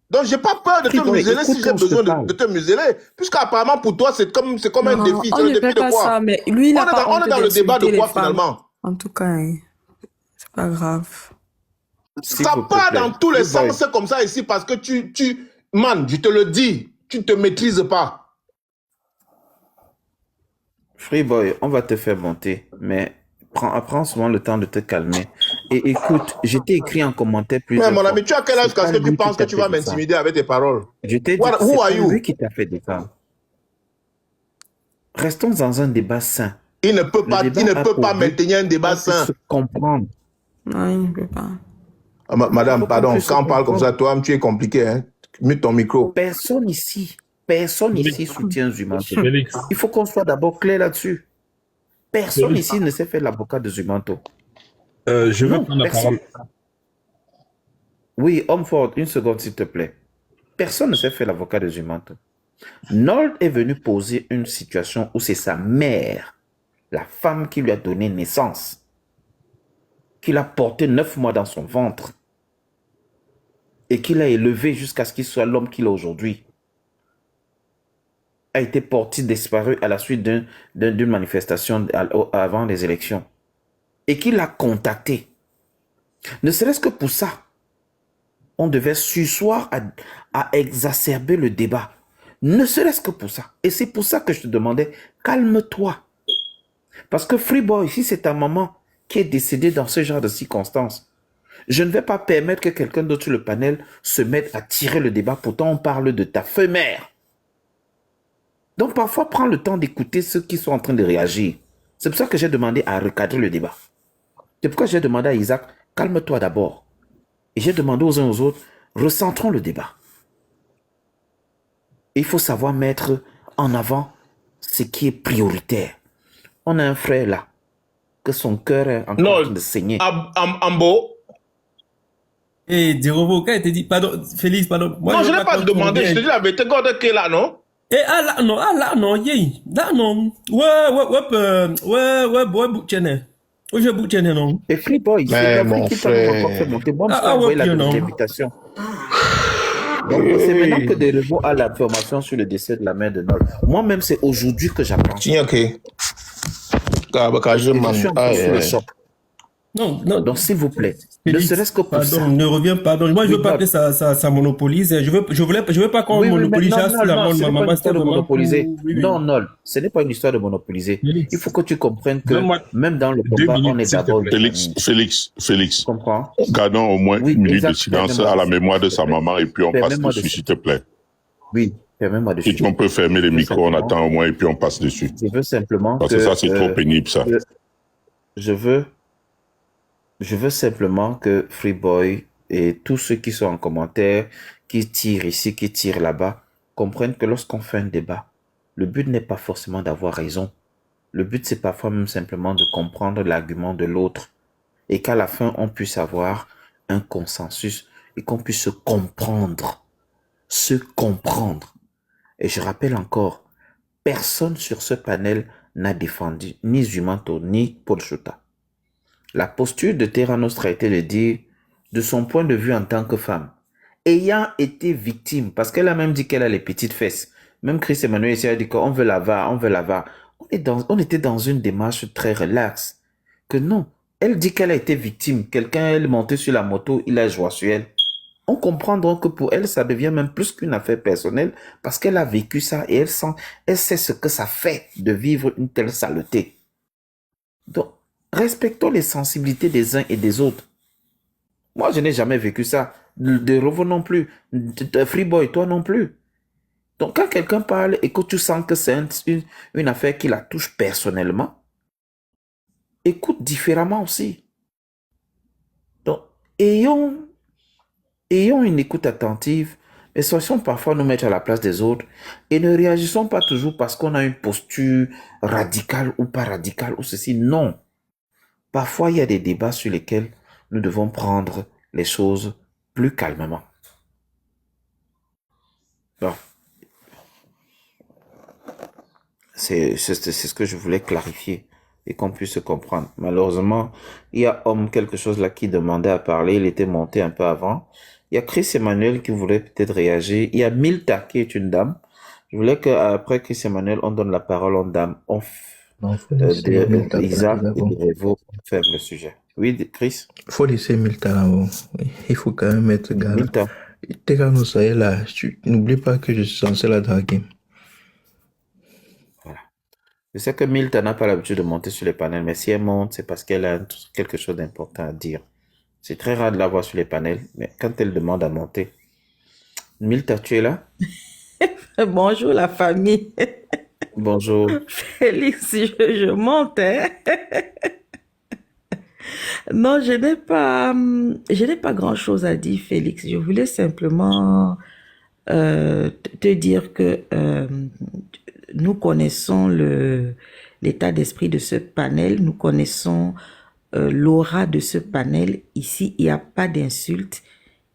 Speaker 6: Donc, j'ai pas peur de te
Speaker 4: Freeboy,
Speaker 6: museler si
Speaker 4: écoute
Speaker 6: j'ai
Speaker 4: quand je te
Speaker 6: besoin
Speaker 4: parle.
Speaker 6: de te museler. Puisqu'apparemment, pour toi, c'est comme un
Speaker 1: Non,
Speaker 6: défi.
Speaker 1: on
Speaker 6: C'est un
Speaker 1: ne fait
Speaker 6: défi de
Speaker 1: pas
Speaker 6: quoi?
Speaker 1: ça, mais lui, il
Speaker 6: On
Speaker 1: n'a pas
Speaker 6: est
Speaker 1: honte
Speaker 6: dans le débat de
Speaker 1: d'insulter
Speaker 6: quoi,
Speaker 1: les femmes.
Speaker 6: finalement?
Speaker 1: En tout cas, c'est pas grave.
Speaker 4: S'il
Speaker 6: Ça
Speaker 4: vous
Speaker 6: part
Speaker 4: plaît.
Speaker 6: dans tous les
Speaker 4: Freeboy,
Speaker 6: sens comme ça ici parce que man, je te le dis, tu ne te maîtrises pas.
Speaker 4: Freeboy, on va te faire monter, mais prends souvent le temps de te calmer. Et écoute, je t'ai écrit en commentaire
Speaker 6: Mais
Speaker 4: plusieurs
Speaker 6: mon
Speaker 4: fois.
Speaker 6: ami, tu as quel âge
Speaker 4: C'est
Speaker 6: parce
Speaker 4: pas
Speaker 6: que tu
Speaker 4: lui qui
Speaker 6: penses que
Speaker 4: t'a
Speaker 6: tu
Speaker 4: fait
Speaker 6: vas
Speaker 4: descendre.
Speaker 6: m'intimider avec tes paroles?
Speaker 4: Je t'ai dit
Speaker 6: What-
Speaker 4: que
Speaker 6: who
Speaker 4: c'est
Speaker 6: are
Speaker 4: pas
Speaker 6: you?
Speaker 4: lui qui t'a fait descendre. Restons dans un débat sain.
Speaker 6: Il ne peut
Speaker 4: Le
Speaker 6: pas,
Speaker 4: débat
Speaker 6: il ne
Speaker 4: a
Speaker 6: peut
Speaker 4: pour
Speaker 6: pas
Speaker 4: but
Speaker 6: maintenir un débat
Speaker 4: qu'on puisse
Speaker 6: sain.
Speaker 4: se comprendre.
Speaker 1: Non, il ne peut pas.
Speaker 6: Ah, madame,
Speaker 4: Faut qu'on
Speaker 6: pardon,
Speaker 4: puisse se
Speaker 6: quand on parle comme ça,
Speaker 4: comprendre.
Speaker 6: toi, tu es compliqué, hein. Mute ton micro.
Speaker 4: Personne ici soutient Zumanto.
Speaker 10: Félix,
Speaker 4: Il faut qu'on soit d'abord clair là-dessus. Personne
Speaker 10: Félix.
Speaker 4: ici ne s'est fait l'avocat de Zumanto.
Speaker 10: je vais
Speaker 4: Non,
Speaker 10: prendre la
Speaker 4: personne.
Speaker 10: parole.
Speaker 4: Oui, homme fort, une seconde s'il te plaît. Personne ne s'est fait l'avocat de Zumanto. Nold est venu poser une situation où c'est sa mère, la femme qui lui a donné naissance, qui l'a porté 9 mois dans son ventre et qui l'a élevé jusqu'à ce qu'il soit l'homme qu'il est aujourd'hui, a été porté disparu à la suite d'une manifestation avant les élections et qui l'a contacté. Ne serait-ce que pour ça, on devait sursoir à exacerber le débat. Ne serait-ce que pour ça. Et c'est pour ça que je te demandais, calme-toi. Parce que Freeboy, si c'est ta maman qui est décédée dans ce genre de circonstances, je ne vais pas permettre que quelqu'un d'autre sur le panel se mette à tirer le débat. Pourtant, on parle de ta mère. Donc, parfois, prends le temps d'écouter ceux qui sont en train de réagir. C'est pour ça que j'ai demandé à recadrer le débat. C'est pourquoi j'ai demandé à Isaac, calme-toi d'abord. Et j'ai demandé aux uns aux autres, recentrons le débat. Il faut savoir mettre en avant ce qui est prioritaire. On a un frère là, que son cœur est encore en train de saigner.
Speaker 6: Ambo.
Speaker 8: Et Dirovo, quand il te dit, pardon, Félix, pardon. Moi,
Speaker 6: Non, je
Speaker 8: veux
Speaker 6: n'ai pas
Speaker 8: qu'on
Speaker 6: demandé, je te
Speaker 8: convienne.
Speaker 6: dis la vérité, quand tu es là, non?
Speaker 8: Eh, là, non, yé. Là, non. Ouais, bouchene. Ouais, je bouchene, non.
Speaker 4: Et Freeboy,
Speaker 6: Mais
Speaker 4: c'est
Speaker 6: mon
Speaker 4: l'Afrique qui t'a même
Speaker 6: frère.
Speaker 4: encore fait monter. Moi, je
Speaker 8: Ah,
Speaker 4: t'ai
Speaker 8: ouais,
Speaker 4: envoyé
Speaker 8: puis non.
Speaker 4: l'invitation. Donc, c'est maintenant que Derevo a l'information sur le décès de la mère de Nol. Moi-même, c'est aujourd'hui que j'apprends.
Speaker 6: Tiens, ok.
Speaker 4: Et je suis encore sur le choc.
Speaker 8: Non.
Speaker 4: Donc, s'il vous plaît, ne
Speaker 8: Félix,
Speaker 4: serait-ce que pour ça.
Speaker 8: pardon, ne reviens, pardon. Moi, je veux
Speaker 4: Oui,
Speaker 8: pas
Speaker 4: Bob.
Speaker 8: que ça monopolise. Je veux pas qu'on
Speaker 4: Oui, mais
Speaker 8: monopolise
Speaker 4: non,
Speaker 8: sur la
Speaker 4: non,
Speaker 8: mort de
Speaker 4: ce
Speaker 8: ma
Speaker 4: n'est pas
Speaker 8: maman.
Speaker 4: une histoire de
Speaker 8: C'était vraiment
Speaker 4: monopoliser.
Speaker 8: pour- oui.
Speaker 4: Non, Nol, ce n'est pas une histoire de monopoliser.
Speaker 8: Félix.
Speaker 4: Il faut que tu comprennes que
Speaker 10: Donne-moi
Speaker 4: même dans le
Speaker 10: 2
Speaker 4: combat, on
Speaker 10: minutes,
Speaker 4: est
Speaker 10: s'il te
Speaker 4: d'abord
Speaker 10: plaît.
Speaker 4: une famille.
Speaker 5: Félix,
Speaker 4: Tu comprends?
Speaker 5: gardons au moins
Speaker 4: Oui,
Speaker 5: une minute de
Speaker 4: exact.
Speaker 5: silence
Speaker 4: Permets-moi
Speaker 5: à la
Speaker 4: de-
Speaker 5: mémoire de sa maman et puis on passe
Speaker 4: Permets-moi
Speaker 5: dessus,
Speaker 4: de-
Speaker 5: s'il te plaît.
Speaker 4: Oui, permets-moi de
Speaker 5: Et qu'on peut fermer les micros, on attend au moins et puis on passe dessus.
Speaker 4: Je veux simplement
Speaker 5: Parce que ça, c'est trop pénible, ça.
Speaker 4: je veux Je veux simplement que Freeboy et tous ceux qui sont en commentaire, qui tirent ici, qui tirent là-bas, comprennent que lorsqu'on fait un débat, le but n'est pas forcément d'avoir raison. Le but, c'est parfois même simplement de comprendre l'argument de l'autre et qu'à la fin, on puisse avoir un consensus et qu'on puisse se comprendre. Se comprendre. Et je rappelle encore, personne sur ce panel n'a défendu ni Zumanto ni Paul Chota. La posture de Terra Nostra a été de dire, de son point de vue en tant que femme, ayant été victime, parce qu'elle a même dit qu'elle a les petites fesses. Même Chris Emmanuel ici a dit qu'on veut la voir, on veut la voir. On était dans une démarche très relaxe. Que non, elle dit qu'elle a été victime. Quelqu'un, elle est montée sur la moto, il a joué sur elle. On comprend donc que pour elle, ça devient même plus qu'une affaire personnelle parce qu'elle a vécu ça et elle sait ce que ça fait de vivre une telle saleté. Donc, respectons les sensibilités des uns et des autres. Moi, je n'ai jamais vécu ça. De Revo non plus. De Freeboy, toi non plus. Donc, quand quelqu'un parle et que tu sens que c'est une affaire qui la touche personnellement, écoute différemment aussi. Donc, ayons une écoute attentive, mais sachons parfois nous mettre à la place des autres et ne réagissons pas toujours parce qu'on a une posture radicale ou pas radicale ou ceci. Non. Parfois, il y a des débats sur lesquels nous devons prendre les choses plus calmement. Bon. C'est ce que je voulais clarifier et qu'on puisse se comprendre. Malheureusement, il y a quelque chose là qui demandait à parler, il était monté un peu avant. Il y a Chris Emmanuel qui voulait peut-être réagir. Il y a Milta qui est une dame. Je voulais qu'après Chris Emmanuel, on donne la parole aux dames. Isaac et Revo ferme le sujet. Oui, Chris?
Speaker 9: Faut laisser Milta là-haut. Il faut quand même être gars.
Speaker 4: Milta.
Speaker 9: T'es nous ça là. N'oublie pas que je suis censé la draguer.
Speaker 4: Voilà. Je sais que Milta n'a pas l'habitude de monter sur les panels, mais si elle monte, c'est parce qu'elle a quelque chose d'important à dire. C'est très rare de la voir sur les panels, mais quand elle demande à monter. Milta, tu es là?
Speaker 3: Bonjour la famille.
Speaker 4: Bonjour.
Speaker 3: Félix, je monte. Hein? Non, je n'ai pas grand-chose à dire, Félix. Je voulais simplement te dire que nous connaissons l'état d'esprit de ce panel, nous connaissons l'aura de ce panel. Ici, il n'y a pas d'insultes,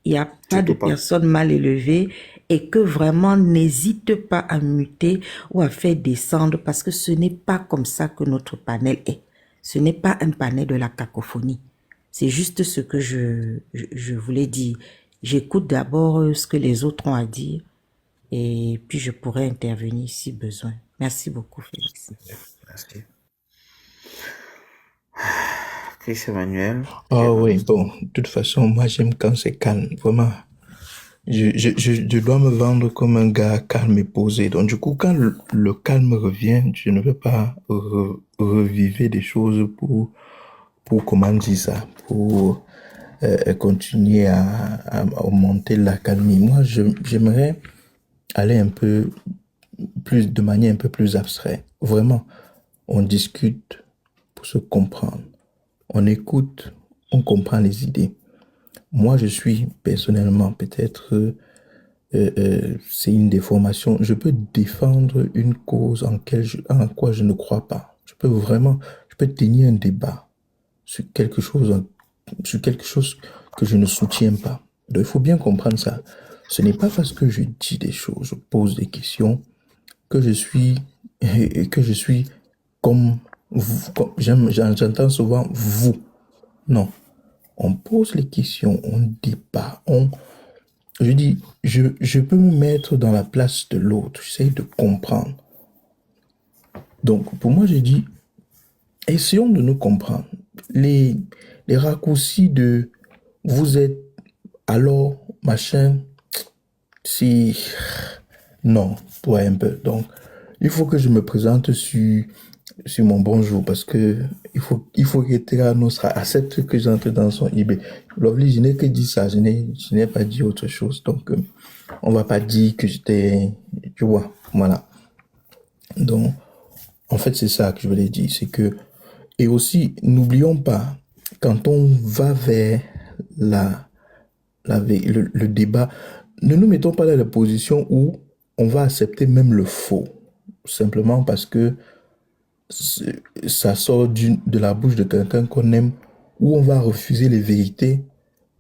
Speaker 3: il n'y a pas de personnes mal élevées et que vraiment n'hésite pas à muter ou à faire descendre parce que ce n'est pas comme ça que notre panel est. Ce n'est pas un panel de la cacophonie. C'est juste ce que je voulais dire. J'écoute d'abord ce que les autres ont à dire et puis je pourrai intervenir si besoin. Merci beaucoup, Félix.
Speaker 4: Merci. Chris Emmanuel.
Speaker 9: Oh oui, bon, de toute façon, moi j'aime quand c'est calme, vraiment. Je dois me vendre comme un gars calme et posé. Donc du coup, quand le calme revient, je ne veux pas revivre des choses pour comment dire ça, pour continuer à augmenter la calmie. Moi, j'aimerais aller un peu plus, de manière un peu plus abstraite. Vraiment, on discute pour se comprendre. On écoute, on comprend les idées. Moi, je suis personnellement, peut-être, c'est une déformation. Je peux défendre une cause en quoi je ne crois pas. Je peux tenir un débat sur quelque chose que je ne soutiens pas. Donc, il faut bien comprendre ça. Ce n'est pas parce que je dis des choses, je pose des questions, que je suis comme vous. J'entends souvent vous. Non. On pose les questions, on débat, je peux me mettre dans la place de l'autre, j'essaie de comprendre. Donc, pour moi, je dis, essayons de nous comprendre. Les raccourcis de vous êtes alors machin, si non, toi un peu. Donc, il faut que je me présente sur mon bonjour parce que il faut que Terra Nostra accepte que j'entre dans son eBay. Lovely, je n'ai que dit ça, je n'ai pas dit autre chose. Donc, on va pas dire que j'étais, tu vois, voilà. Donc, en fait, c'est ça que je voulais dire, c'est que, et aussi, n'oublions pas quand on va vers le débat, ne nous mettons pas dans la position où on va accepter même le faux, simplement parce que ça sort de la bouche de quelqu'un qu'on aime, ou on va refuser les vérités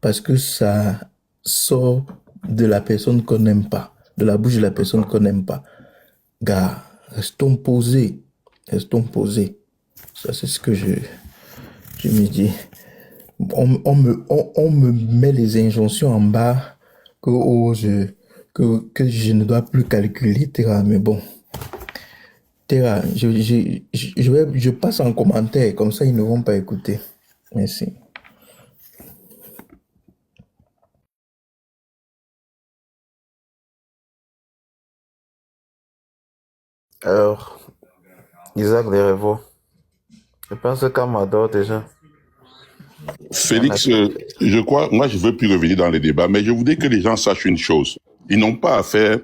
Speaker 9: parce que ça sort de la personne qu'on n'aime pas, de la bouche de la personne qu'on n'aime pas. Gars, restons posés. Restons posés. Ça, c'est ce que je me dis. On me met les injonctions en bas que, que je ne dois plus calculer, Terra. Mais bon, Terra, je passe en commentaire. Comme ça, ils ne vont pas écouter. Merci.
Speaker 4: Alors, Isaac Derevo, je pense qu'Amador déjà.
Speaker 5: Félix, je crois, moi je veux plus revenir dans les débats, mais je voudrais que les gens sachent une chose. Ils n'ont pas affaire,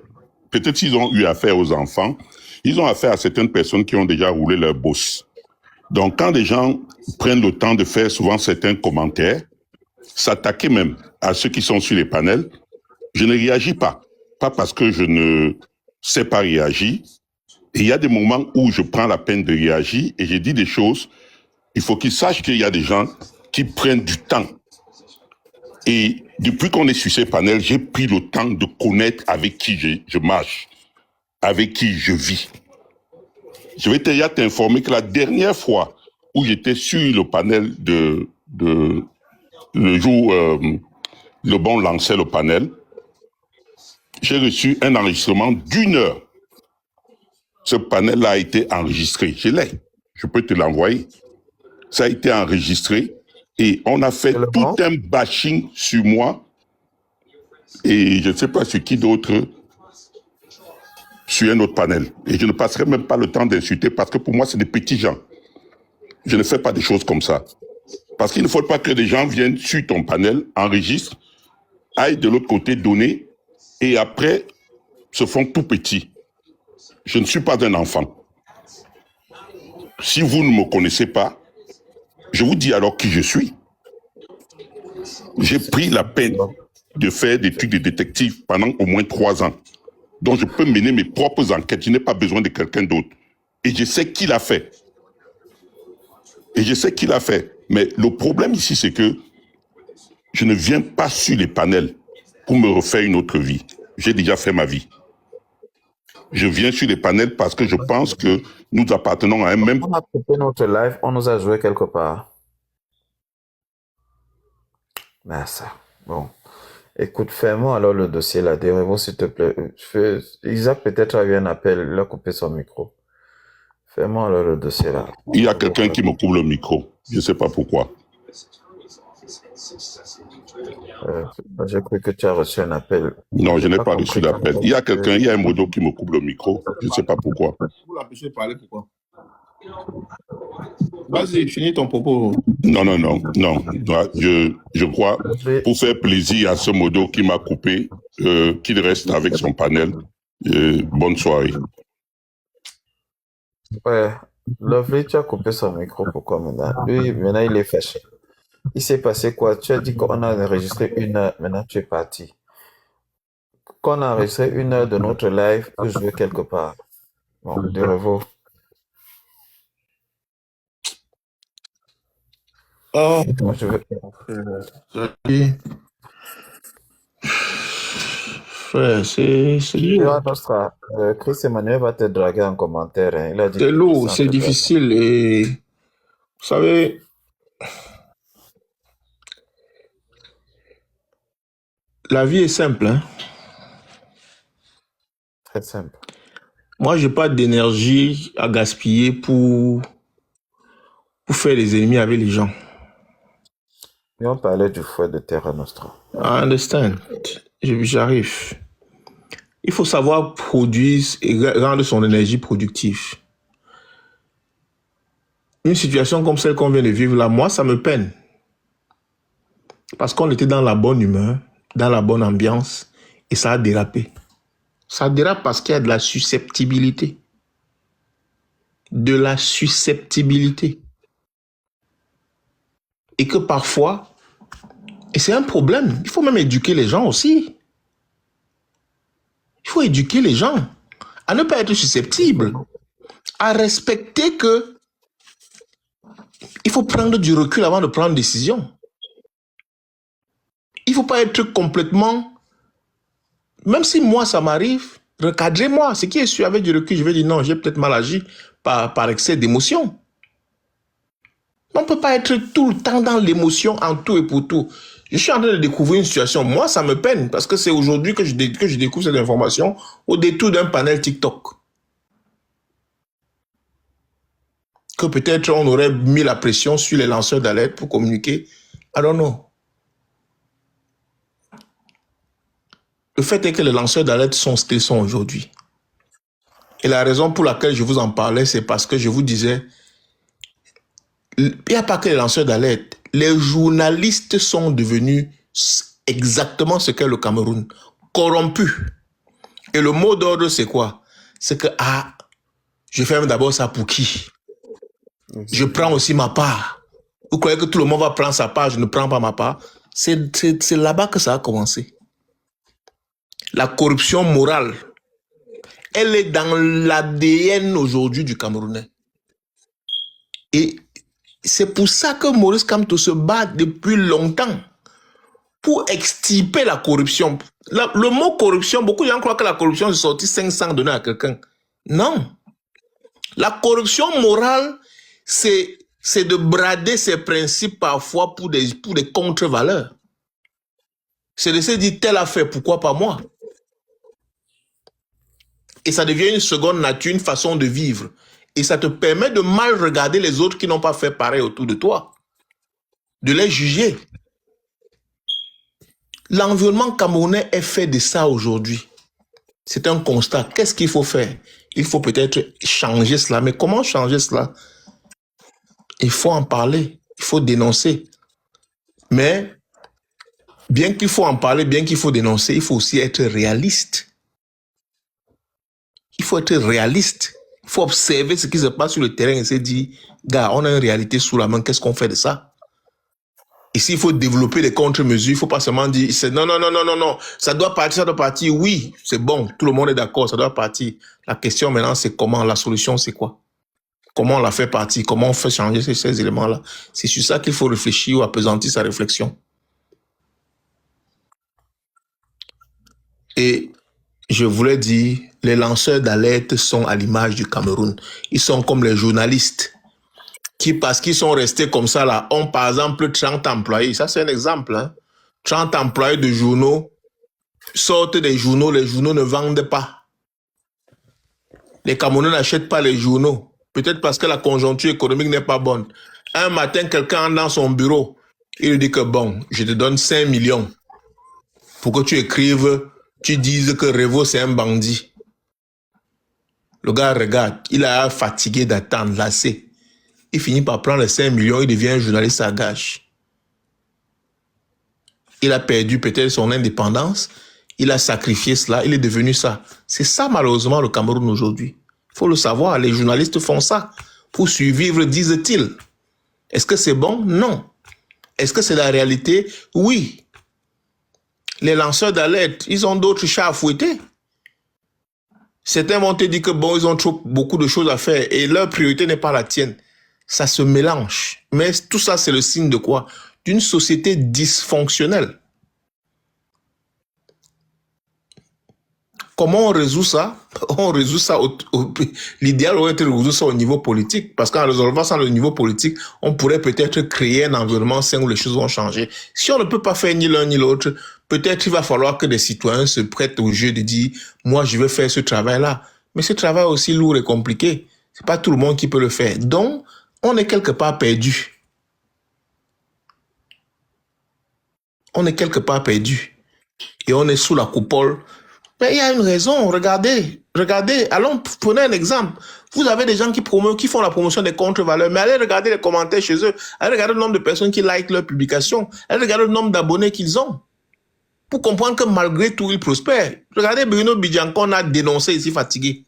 Speaker 5: peut-être s'ils ont eu affaire aux enfants, ils ont affaire à certaines personnes qui ont déjà roulé leur boss. Donc quand les gens prennent le temps de faire souvent certains commentaires, s'attaquer même à ceux qui sont sur les panels, je ne réagis pas. Pas parce que je ne sais pas réagir. Et il y a des moments où je prends la peine de réagir et je dis des choses. Il faut qu'ils sachent qu'il y a des gens qui prennent du temps. Et depuis qu'on est sur ces panels, j'ai pris le temps de connaître avec qui je marche, avec qui je vis. Je vais déjà t'informer que la dernière fois où j'étais sur le panel le jour où Le Bon lançait le panel, j'ai reçu un enregistrement d'1 heure. Ce panel-là a été enregistré. Je l'ai. Je peux te l'envoyer. Ça a été enregistré et on a fait tout un bashing sur moi et je ne sais pas sur qui d'autre sur un autre panel. Et je ne passerai même pas le temps d'insulter parce que pour moi, c'est des petits gens. Je ne fais pas des choses comme ça. Parce qu'il ne faut pas que des gens viennent sur ton panel, enregistrent, aillent de l'autre côté donner et après se font tout petits. Je ne suis pas un enfant. Si vous ne me connaissez pas, je vous dis alors qui je suis. J'ai pris la peine de faire des trucs de détective pendant au moins 3 ans. Donc je peux mener mes propres enquêtes. Je n'ai pas besoin de quelqu'un d'autre. Et je sais qui l'a fait. Mais le problème ici, c'est que je ne viens pas sur les panels pour me refaire une autre vie. J'ai déjà fait ma vie. Je viens sur les panels parce que je pense que nous appartenons à un même...
Speaker 4: On a coupé notre live, on nous a joué quelque part. Mais ça, bon. Écoute, fais-moi alors le dossier là, Derevo, s'il te plaît. Isaac peut-être a eu un appel, il a coupé son micro. Fais-moi alors le dossier là.
Speaker 5: Il y a quelqu'un qui me coupe le micro. Je ne sais pas pourquoi.
Speaker 4: J'ai cru que tu as reçu un appel.
Speaker 5: Non, je n'ai pas reçu d'appel. Il y a quelqu'un, il y a un modo qui me coupe le micro. Je ne sais pas pourquoi.
Speaker 6: Vous l'empêchez de parler, pourquoi? Vas-y, finis ton propos.
Speaker 5: Non. Je crois, pour faire plaisir à ce modo qui m'a coupé, qu'il reste avec son panel. Bonne soirée.
Speaker 4: Ouais, Lovely, tu as coupé son micro, pourquoi maintenant? Lui, maintenant, il est fâché. Il s'est passé quoi? Tu as dit qu'on a enregistré 1 heure, maintenant tu es parti. Qu'on a enregistré 1 heure de notre live pour jouer quelque part. Bon, Derevo.
Speaker 6: Oh,
Speaker 4: Moi, je veux...
Speaker 6: frère, c'est lourd.
Speaker 4: Chris Emmanuel va te draguer en commentaire. Hein. Il a dit
Speaker 6: C'est lourd, c'est difficile et vous savez, la vie est simple. Hein?
Speaker 4: Très simple.
Speaker 6: Moi, j'ai pas d'énergie à gaspiller pour faire des ennemis avec les gens.
Speaker 4: Et on parlait du fouet de Terra Nostra.
Speaker 6: I understand. J'arrive. Il faut savoir produire et rendre son énergie productive. Une situation comme celle qu'on vient de vivre là, moi, ça me peine. Parce qu'on était dans la bonne humeur, dans la bonne ambiance, et ça a dérapé. Ça dérape parce qu'il y a de la susceptibilité. De la susceptibilité. Et que parfois, et c'est un problème, il faut même éduquer les gens aussi. Il faut éduquer les gens à ne pas être susceptibles, à respecter que il faut prendre du recul avant de prendre une décision. Il ne faut pas être complètement... Même si moi, ça m'arrive, recadrez-moi. Ce qui est sûr, avec du recul, je vais dire non, j'ai peut-être mal agi par excès d'émotion. On ne peut pas être tout le temps dans l'émotion en tout et pour tout. Je suis en train de découvrir une situation. Moi, ça me peine parce que c'est aujourd'hui que je découvre cette information au détour d'un panel TikTok. Que peut-être on aurait mis la pression sur les lanceurs d'alerte pour communiquer. I don't know. Le fait est que les lanceurs d'alerte sont ce qu'ils sont aujourd'hui. Et la raison pour laquelle je vous en parlais, c'est parce que je vous disais, il n'y a pas que les lanceurs d'alerte. Les journalistes sont devenus exactement ce qu'est le Cameroun, corrompus. Et le mot d'ordre, c'est quoi? C'est que, je fais d'abord ça pour qui? Je prends aussi ma part. Vous croyez que tout le monde va prendre sa part, je ne prends pas ma part? C'est là-bas que ça a commencé. La corruption morale, elle est dans l'ADN aujourd'hui du Camerounais. Et c'est pour ça que Maurice Kamto se bat depuis longtemps pour extirper la corruption. Le mot corruption, beaucoup de gens croient que la corruption, c'est sorti 500 donnés à quelqu'un. Non. La corruption morale, c'est de brader ses principes parfois pour des contre-valeurs. C'est de se dire, tel a fait, pourquoi pas moi? Et ça devient une seconde nature, une façon de vivre. Et ça te permet de mal regarder les autres qui n'ont pas fait pareil autour de toi. De les juger. L'environnement camerounais est fait de ça aujourd'hui. C'est un constat. Qu'est-ce qu'il faut faire? Il faut peut-être changer cela. Mais comment changer cela? Il faut en parler. Il faut dénoncer. Mais bien qu'il faut en parler, bien qu'il faut dénoncer, il faut aussi être réaliste. Il faut être réaliste. Il faut observer ce qui se passe sur le terrain et se dire, gars, on a une réalité sous la main, qu'est-ce qu'on fait de ça? Et s'il faut développer des contre-mesures, il ne faut pas seulement dire, non, ça doit partir, oui, c'est bon, tout le monde est d'accord, ça doit partir. La question maintenant, c'est comment, la solution, c'est quoi? Comment on la fait partir? Comment on fait changer ces éléments-là? C'est sur ça qu'il faut réfléchir ou appesantir sa réflexion. Et je voulais dire, les lanceurs d'alerte sont à l'image du Cameroun. Ils sont comme les journalistes qui, parce qu'ils sont restés comme ça là, ont par exemple 30 employés. Ça, c'est un exemple. Hein? 30 employés de journaux sortent des journaux, les journaux ne vendent pas. Les Camerounais n'achètent pas les journaux. Peut-être parce que la conjoncture économique n'est pas bonne. Un matin, quelqu'un entre dans son bureau. Il lui dit que bon, je te donne 5 millions pour que tu écrives, tu dises que Revo c'est un bandit. Le gars regarde, il a fatigué d'attendre, lassé. Il finit par prendre les 5 millions, il devient un journaliste à gage. Il a perdu peut-être son indépendance, il a sacrifié cela, il est devenu ça. C'est ça malheureusement le Cameroun aujourd'hui. Il faut le savoir, les journalistes font ça pour survivre, disent-ils. Est-ce que c'est bon? Non. Est-ce que c'est la réalité? Oui. Les lanceurs d'alerte, ils ont d'autres chats à fouetter. Certains vont te dire que bon, ils ont beaucoup de choses à faire et leur priorité n'est pas la tienne. Ça se mélange. Mais tout ça, c'est le signe de quoi? D'une société dysfonctionnelle. Comment on résout ça? On résout ça l'idéal aurait été de résoudre ça au niveau politique. Parce qu'en résolvant ça au niveau politique, on pourrait peut-être créer un environnement sain où les choses vont changer. Si on ne peut pas faire ni l'un ni l'autre, peut-être il va falloir que des citoyens se prêtent au jeu de dire, moi je veux faire ce travail-là. Mais ce travail est aussi lourd et compliqué. C'est pas tout le monde qui peut le faire. Donc, on est quelque part perdu. On est quelque part perdu. Et on est sous la coupole. Mais il y a une raison, regardez, allons, prenez un exemple. Vous avez des gens qui font la promotion des contre-valeurs, mais allez regarder les commentaires chez eux, allez regarder le nombre de personnes qui likent leurs publications, allez regarder le nombre d'abonnés qu'ils ont, pour comprendre que malgré tout, ils prospèrent. Regardez Bruno Bidjanko, on a dénoncé ici fatigué.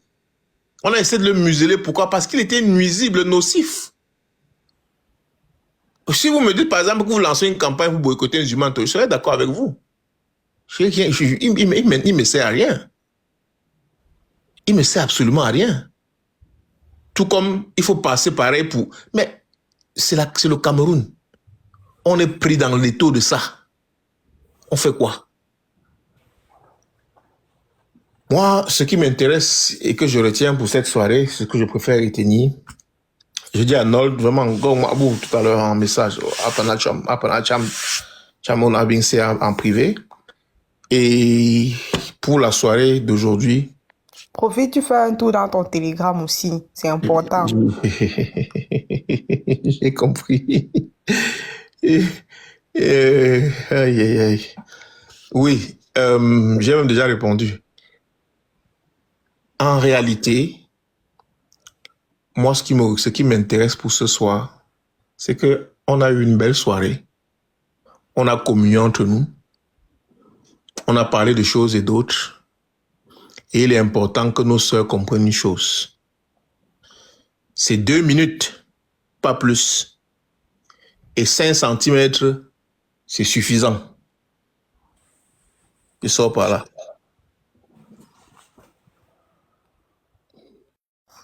Speaker 6: On a essayé de le museler, pourquoi? Parce qu'il était nuisible, nocif. Si vous me dites, par exemple, que vous lancez une campagne pour boycotter Zumanto, je serais d'accord avec vous. Il me sert à rien. Il me sert absolument à rien. Tout comme il faut passer pareil pour... Mais c'est le Cameroun. On est pris dans l'étau de ça. On fait quoi? Moi, ce qui m'intéresse et que je retiens pour cette soirée, ce que je préfère retenir, je dis à Nold, vraiment, tout à l'heure en message, on a bien fait en privé. Et pour la soirée d'aujourd'hui...
Speaker 10: Profite, tu fais un tour dans ton Telegram aussi. C'est important.
Speaker 6: J'ai compris. Aïe, aïe, aïe. Oui, j'ai même déjà répondu. En réalité, moi, ce qui m'intéresse pour ce soir, c'est que on a eu une belle soirée. On a communié entre nous. On a parlé de choses et d'autres. Et il est important que nos sœurs comprennent une chose. C'est 2 minutes, pas plus. Et 5 centimètres, c'est suffisant. Je sors par là.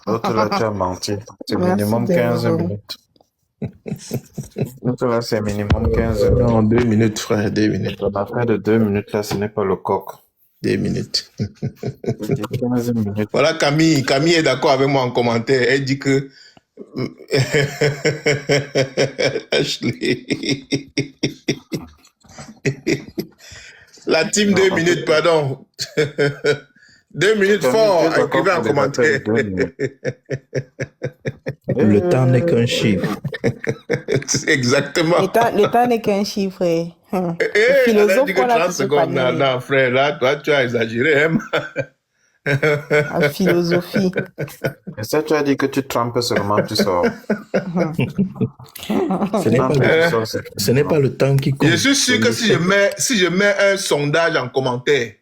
Speaker 4: L'autre là, tu as menti. C'est
Speaker 10: Merci
Speaker 4: minimum
Speaker 10: de
Speaker 4: 15
Speaker 10: revenir.
Speaker 4: minutes. L'autre là, c'est minimum 15 minutes.
Speaker 6: Non, 2 minutes, frère, 2 minutes.
Speaker 4: Ton affaire de 2 minutes là, ce n'est pas le coq.
Speaker 6: 2 minutes.
Speaker 4: Je dis 15 minutes.
Speaker 6: Voilà, Camille. Camille est d'accord avec moi en commentaire. Elle dit que... Ashley. La team 2 minutes, pardon. 2 minutes fort, écrivez en commentaire.
Speaker 9: Le temps n'est qu'un chiffre.
Speaker 6: Exactement.
Speaker 10: Le temps n'est qu'un chiffre.
Speaker 6: Eh,
Speaker 10: Philosophe,
Speaker 6: elle a dit que
Speaker 10: voilà,
Speaker 6: 30
Speaker 10: tu peux
Speaker 6: secondes.
Speaker 10: pas
Speaker 6: Non, non, frère, là, toi, tu as exagéré. Hein?
Speaker 10: La philosophie.
Speaker 4: Et ça, tu as dit que tu trempes seulement, tu sors.
Speaker 9: Ce n'est pas le temps qui compte.
Speaker 6: Je suis sûr que si je mets un sondage en commentaire,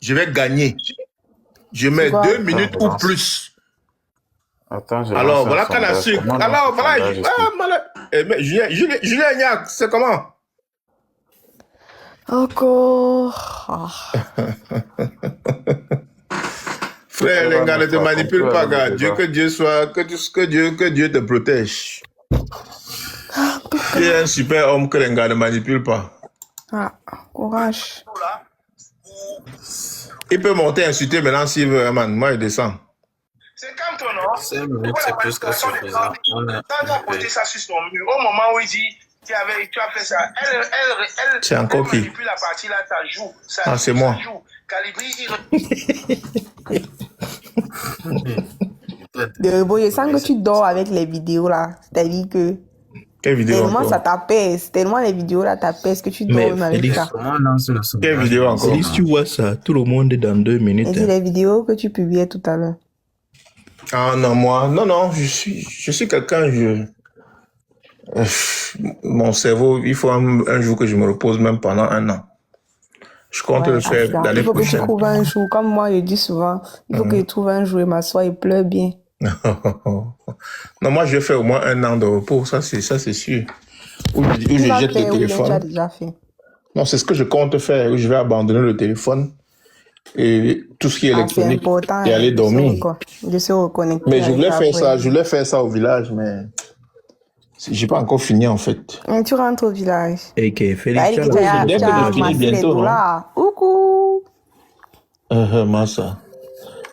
Speaker 6: je vais gagner. Je mets 2 minutes ou plus.
Speaker 4: Attends, je
Speaker 6: Alors,
Speaker 4: lance un
Speaker 6: voilà qu'on a
Speaker 4: sondage.
Speaker 6: su.
Speaker 4: Comment
Speaker 6: Alors,
Speaker 4: lance un
Speaker 6: voilà.
Speaker 4: sondage ici?
Speaker 6: Mais Julien Ignac, c'est comment?
Speaker 10: Encore.
Speaker 6: Frère, les gars, ne te manipule pas, gars. Dieu, que Dieu soit, que Dieu te protège. Tu es un super homme que les gars ne manipulent pas.
Speaker 10: Ah, courage.
Speaker 6: Il peut monter insulter maintenant s'il veut, man. Moi, il descend.
Speaker 11: C'est comme toi, non?
Speaker 4: 5 minutes, c'est plus que suffisant. On est...
Speaker 11: Quand tu as posté ça sur son mur, au moment où il dit tu as fait ça, elle
Speaker 6: C'est encore qui?
Speaker 11: manipule la partie là, ça joue. Ça
Speaker 6: Ah,
Speaker 11: joue,
Speaker 6: c'est
Speaker 11: ça
Speaker 6: moi.
Speaker 11: joue. Calibri,
Speaker 10: Je sens que tu dors avec les vidéos là. C'est-à-dire que
Speaker 6: Quelle vidéo
Speaker 10: tellement
Speaker 6: encore?
Speaker 10: ça t'apaise, tellement les vidéos là t'apaisent que tu dors
Speaker 9: Mais
Speaker 10: même avec
Speaker 9: Félix,
Speaker 10: ça.
Speaker 4: Comment lancer le sondage?
Speaker 6: Quelle vidéo encore?
Speaker 9: Si tu vois ça, tout le monde est dans 2 minutes.
Speaker 10: Et dis les vidéos que tu publiais tout à l'heure.
Speaker 6: Ah non, moi, non, je suis quelqu'un, mon cerveau, il faut un jour que je me repose même pendant 1 an. Je compte le faire
Speaker 10: Attends,
Speaker 6: l'année
Speaker 10: il faut que tu
Speaker 6: prochaine.
Speaker 10: trouves un jour, comme moi je dis souvent, il faut que je trouve un jour et m'assoie et pleure bien.
Speaker 6: Non, moi, je vais faire au moins 1 an de repos, ça c'est sûr. Où je
Speaker 10: Tu vas
Speaker 6: jette le
Speaker 10: faire ou bien tu as
Speaker 6: téléphone.
Speaker 10: déjà fait.
Speaker 6: Non, c'est ce que je compte faire, où je vais abandonner le téléphone et tout ce qui est
Speaker 10: Ah, c'est
Speaker 6: électronique
Speaker 10: important.
Speaker 6: et aller dormir.
Speaker 10: Je sais reconnecter.
Speaker 6: Mais je voulais
Speaker 10: avec
Speaker 6: faire
Speaker 10: après.
Speaker 6: ça, au village, mais j'ai pas encore fini en fait.
Speaker 10: Mais tu rentres au village.
Speaker 9: Et que Félix,
Speaker 10: Bah, il dit que tu as
Speaker 6: bientôt de finir
Speaker 10: amassé les
Speaker 6: bientôt, non?
Speaker 10: dollars. Coucou.
Speaker 6: Massa.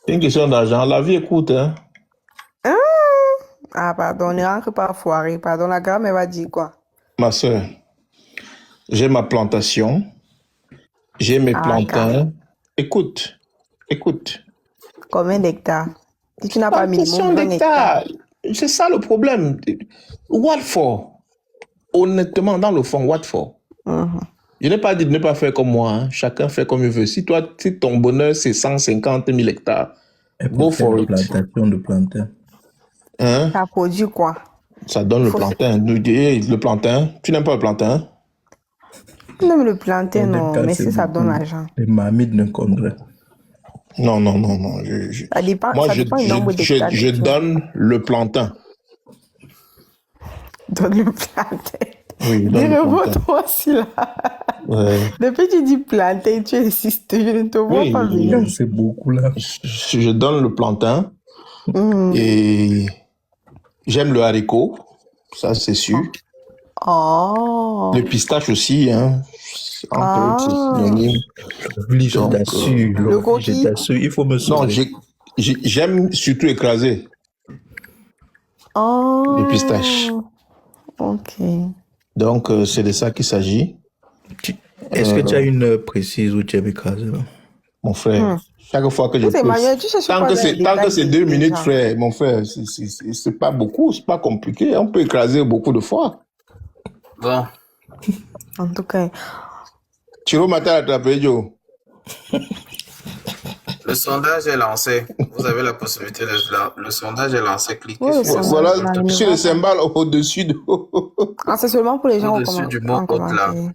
Speaker 6: C'est une question d'argent. La vie écoute, hein.
Speaker 10: Ah, pardon, ne rentre pas foiré. Pardon, la grand-mère va dire quoi?
Speaker 6: Ma soeur, j'ai ma plantation, j'ai mes
Speaker 10: Ah,
Speaker 6: plantains. Écoute.
Speaker 10: Combien d'hectares? Si tu n'as pas
Speaker 6: Plantation
Speaker 10: minimum 20 hectares.
Speaker 6: d'hectares. C'est ça le problème. What for? Honnêtement, dans le fond, what for? Je n'ai pas dit de ne pas faire comme moi, hein. Chacun fait comme il veut. Si ton bonheur, c'est 150 000 hectares, go for it.
Speaker 9: plantation de plantain.
Speaker 6: Hein?
Speaker 10: Ça produit quoi?
Speaker 6: Ça donne le plantain. Le plantain. Tu n'aimes pas le plantain?
Speaker 10: Non, mais le plantain, non.
Speaker 9: Dans le cas,
Speaker 10: Mais
Speaker 9: c'est
Speaker 10: si ça
Speaker 9: beaucoup.
Speaker 10: donne l'argent.
Speaker 9: Les marmites de Congrès.
Speaker 6: Non.
Speaker 10: Ça dépend,
Speaker 6: Moi,
Speaker 10: ça dépend du nombre d'hectares.
Speaker 6: je donne le plantain.
Speaker 10: Donne le plantain.
Speaker 6: Oui, dans le
Speaker 10: Dis-le-moi
Speaker 6: plantain.
Speaker 10: toi aussi là.
Speaker 6: Ouais.
Speaker 10: Depuis tu dis plantain, tu insistes, je ne te vois pas
Speaker 6: Oui,
Speaker 10: venir.
Speaker 9: C'est beaucoup là.
Speaker 6: je donne le plantain et j'aime le haricot, ça c'est sûr.
Speaker 10: Oh.
Speaker 6: Le pistache aussi, hein. Un peu, c'est
Speaker 10: Ah.
Speaker 6: synonyme.
Speaker 9: Oui, je
Speaker 6: Donc,
Speaker 9: t'assure.
Speaker 10: Le
Speaker 9: Je
Speaker 10: coquille.
Speaker 9: t'assure, il faut me
Speaker 6: non,
Speaker 9: sauver.
Speaker 6: j'aime surtout écraser
Speaker 10: Oh.
Speaker 6: le pistache.
Speaker 10: Ok.
Speaker 6: Donc, c'est de ça qu'il s'agit.
Speaker 9: Est-ce que tu as une heure précise où tu aimes écraser là?
Speaker 6: Mon frère, chaque fois que je
Speaker 10: C'est
Speaker 6: peux.
Speaker 10: Emmanuel, tu cherches
Speaker 6: Tant
Speaker 10: pas
Speaker 6: que
Speaker 10: dans les
Speaker 6: c'est tant que
Speaker 10: détails
Speaker 6: c'est
Speaker 10: des-
Speaker 6: 2
Speaker 10: des
Speaker 6: minutes,
Speaker 10: gens.
Speaker 6: frère, mon frère, c'est pas beaucoup, c'est pas compliqué. On peut écraser beaucoup de fois.
Speaker 12: Bon,
Speaker 10: En tout cas.
Speaker 6: Chiro Mata attrapé, Joe.
Speaker 12: le sondage est lancé. Vous avez la possibilité de... Le sondage est lancé. Cliquez
Speaker 10: Oui, le
Speaker 12: sur le
Speaker 10: sondage,
Speaker 6: Voilà,
Speaker 10: là, il
Speaker 6: sur
Speaker 10: ne
Speaker 6: le
Speaker 10: va pas.
Speaker 6: symbole au-dessus de.
Speaker 10: Ah, c'est seulement pour les gens
Speaker 12: au-dessus du mot
Speaker 10: en
Speaker 12: haute là.
Speaker 10: commentaire.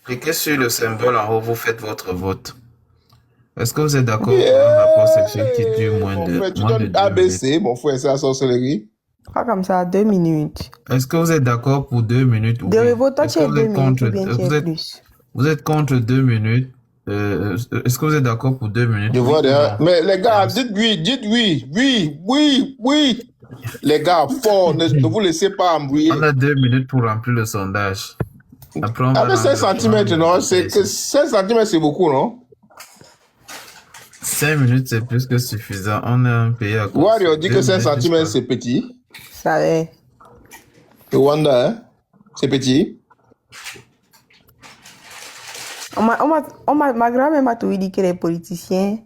Speaker 12: Cliquez sur le symbole en haut, vous faites votre vote. Est-ce que vous êtes d'accord pour un rapport sexuel qui dure
Speaker 6: Mon frère, tu
Speaker 12: moins de
Speaker 6: donnes
Speaker 12: 2 minutes?
Speaker 6: ABC, mon frère, c'est la sorcellerie.
Speaker 10: Pas comme ça, 2 minutes.
Speaker 12: Est-ce que vous êtes d'accord pour 2 minutes? Oui.
Speaker 10: Derivo, toi,
Speaker 12: Est-ce
Speaker 10: tu
Speaker 12: que
Speaker 10: es
Speaker 12: vous
Speaker 10: 2
Speaker 12: êtes
Speaker 10: minutes
Speaker 12: contre,
Speaker 10: ou bien tu es plus?
Speaker 12: vous êtes contre 2 minutes? Est-ce que vous êtes d'accord pour 2 minutes?
Speaker 6: Je
Speaker 12: Oui
Speaker 6: vois
Speaker 12: ou
Speaker 6: derrière.
Speaker 12: non?
Speaker 6: Mais les gars, dites oui. Les gars, fort, ne vous laissez pas embrouiller.
Speaker 12: On a 2 minutes pour remplir le sondage. Après, on va
Speaker 6: Avec 5
Speaker 12: rendre-
Speaker 6: cm, non? C'est que 5 cm, c'est beaucoup, non?
Speaker 12: 5 minutes, c'est plus que suffisant. On est un pays à cause.
Speaker 6: Wario dit que
Speaker 12: 2
Speaker 6: 5
Speaker 12: minutes,
Speaker 6: cm,
Speaker 12: je
Speaker 6: c'est petit.
Speaker 10: Ça va.
Speaker 6: Le Rwanda, hein? C'est petit.
Speaker 10: Ma grand-mère m'a toujours dit que les politiciens.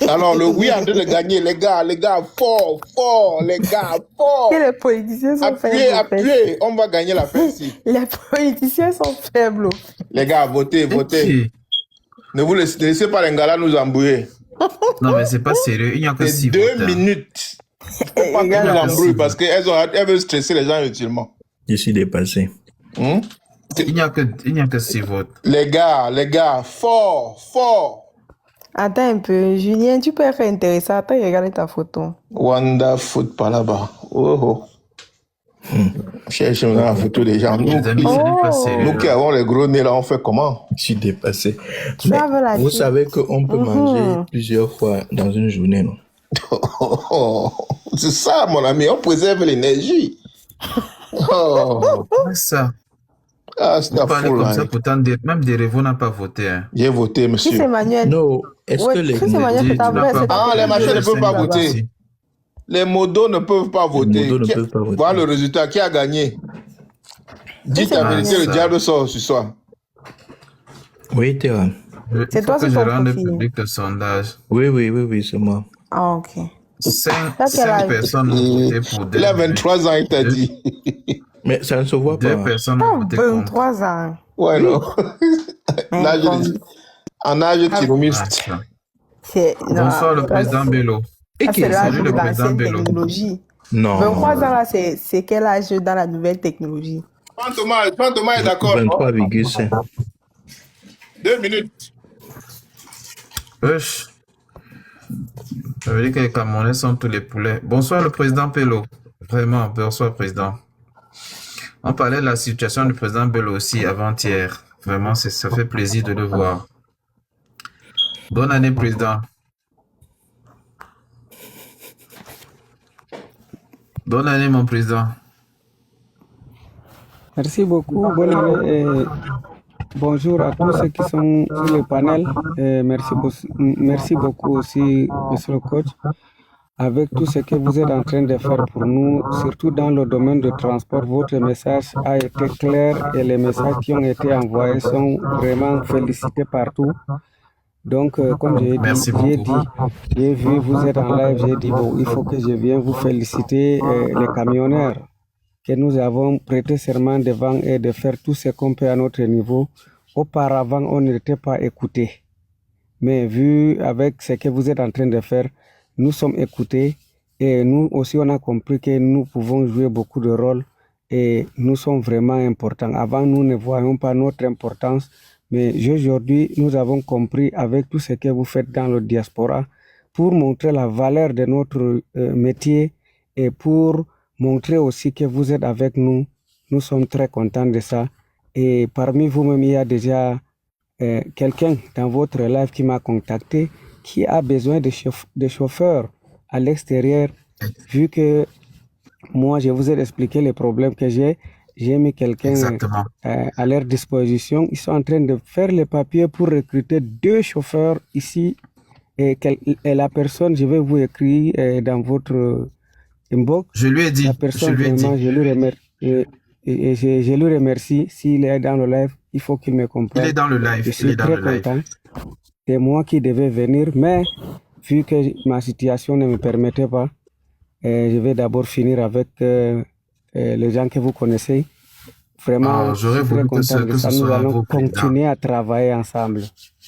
Speaker 6: Alors, le oui en train de gagner, les gars, fort, les gars, fort.
Speaker 10: Que les politiciens sont faibles.
Speaker 6: Appuyez, on va gagner la fin ici.
Speaker 10: Les politiciens sont faibles.
Speaker 6: Les gars, votez.
Speaker 12: Ok.
Speaker 6: Ne vous laissez pas les gars là nous embrouiller.
Speaker 12: Non, mais c'est pas sérieux. Il n'y a que
Speaker 6: C'est
Speaker 12: 6
Speaker 6: 2
Speaker 12: votes.
Speaker 6: minutes. Faut pas qu'ils nous embrouillent parce qu'elles veulent stresser les gens inutilement.
Speaker 9: Je suis dépassé.
Speaker 12: Il n'y a que 6 votes.
Speaker 6: Les gars, fort.
Speaker 10: Attends un peu, Julien, tu peux être intéressant. Attends, regarde ta photo.
Speaker 6: Wanda foot par là-bas. Oh. Cherche maintenant la photo des gens.
Speaker 12: Les amis, ce n'est pas sérieux.
Speaker 6: Nous qui avons les gros nez là, on fait comment?
Speaker 9: Je suis dépassé.
Speaker 10: Tu
Speaker 9: Mais
Speaker 10: avais la
Speaker 9: vous
Speaker 10: fille.
Speaker 9: savez qu'on peut manger plusieurs fois dans une journée, non?
Speaker 6: C'est ça, mon ami, on préserve l'énergie. Oh.
Speaker 12: C'est ça.
Speaker 6: Ah, c'est
Speaker 12: Vous parlez comme
Speaker 6: fou,
Speaker 12: ça,
Speaker 6: là.
Speaker 12: pourtant, même Derevo n'a pas voté. Hein.
Speaker 6: J'ai voté,
Speaker 10: Qui c'est
Speaker 6: monsieur.
Speaker 10: Emmanuel?
Speaker 9: Non, est-ce
Speaker 10: Ouais,
Speaker 9: que les...
Speaker 10: qui c'est Emmanuel que t'as
Speaker 12: Tu n'as
Speaker 10: vrai,
Speaker 12: pas
Speaker 10: c'est ta
Speaker 6: Ah, les machins ne peuvent pas
Speaker 10: là-bas.
Speaker 6: voter. Les modos ne peuvent pas voter.
Speaker 9: modos ne peuvent pas voter.
Speaker 6: Voilà le résultat. Qui a gagné? Dis
Speaker 10: c'est
Speaker 6: ta vérité,
Speaker 10: Emmanuel.
Speaker 6: le diable sort ce soir.
Speaker 9: Oui, Théra.
Speaker 10: C'est
Speaker 12: Il
Speaker 10: toi,
Speaker 12: faut que
Speaker 10: c'est
Speaker 12: je
Speaker 10: ton
Speaker 12: rende
Speaker 10: profil.
Speaker 12: public le sondage.
Speaker 9: Oui, c'est moi.
Speaker 10: Ah, ok.
Speaker 12: 5
Speaker 10: Ça, quel âge?
Speaker 12: personnes ont voté pour 2
Speaker 6: Il a
Speaker 12: minutes.
Speaker 6: 23 ans, il t'a dit.
Speaker 9: Mais ça ne se voit
Speaker 12: 2
Speaker 9: pas.
Speaker 12: personnes ont voté contre.
Speaker 10: 23 ans.
Speaker 6: Ouais, non. L'âge
Speaker 10: Bon.
Speaker 6: en âge
Speaker 12: Ah,
Speaker 6: terroriste.
Speaker 12: ça.
Speaker 10: C'est... non,
Speaker 12: Bonsoir, le
Speaker 10: ça,
Speaker 12: président Bello.
Speaker 10: ça, c'est l'âge
Speaker 12: Salut,
Speaker 10: de
Speaker 12: le président
Speaker 10: l'ancienne
Speaker 12: Bello.
Speaker 10: technologie.
Speaker 9: Non.
Speaker 10: 23 ans, là, c'est quel âge dans la nouvelle technologie?
Speaker 6: Thomas est d'accord.
Speaker 9: 23,5.
Speaker 6: 2 minutes.
Speaker 12: Wesh. Ça veut dire que les Camerounais sont tous les poulets. Bonsoir, le président Bello. Vraiment, bonsoir, président. On parlait de la situation du président Bello aussi avant-hier. Vraiment, ça fait plaisir de le voir. Bonne année, président. Bonne année, mon président.
Speaker 13: Merci beaucoup. Bonne année et bonjour à tous ceux qui sont sur le panel. Et merci beaucoup aussi, monsieur le coach, avec tout ce que vous êtes en train de faire pour nous, surtout dans le domaine du transport. Votre message a été clair et les messages qui ont été envoyés sont vraiment félicités partout. Donc, comme
Speaker 12: Merci beaucoup.
Speaker 13: j'ai vu, vous êtes en live, j'ai dit, bon, il faut que je vienne vous féliciter, les camionneurs, que nous avons prêté serment devant et de faire tout ce qu'on peut à notre niveau. Auparavant, on n'était pas écoutés. Mais vu avec ce que vous êtes en train de faire, nous sommes écoutés et nous aussi, on a compris que nous pouvons jouer beaucoup de rôles et nous sommes vraiment importants. Avant, nous ne voyions pas notre importance, mais aujourd'hui, nous avons compris avec tout ce que vous faites dans le diaspora pour montrer la valeur de notre métier et pour montrer aussi que vous êtes avec nous Nous sommes très contents de ça. Et parmi vous-même, il y a déjà quelqu'un dans votre live qui m'a contacté qui a besoin de chauffeurs à l'extérieur. Vu que moi, je vous ai expliqué les problèmes que j'ai mis quelqu'un
Speaker 12: Exactement.
Speaker 13: à leur disposition. Ils sont en train de faire les papiers pour recruter 2 chauffeurs ici. Et la personne, je vais vous écrire dans votre inbox.
Speaker 12: Je lui ai dit,
Speaker 13: La personne, vraiment, je lui remercie. S'il est dans le live, il faut qu'il me comprenne.
Speaker 12: Il est dans le live.
Speaker 13: Je suis très content. C'est moi qui devais venir, mais vu que ma situation ne me permettait pas, je vais d'abord finir avec les gens que vous connaissez. Vraiment, je suis très content de ça. Nous allons continuer à travailler ensemble.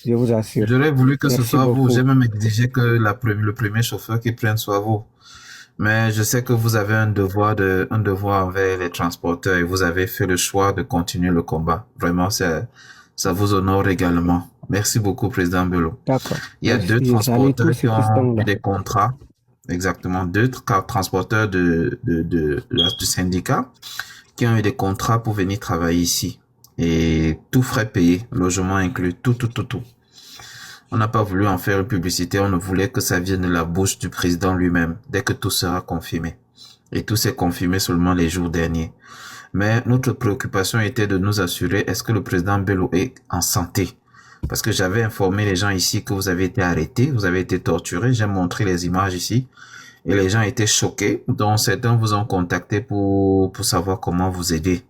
Speaker 13: Je vous assure.
Speaker 12: J'aurais voulu que ce
Speaker 13: Merci
Speaker 12: soit vous.
Speaker 13: beaucoup.
Speaker 12: J'ai même exigé que le premier chauffeur qui prenne soit vous. Mais je sais que vous avez un devoir envers les transporteurs et vous avez fait le choix de continuer le combat. Vraiment, ça vous honore également. Merci beaucoup, Président Bello.
Speaker 13: D'accord.
Speaker 12: Il y a
Speaker 13: Merci.
Speaker 12: 2 transporteurs
Speaker 13: Tous
Speaker 12: qui
Speaker 13: ceux qui sont
Speaker 12: ont
Speaker 13: là.
Speaker 12: eu des contrats. Exactement. 2 transporteurs du syndicat qui ont eu des contrats pour venir travailler ici. Et tout frais payé, logement inclus, tout. On n'a pas voulu en faire une publicité, on ne voulait que ça vienne de la bouche du président lui-même, dès que tout sera confirmé. Et tout s'est confirmé seulement les jours derniers. Mais notre préoccupation était de nous assurer, est-ce que le président Bello est en santé? Parce que j'avais informé les gens ici que vous avez été arrêtés, vous avez été torturés, j'ai montré les images ici, et les gens étaient choqués, donc certains vous ont contacté pour savoir comment vous aider.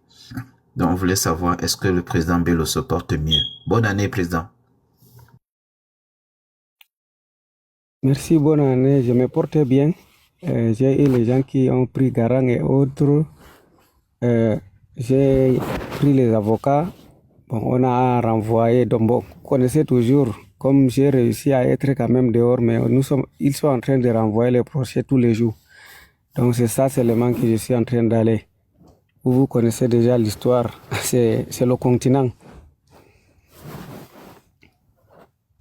Speaker 12: Donc on voulait savoir, est-ce que le président Bello se porte mieux? Bonne année, président.
Speaker 13: Merci, bonne année. Je me porte bien. J'ai eu les gens qui ont pris Garang et autres. J'ai pris les avocats. Bon, on a renvoyé. Donc, bon, vous connaissez toujours, comme j'ai réussi à être quand même dehors, mais ils sont en train de renvoyer les procès tous les jours. Donc, c'est ça seulement que je suis en train d'aller. Vous connaissez déjà l'histoire. C'est le continent.